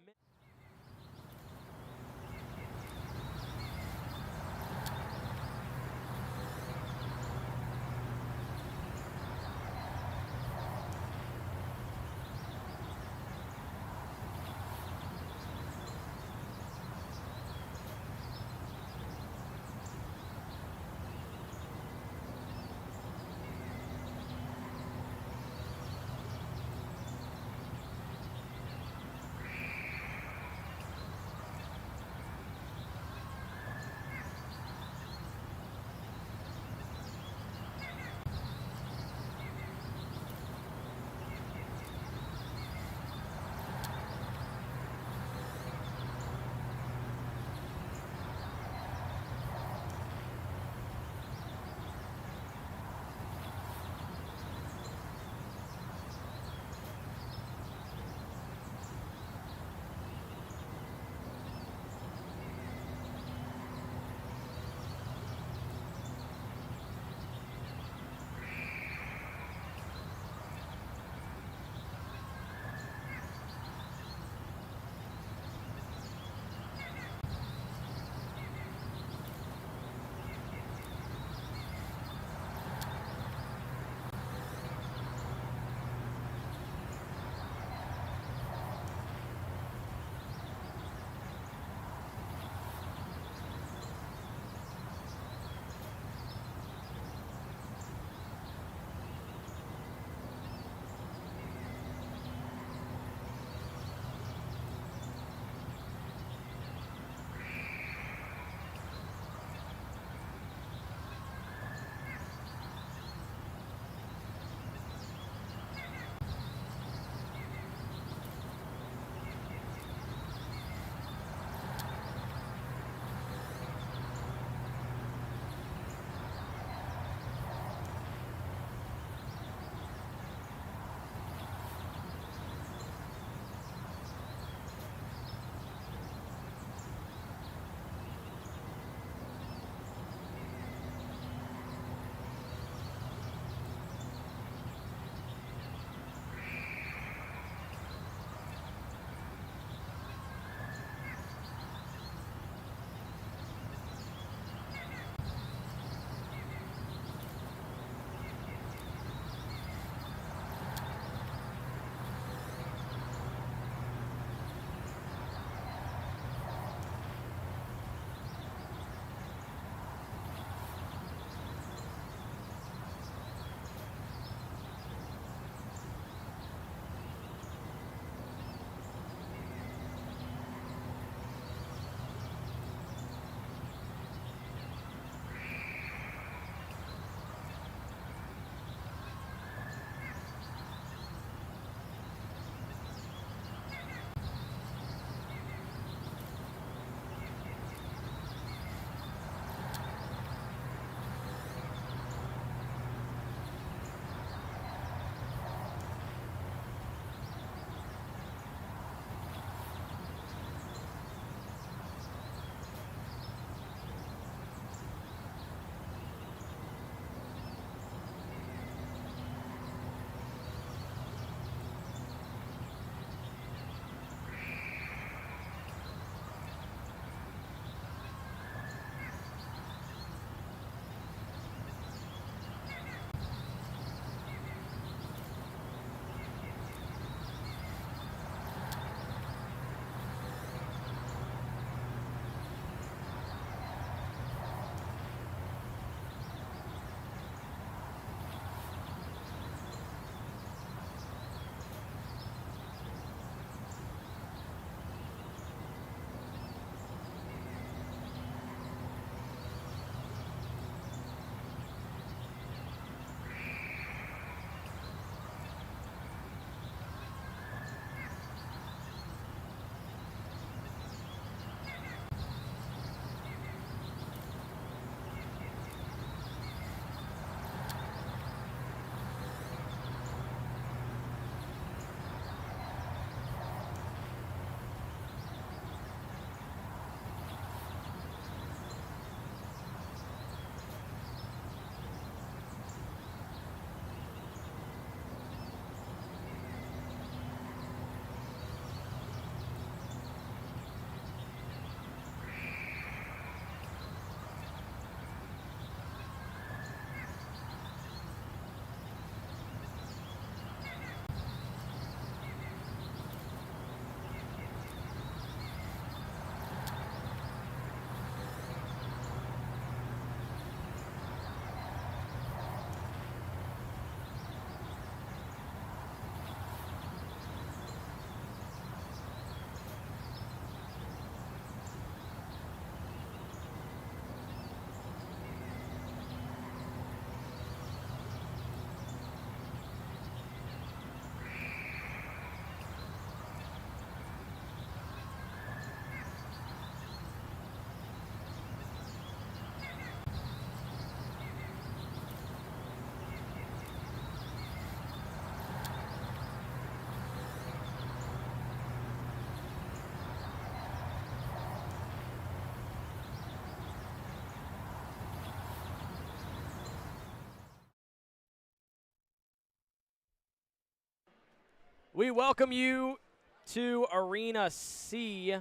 We welcome you to Arena C.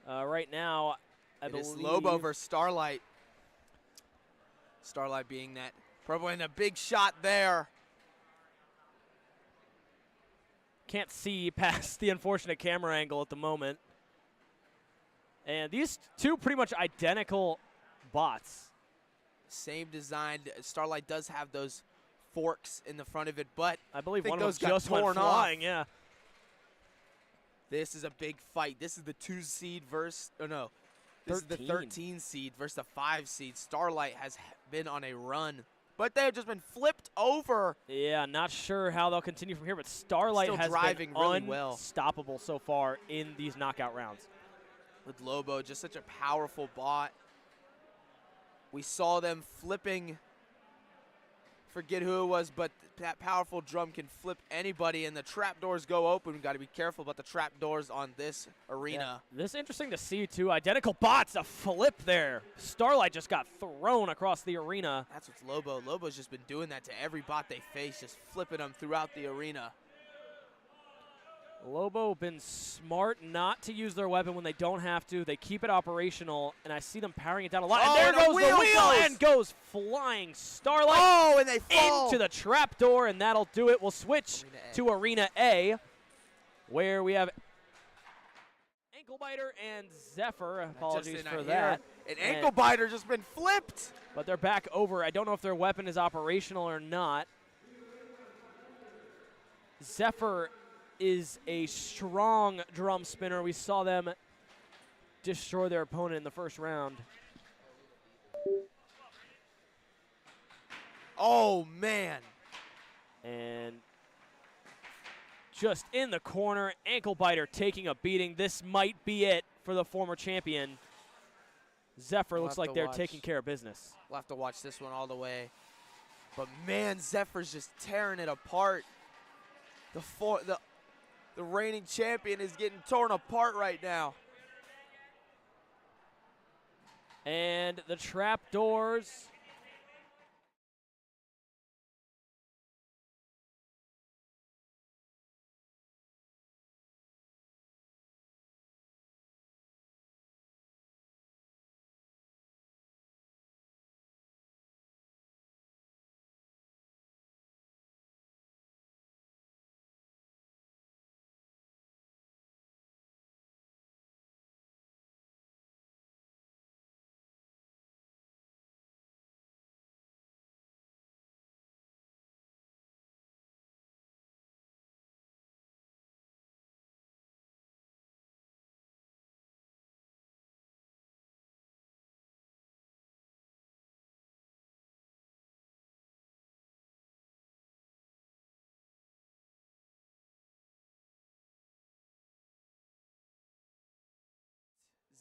Right now, I believe it is Lobo versus Starlight. Starlight being that purple and a big shot there. Can't see past the unfortunate camera angle at the moment. And these two pretty much identical bots. Same design. Starlight does have those forks in the front of it, but I believe think one of those them got just went torn flying, off. yeah. This is a big fight. This is the 2 seed versus, oh no, this is the 13 seed versus the 5 seed. Starlight has been on a run, but they have just been flipped over. Yeah, not sure how they'll continue from here, but Starlight Still has driving been really well. unstoppable so far in these knockout rounds. With Lobo, just such a powerful bot. We saw them flipping, forget who it was, but that powerful drum can flip anybody, and the trapdoors go open. We've got to be careful about the trapdoors on this arena. Yeah, this is interesting to see, too. Identical bots, a flip there. Starlight just got thrown across the arena. That's what's Lobo. Lobo's just been doing that to every bot they face, just flipping them throughout the arena. Lobo been smart not to use their weapon when they don't have to. They keep it operational, and I see them powering it down a lot. Oh, and there goes the wheel goes. and goes flying. Starlight and they fall into the trapdoor, and that'll do it. We'll switch to Arena A, where we have Ankle Biter and Zephyr. Apologies for that. An Ankle Biter just been flipped. But they're back over. I don't know if their weapon is operational or not. Zephyr is a strong drum spinner. We saw them destroy their opponent in the first round. Oh, man. And just in the corner, Ankle Biter taking a beating. This might be it for the former champion. Zephyr looks like they're taking care of business. We'll have to watch this one all the way. But, man, Zephyr's just tearing it apart. The reigning champion is getting torn apart right now. And the trapdoors.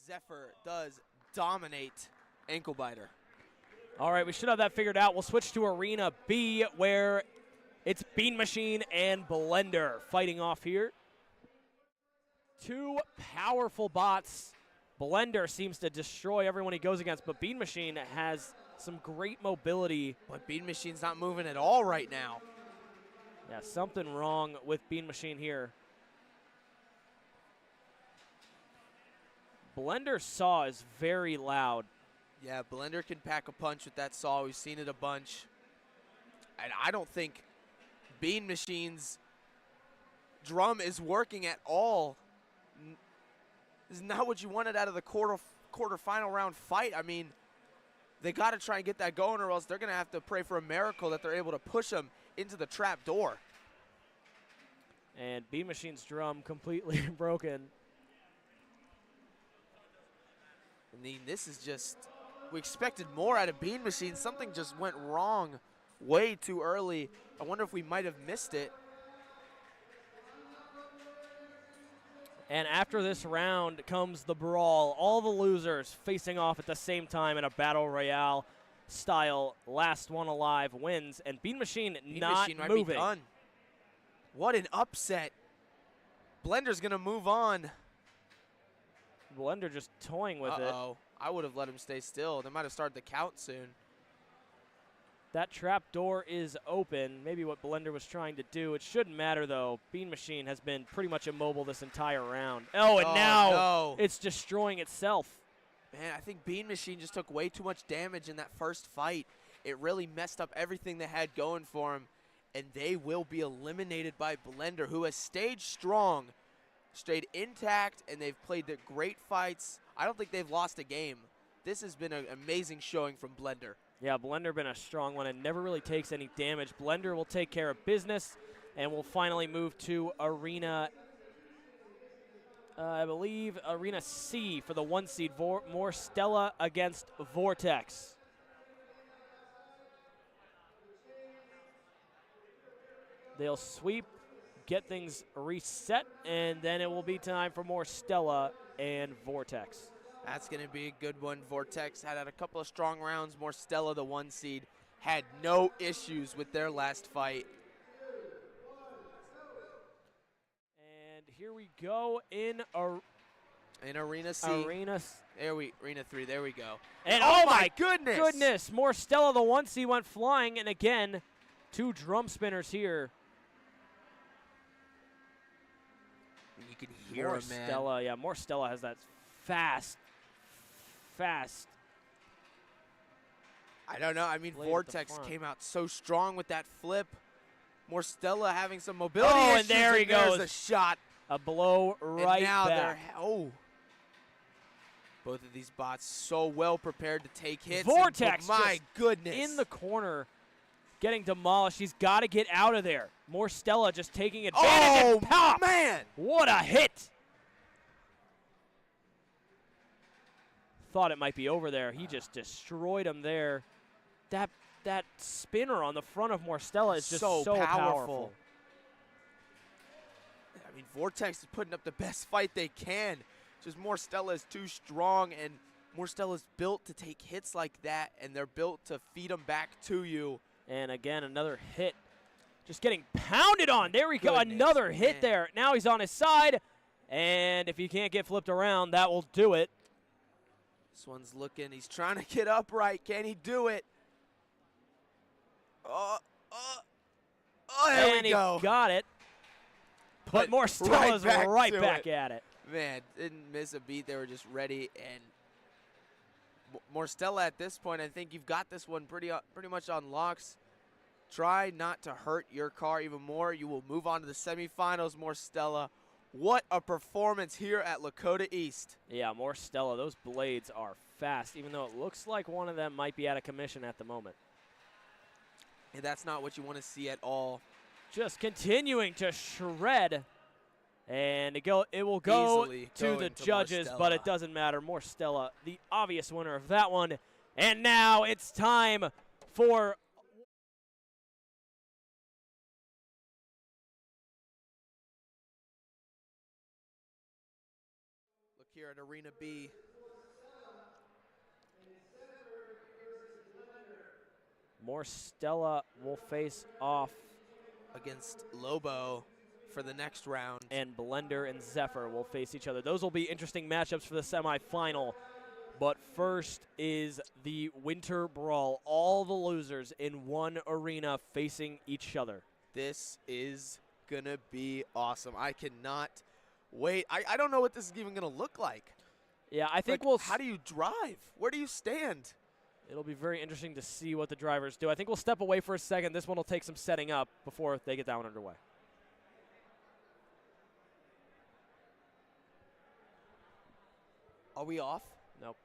Zephyr does dominate Ankle Biter. All right, we should have that figured out. We'll switch to Arena B, where it's Bean Machine and Blender fighting off here. Two powerful bots. Blender seems to destroy everyone he goes against, but Bean Machine has some great mobility. But Bean Machine's not moving at all right now. Yeah, something wrong with Bean Machine here. Blender's saw is very loud. Yeah, Blender can pack a punch with that saw. We've seen it a bunch. And I don't think Bean Machine's drum is working at all. This is not what you wanted out of the quarterfinal round fight. I mean, they got to try and get that going, or else they're going to have to pray for a miracle that they're able to push them into the trap door. And Bean Machine's drum completely broken. I mean, this is just, we expected more out of Bean Machine. Something just went wrong way too early. I wonder if we might have missed it. And after this round comes the Brawl. All the losers facing off at the same time in a Battle Royale style. Last one alive wins. And Bean Machine not Machine might moving. Be done. What an upset. Blender's going to move on. Blender just toying with it. I would have let him stay still. They might have started the count soon. That trap door is open. Maybe what Blender was trying to do. It shouldn't matter, though. Bean Machine has been pretty much immobile this entire round. Oh, and now no. it's destroying itself. Man, I think Bean Machine just took way too much damage in that first fight. It really messed up everything they had going for him, and they will be eliminated by Blender, who has stayed strong, stayed intact, and they've played their great fights. I don't think they've lost a game. This has been an amazing showing from Blender. Yeah, Blender been a strong one and never really takes any damage. Blender will take care of business, and we'll finally move to Arena, I believe, Arena C for the 1 seed. More Stella against Vortex. They'll sweep, get things reset, and then it will be time for more Stella and Vortex. That's going to be a good one. Vortex had a couple of strong rounds. More Stella, the 1 seed, had no issues with their last fight. And here we go in Arena C. Arena 3, there we go. And oh my goodness! More Stella, the 1 seed went flying, and again, 2 drum spinners here. You can hear more him, man. Stella, yeah, more Stella has that fast. I don't know. I mean, Vortex came out so strong with that flip. More Stella having some mobility issues, and there he goes. There's a shot. A blow right and now back. Both of these bots so well prepared to take hits. Vortex, my goodness. In the corner, getting demolished. He's got to get out of there. More Stella just taking advantage. Oh, and pop! Man. What a hit. Thought it might be over there. He just destroyed him there. That spinner on the front of More Stella is just so powerful. I mean, Vortex is putting up the best fight they can. Just More Stella is too strong, and More Stella's built to take hits like that, and they're built to feed them back to you. And again, another hit. Just getting pounded on. There we go. Another hit there. Now he's on his side, and if he can't get flipped around, that will do it. This one's looking. He's trying to get upright. Can he do it? There we go. And he got it. But More Stella's right back at it. Man, didn't miss a beat. They were just ready. And More Stella at this point, I think you've got this one pretty much on locks. Try not to hurt your car even more. You will move on to the semifinals, More Stella. What a performance here at Lakota East. Yeah, More Stella. Those blades are fast, even though it looks like one of them might be out of commission at the moment. And that's not what you want to see at all. Just continuing to shred. And it will go to the judges, but it doesn't matter. More Stella, the obvious winner of that one. And now it's time for... Look here at Arena B. More Stella will face off against Lobo for the next round. And Blender and Zephyr will face each other. Those will be interesting matchups for the semifinal. But first is the Winter Brawl. All the losers in one arena facing each other. This is going to be awesome. I cannot wait. I don't know what this is even going to look like. Yeah, I think how do you drive? Where do you stand? It'll be very interesting to see what the drivers do. I think we'll step away for a second. This one will take some setting up before they get that one underway. Are we off? Nope.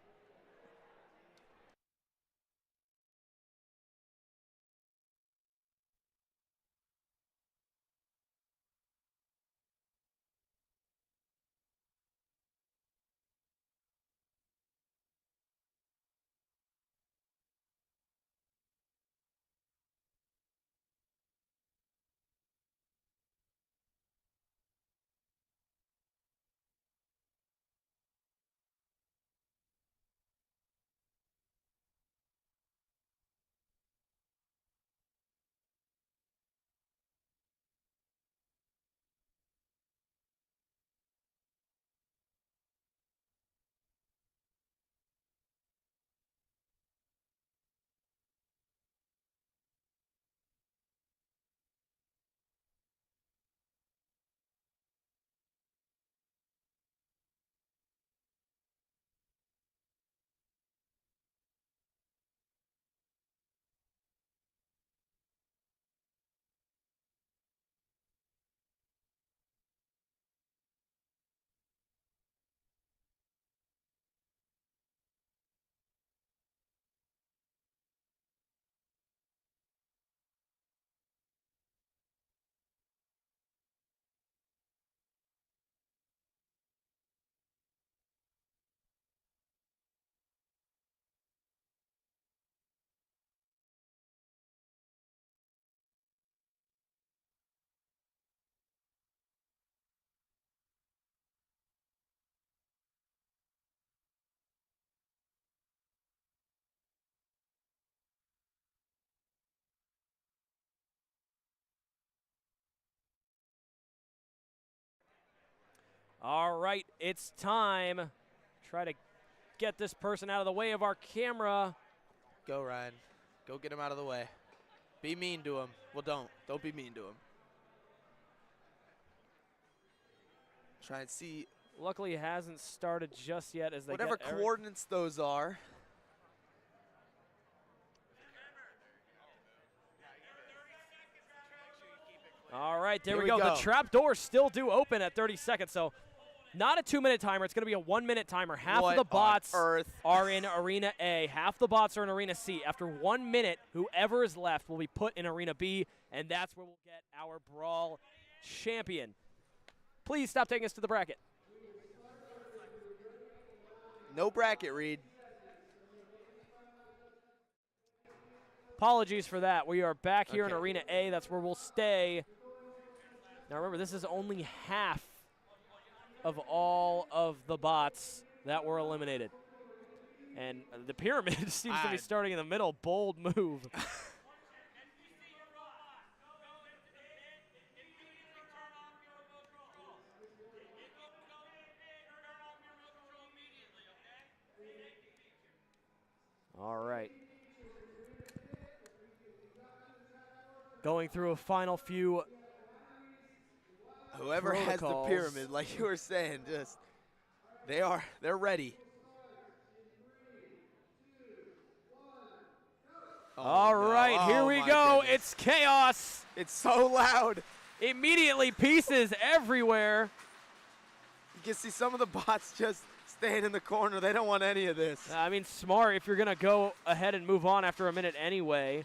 All right, it's time. Try to get this person out of the way of our camera. Go, Ryan. Go get him out of the way. Be mean to him. Well, don't. Don't be mean to him. Try and see. Luckily, it hasn't started just yet as they Whatever get coordinates those are. All right, there Here we go. we go. The trap doors still do open at 30 seconds, so not a 2-minute timer. It's going to be a 1-minute timer. Half What of the bots on earth? are in Arena A. Half the bots are in Arena C. After 1 minute, whoever is left will be put in Arena B, and that's where we'll get our Brawl champion. Please stop taking us to the bracket. No bracket, Reed. Apologies for that. We are back here in Okay. Arena A. That's where we'll stay. Now remember, this is only half of all of the bots that were eliminated. And the pyramid seems to be starting in the middle. Bold move. All right. Going through a final few. Whoever has the protocols. pyramid, like you were saying, just they're ready. Oh, All right, no. here Oh, we my go. goodness. It's chaos. It's so loud. Immediately pieces everywhere. You can see some of the bots just staying in the corner. They don't want any of this. I mean, smart if you're going to go ahead and move on after a minute anyway.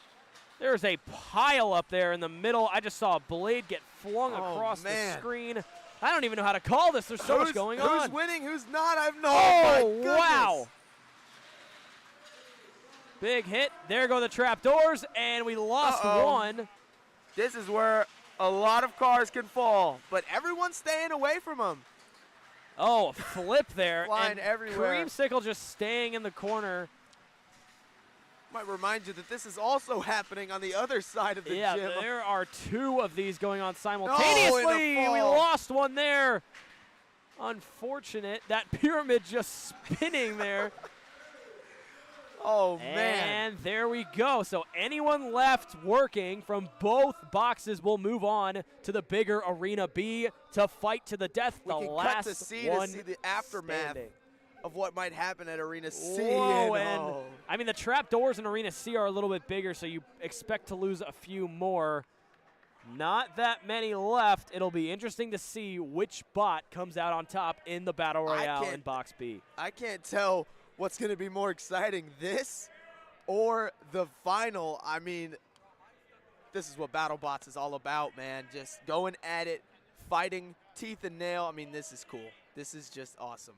There's a pile up there in the middle. I just saw a blade get flung across the screen. I don't even know how to call this. There's so much going on. Who's winning? Who's not? I've no. Oh, my goodness. wow. Big hit. There go the trap doors, and we lost one. This is where a lot of cars can fall, but everyone's staying away from them. Oh, a flip there. Flying and everywhere. Creamsicle just staying in the corner. Might remind you that this is also happening on the other side of the Yeah, gym. there are two of these going on simultaneously. We lost one there. Unfortunate. That pyramid just spinning there. Oh, man. And there we go. So anyone left working from both boxes will move on to the bigger Arena B to fight to the death. We the can last cut to see one the aftermath standing. of what might happen at Arena C. Whoa, and and I mean, the trap doors in Arena C are a little bit bigger, so you expect to lose a few more. Not that many left. It'll be interesting to see which bot comes out on top in the Battle Royale in Box B. I can't tell what's going to be more exciting, this or the final. I mean, this is what Battlebots is all about, man. Just going at it, fighting teeth and nail. I mean, this is cool. This is just awesome.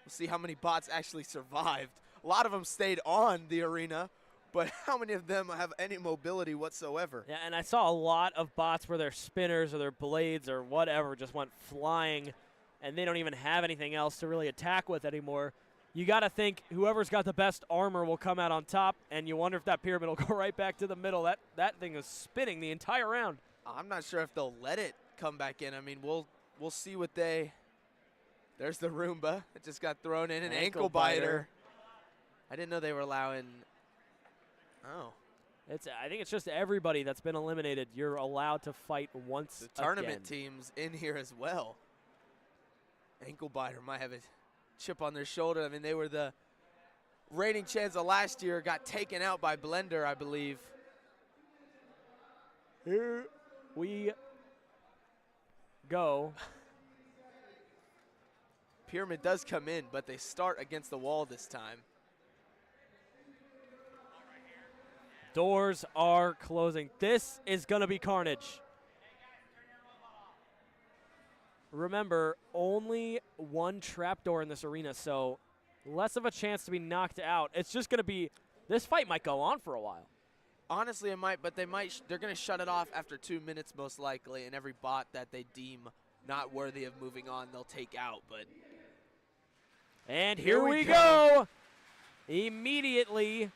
We'll see how many bots actually survived. A lot of them stayed on the arena, but how many of them have any mobility whatsoever? Yeah, and I saw a lot of bots where their spinners or their blades or whatever just went flying, and they don't even have anything else to really attack with anymore. You got to think whoever's got the best armor will come out on top, and you wonder if that pyramid will go right back to the middle. That thing is spinning the entire round. I'm not sure if they'll let it come back in. I mean, we'll see what they. There's the Roomba. It just got thrown in. An ankle biter. I didn't know they were allowing. Oh. I think it's just everybody that's been eliminated. You're allowed to fight once The tournament again. team's in here as well. Ankle biter might have a chip on their shoulder. I mean, they were the reigning champs of last year. Got taken out by Blender, I believe. Here we go. Pyramid does come in, but they start against the wall this time. Doors are closing. This is going to be carnage. Remember, only one trapdoor in this arena, so less of a chance to be knocked out. It's just going to be, this fight might go on for a while. Honestly, it might, but they're going to shut it off after 2 minutes most likely, and every bot that they deem not worthy of moving on, they'll take out. But and here we go. Immediately,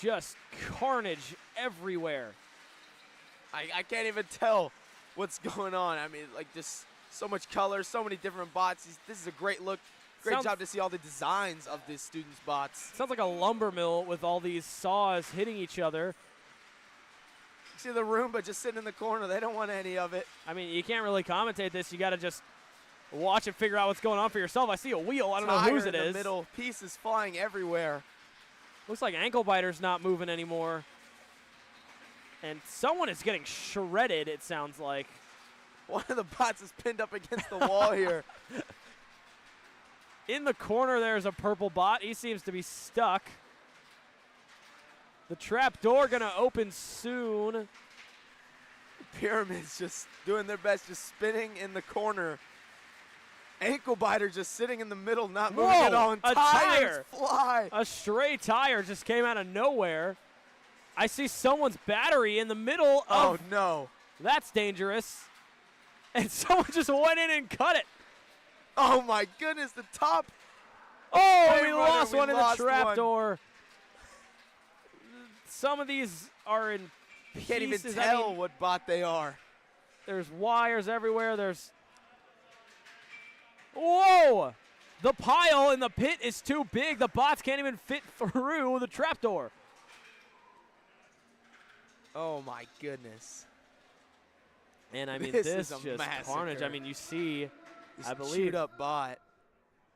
just carnage everywhere. I can't even tell what's going on. I mean, like, just So much color, so many different bots. This is a great look. Great job to see all the designs of the students' bots. Sounds like a lumber mill with all these saws hitting each other. See the Roomba just sitting in the corner. They don't want any of it. I mean, you can't really commentate this. You got to just watch and figure out what's going on for yourself. I see a wheel. I don't know whose it is. In the middle, pieces flying everywhere. Looks like Ankle Biter's not moving anymore. And someone is getting shredded, it sounds like. One of the bots is pinned up against the wall here. In the corner, there's a purple bot. He seems to be stuck. The trap door going to open soon. Pyramid's just doing their best, just spinning in the corner. Ankle Biter just sitting in the middle, not moving at all. And a tires tire. fly. A stray tire just came out of nowhere. I see someone's battery in the middle of. Oh, no. That's dangerous. And someone just went in and cut it. Oh, my goodness, the top. Oh, we lost one in the trapdoor. Some of these are in You pieces. can't even tell what bot they are. There's wires everywhere. There's. Whoa! The pile in the pit is too big. The bots can't even fit through the trapdoor. Oh, my goodness. And I mean, This this is a just massacre. carnage. I mean, you see, This I believe. chewed up bot.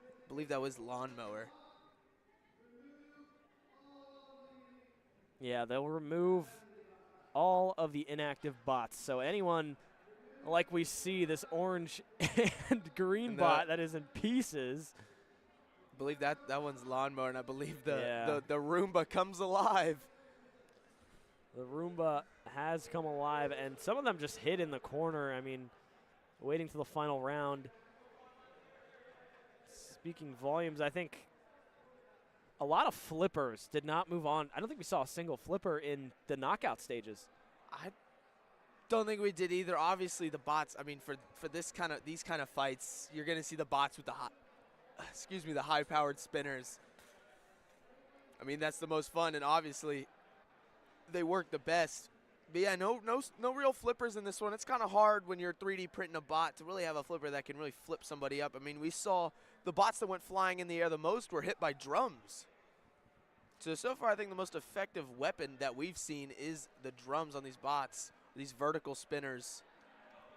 I believe that was lawnmower. Yeah, they'll remove all of the inactive bots. So anyone, like we see, this orange and green And bot that is in pieces. I believe that one's lawnmower, and I believe Yeah. the Roomba comes alive. The Roomba has come alive, and some of them just hid in the corner. I mean, waiting till the final round. Speaking volumes, I think a lot of flippers did not move on. I don't think we saw a single flipper in the knockout stages. I don't think we did either. Obviously, the bots. I mean, for these kind of fights, you're gonna see the bots with the high-powered spinners. I mean, that's the most fun, and obviously, they work the best. But yeah, no real flippers in this one. It's kind of hard when you're 3D printing a bot to really have a flipper that can really flip somebody up. I mean, we saw the bots that went flying in the air the most were hit by drums. So far, I think the most effective weapon that we've seen is the drums on these bots, these vertical spinners.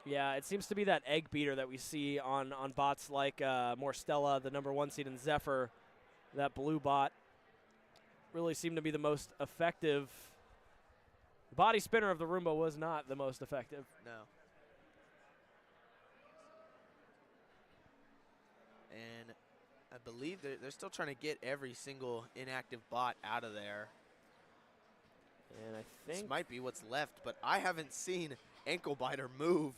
Yeah, it seems to be that egg beater that we see on bots like Morstella, the #1 seed, and Zephyr. That blue bot really seemed to be the most effective. The body spinner of the Roomba was not the most effective. No. And I believe they're still trying to get every single inactive bot out of there. And I think This might be what's left, but I haven't seen Ankle Biter move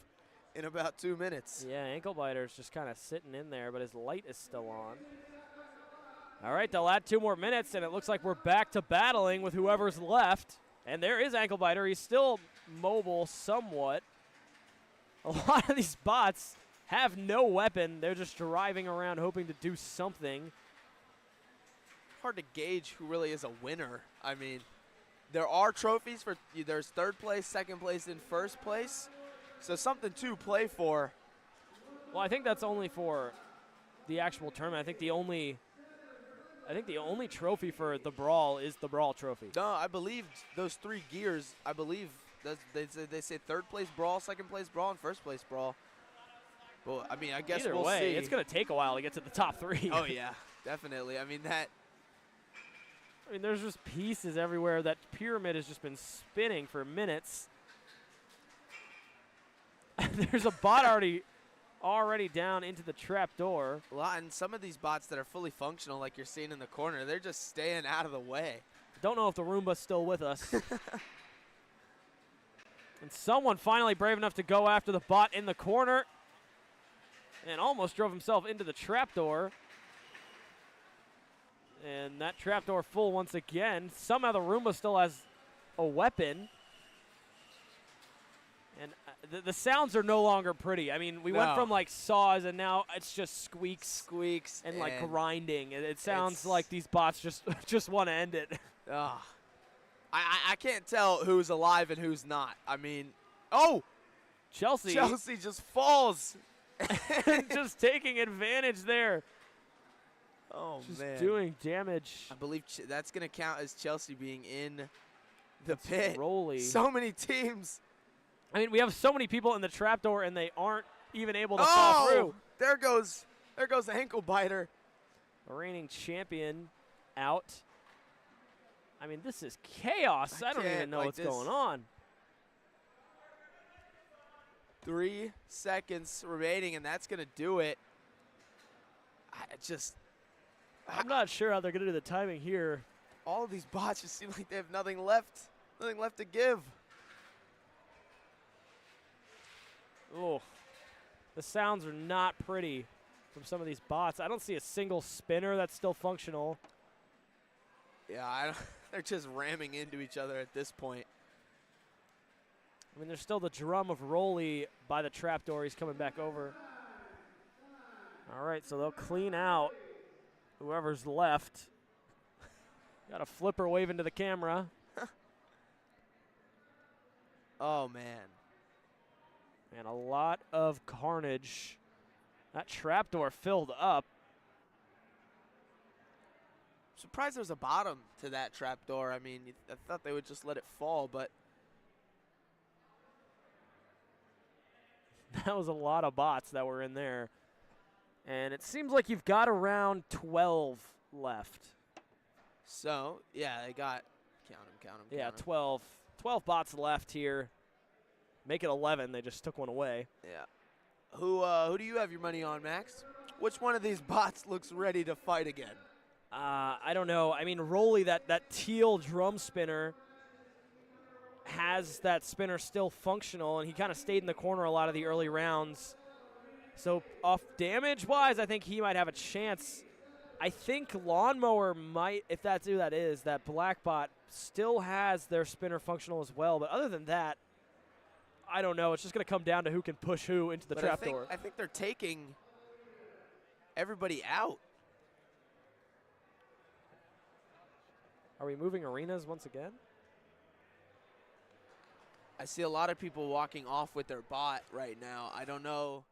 in about 2 minutes. yeah, Ankle Biter's just kind of sitting in there, but his light is still on. All right, they'll add 2 more minutes, and it looks like we're back to battling with whoever's left. And there is Ankle Biter. He's still mobile somewhat. A lot of these bots have no weapon. They're just driving around hoping to do something. Hard to gauge who really is a winner. I mean, there are trophies for there's 3rd place, 2nd place, and 1st place. So something to play for. Well, I think that's only for the actual tournament. I think the only trophy for the Brawl is the Brawl trophy. No, I believe those 3 gears, I believe they say 3rd place Brawl, 2nd place Brawl, and 1st place Brawl. Well, I mean, I guess Either we'll way, see. it's going to take a while to get to the top 3. Oh, yeah, definitely. I mean, there's just pieces everywhere. That pyramid has just been spinning for minutes. There's a bot already down into the trap door. and some of these bots that are fully functional, like you're seeing in the corner, they're just staying out of the way. Don't know if the Roomba's still with us. And someone finally brave enough to go after the bot in the corner and almost drove himself into the trapdoor. And that trapdoor full once again. Somehow the Roomba still has a weapon. And the sounds are no longer pretty. I mean, we went from like saws and now it's just squeaks and like grinding. It sounds like these bots just want to end it. I can't tell who's alive and who's not. I mean, Chelsea just falls and just taking advantage there. Oh, Just man. doing damage. I believe that's going to count as Chelsea being in the pit. Rolly. So many teams. I mean, we have so many people in the trapdoor, and they aren't even able to fall through. There goes the ankle biter. The reigning champion out. I mean, this is chaos. I don't even know what's going on. 3 seconds remaining, and that's going to do it. I'm not sure how they're going to do the timing here. All of these bots just seem like they have nothing left to give. Oh, the sounds are not pretty from some of these bots. I don't see a single spinner that's still functional. Yeah, they're just ramming into each other at this point. I mean, there's still the drum of Rolly by the trapdoor. He's coming back over. All right, so they'll clean out whoever's left. Got a flipper waving to the camera. Oh, man. And a lot of carnage. That trapdoor filled up. Surprised there's a bottom to that trapdoor. I mean, I thought they would just let it fall, but that was a lot of bots that were in there. And it seems like you've got around 12 left. So, yeah, they got, count them. Yeah, 12 bots left here. Make it 11. They just took one away. Yeah. Who do you have your money on, Max? Which one of these bots looks ready to fight again? I don't know. I mean, Rolly, that teal drum spinner, has that spinner still functional, and he kind of stayed in the corner a lot of the early rounds. So off damage-wise, I think he might have a chance. I think Lawnmower might, if that's who that is, that black bot still has their spinner functional as well. But other than that, I don't know. It's just going to come down to who can push who into the trapdoor. I think they're taking everybody out. Are we moving arenas once again? I see a lot of people walking off with their bot right now. I don't know.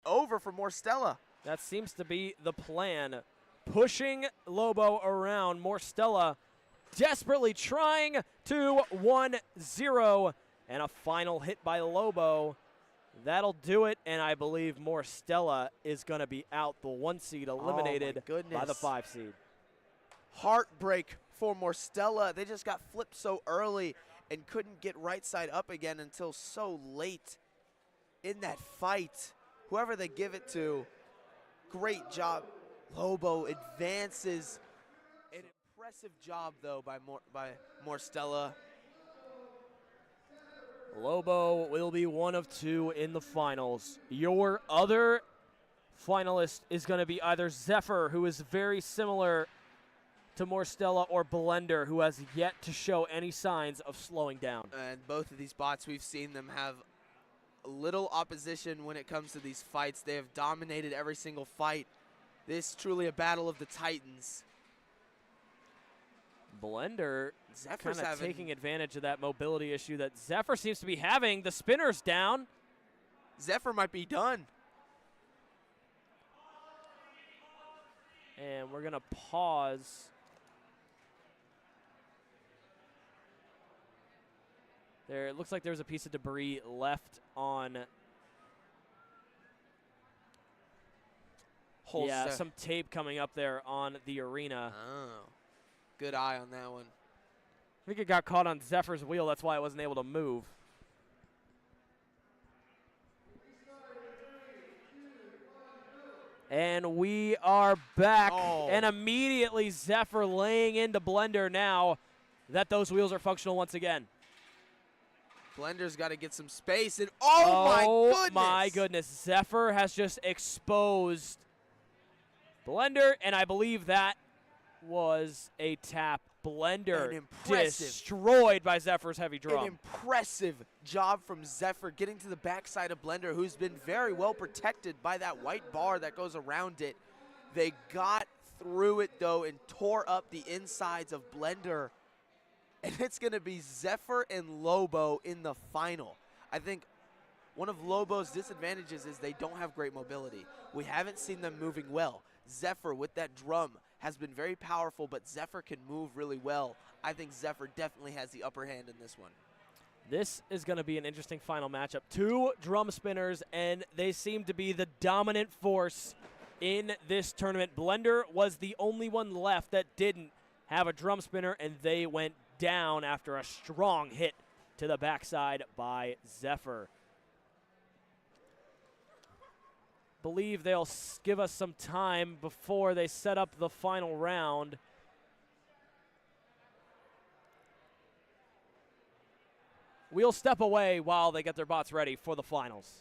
Over for more Stella. That seems to be the plan. pushing Lobo around. Morstella desperately trying to 1-0, and a final hit by Lobo. That'll do it, and I believe Morstella is going to be out, the 1 seed eliminated by the 5 seed. Heartbreak for Morstella. They just got flipped so early and couldn't get right side up again until so late in that fight. Whoever they give it to, great job. Lobo advances. An impressive job, though, by Morstella. Lobo will be one of 2 in the finals. Your other finalist is going to be either Zephyr, who is very similar to Morstella, or Blender, who has yet to show any signs of slowing down. And both of these bots, we've seen them have little opposition when it comes to these fights. They have dominated every single fight. This is truly a battle of the Titans. Blender kind of taking advantage of that mobility issue that Zephyr seems to be having. The spinner's down. Zephyr might be done. And we're going to pause. It looks like there's a piece of debris left on. Yeah, some tape coming up there on the arena. Oh, good eye on that one. I think it got caught on Zephyr's wheel. That's why it wasn't able to move. And we are back. And immediately Zephyr laying into Blender now that those wheels are functional once again. Blender's got to get some space. And oh my goodness. Zephyr has just exposed Blender, and I believe that was a tap. Blender destroyed by Zephyr's heavy drum. An impressive job from Zephyr getting to the backside of Blender, who's been very well protected by that white bar that goes around it. They got through it, though, and tore up the insides of Blender. And it's going to be Zephyr and Lobo in the final. I think one of Lobo's disadvantages is they don't have great mobility. We haven't seen them moving well. Zephyr, with that drum, has been very powerful, but Zephyr can move really well. I think Zephyr definitely has the upper hand in this one. This is going to be an interesting final matchup. 2 drum spinners, and they seem to be the dominant force in this tournament. Blender was the only one left that didn't have a drum spinner, and they went down after a strong hit to the backside by Zephyr. Believe they'll give us some time before they set up the final round. We'll step away while they get their bots ready for the finals.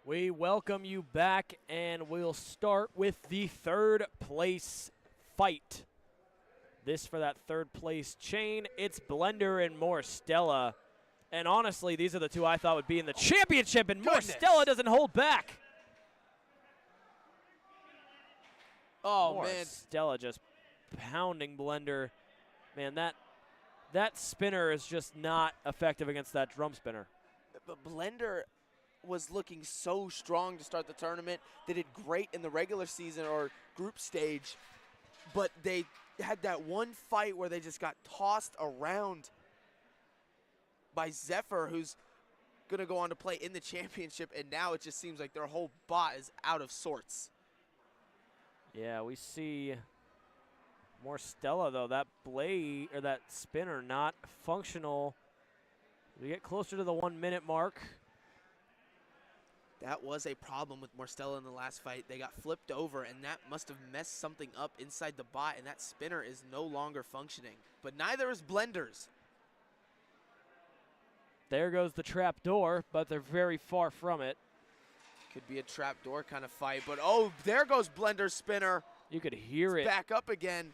We welcome you back, and we'll start with the third place fight. This for that third place chain. It's Blender and Morstella. And honestly, these are the two I thought would be in the championship, and Morstella doesn't hold back. Oh, man. Morstella just pounding Blender. Man, that spinner is just not effective against that drum spinner. But Blender was looking so strong to start the tournament. They did great in the regular season or group stage, but they had that one fight where they just got tossed around by Zephyr, who's going to go on to play in the championship, and now it just seems like their whole bot is out of sorts. Yeah, we see Morstella, though. That blade, or that spinner, not functional. We get closer to the 1 minute mark. That was a problem with Morstella in the last fight. They got flipped over, and that must have messed something up inside the bot, and that spinner is no longer functioning. But neither is Blender's. There goes the trap door, but they're very far from it. Could be a trap door kind of fight, but oh, there goes Blender's spinner. You could hear it. Back up again.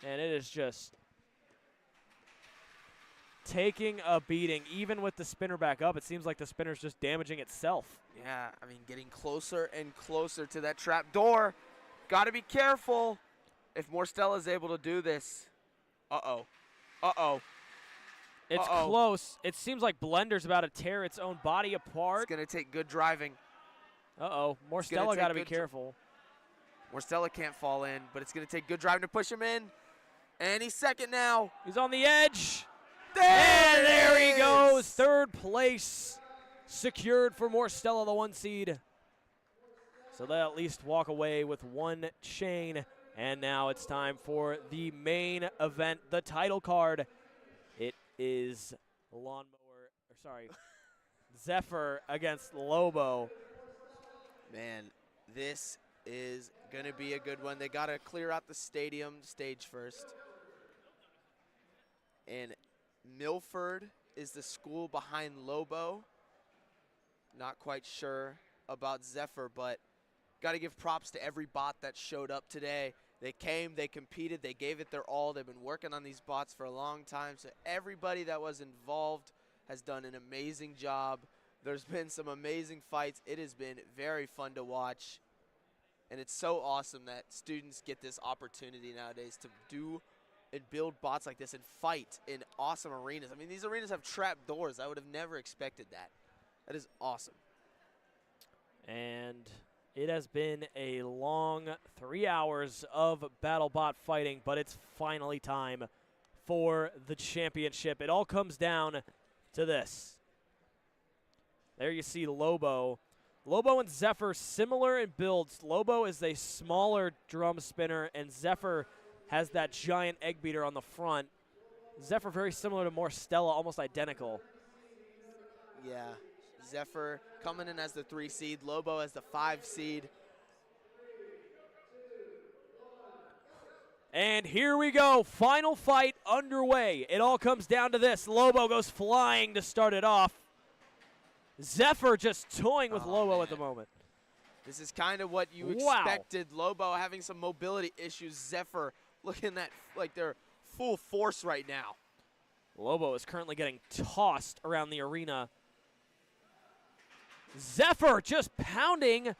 And it is just taking a beating. Even with the spinner back up, it seems like the spinner's just damaging itself. Yeah, I mean, getting closer and closer to that trap door. Got to be careful if Morstella is able to do this. Uh-oh. Uh-oh. It's close. It seems like Blender's about to tear its own body apart. It's going to take good driving. Uh-oh. Morstella got to be careful. Morstella can't fall in, but it's going to take good driving to push him in. And he's second now. He's on the edge. There he goes. Third place secured for Morstella, the 1 seed. So they'll at least walk away with 1 chain. And now it's time for the main event, the title card. It is Zephyr against Lobo. Man, this is going to be a good one. They got to clear out the stadium stage first. And Milford is the school behind Lobo. Not quite sure about Zephyr, but got to give props to every bot that showed up today. They came, they competed, they gave it their all. They've been working on these bots for a long time, so everybody that was involved has done an amazing job. There's been some amazing fights. It has been very fun to watch, and it's so awesome that students get this opportunity nowadays to do and build bots like this and fight in awesome arenas. I mean, these arenas have trap doors. I would have never expected that. That is awesome. And it has been a long 3 hours of Battlebot fighting, but it's finally time for the championship. It all comes down to this. There you see Lobo. Lobo and Zephyr similar in builds. Lobo is a smaller drum spinner, and Zephyr has that giant egg beater on the front. Zephyr very similar to Morstella, almost identical. Yeah. Zephyr coming in as the 3 seed, Lobo as the 5 seed. And here we go, final fight underway. It all comes down to this. Lobo goes flying to start it off. Zephyr just toying with Lobo at the moment. This is kind of what you expected. Lobo having some mobility issues. Zephyr looking at like they're full force right now. Lobo is currently getting tossed around the arena. Zephyr just pounding.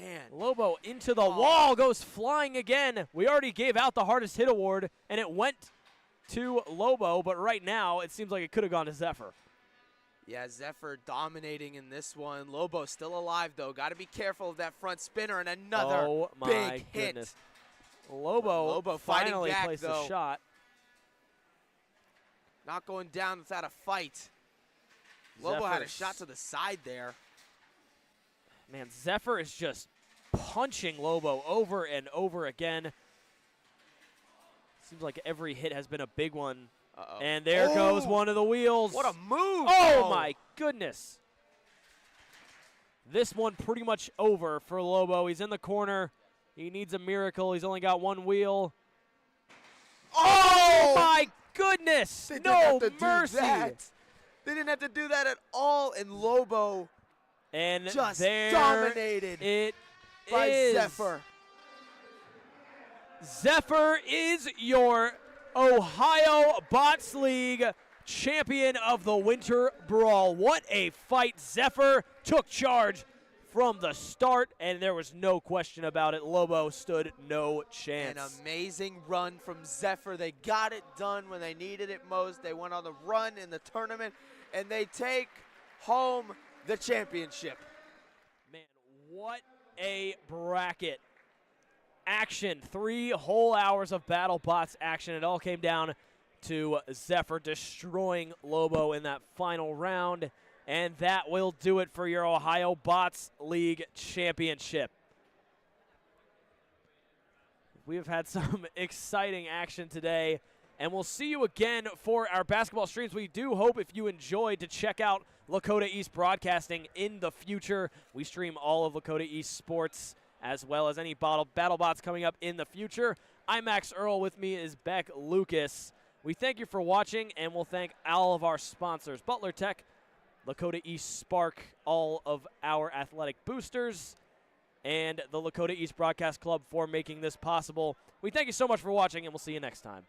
Man. Lobo into the wall, goes flying again. We already gave out the hardest hit award, and it went to Lobo, but right now it seems like it could have gone to Zephyr. Yeah, Zephyr dominating in this one. Lobo still alive, though. Got to be careful of that front spinner, and another big hit. Lobo finally back, placed though. a shot. Not going down without a fight. Lobo had a shot to the side there. Man, Zephyr is just punching Lobo over and over again. Seems like every hit has been a big one. And there goes one of the wheels. What a move. Oh, my goodness. This one pretty much over for Lobo. He's in the corner. He needs a miracle. He's only got 1 wheel. Oh, my goodness. No mercy. They didn't have to do that at all, and Lobo And just there dominated it by is. Zephyr. Zephyr is your Ohio Bots League champion of the Winter Brawl. What a fight. Zephyr took charge from the start, and there was no question about it. Lobo stood no chance. An amazing run from Zephyr. They got it done when they needed it most. They went on the run in the tournament, and they take home the championship. Man, what a bracket. Action, 3 whole hours of Battlebots action. It all came down to Zephyr destroying Lobo in that final round. And that will do it for your Ohio Bots League Championship. We have had some exciting action today, and we'll see you again for our basketball streams. We do hope, if you enjoyed, to check out Lakota East Broadcasting in the future. We stream all of Lakota East sports, as well as any BattleBots coming up in the future. I'm Max Earl. With me is Beck Lucas. We thank you for watching, and we'll thank all of our sponsors, Butler Tech, Lakota East Spark, all of our athletic boosters, and the Lakota East Broadcast Club for making this possible. We thank you so much for watching, and we'll see you next time.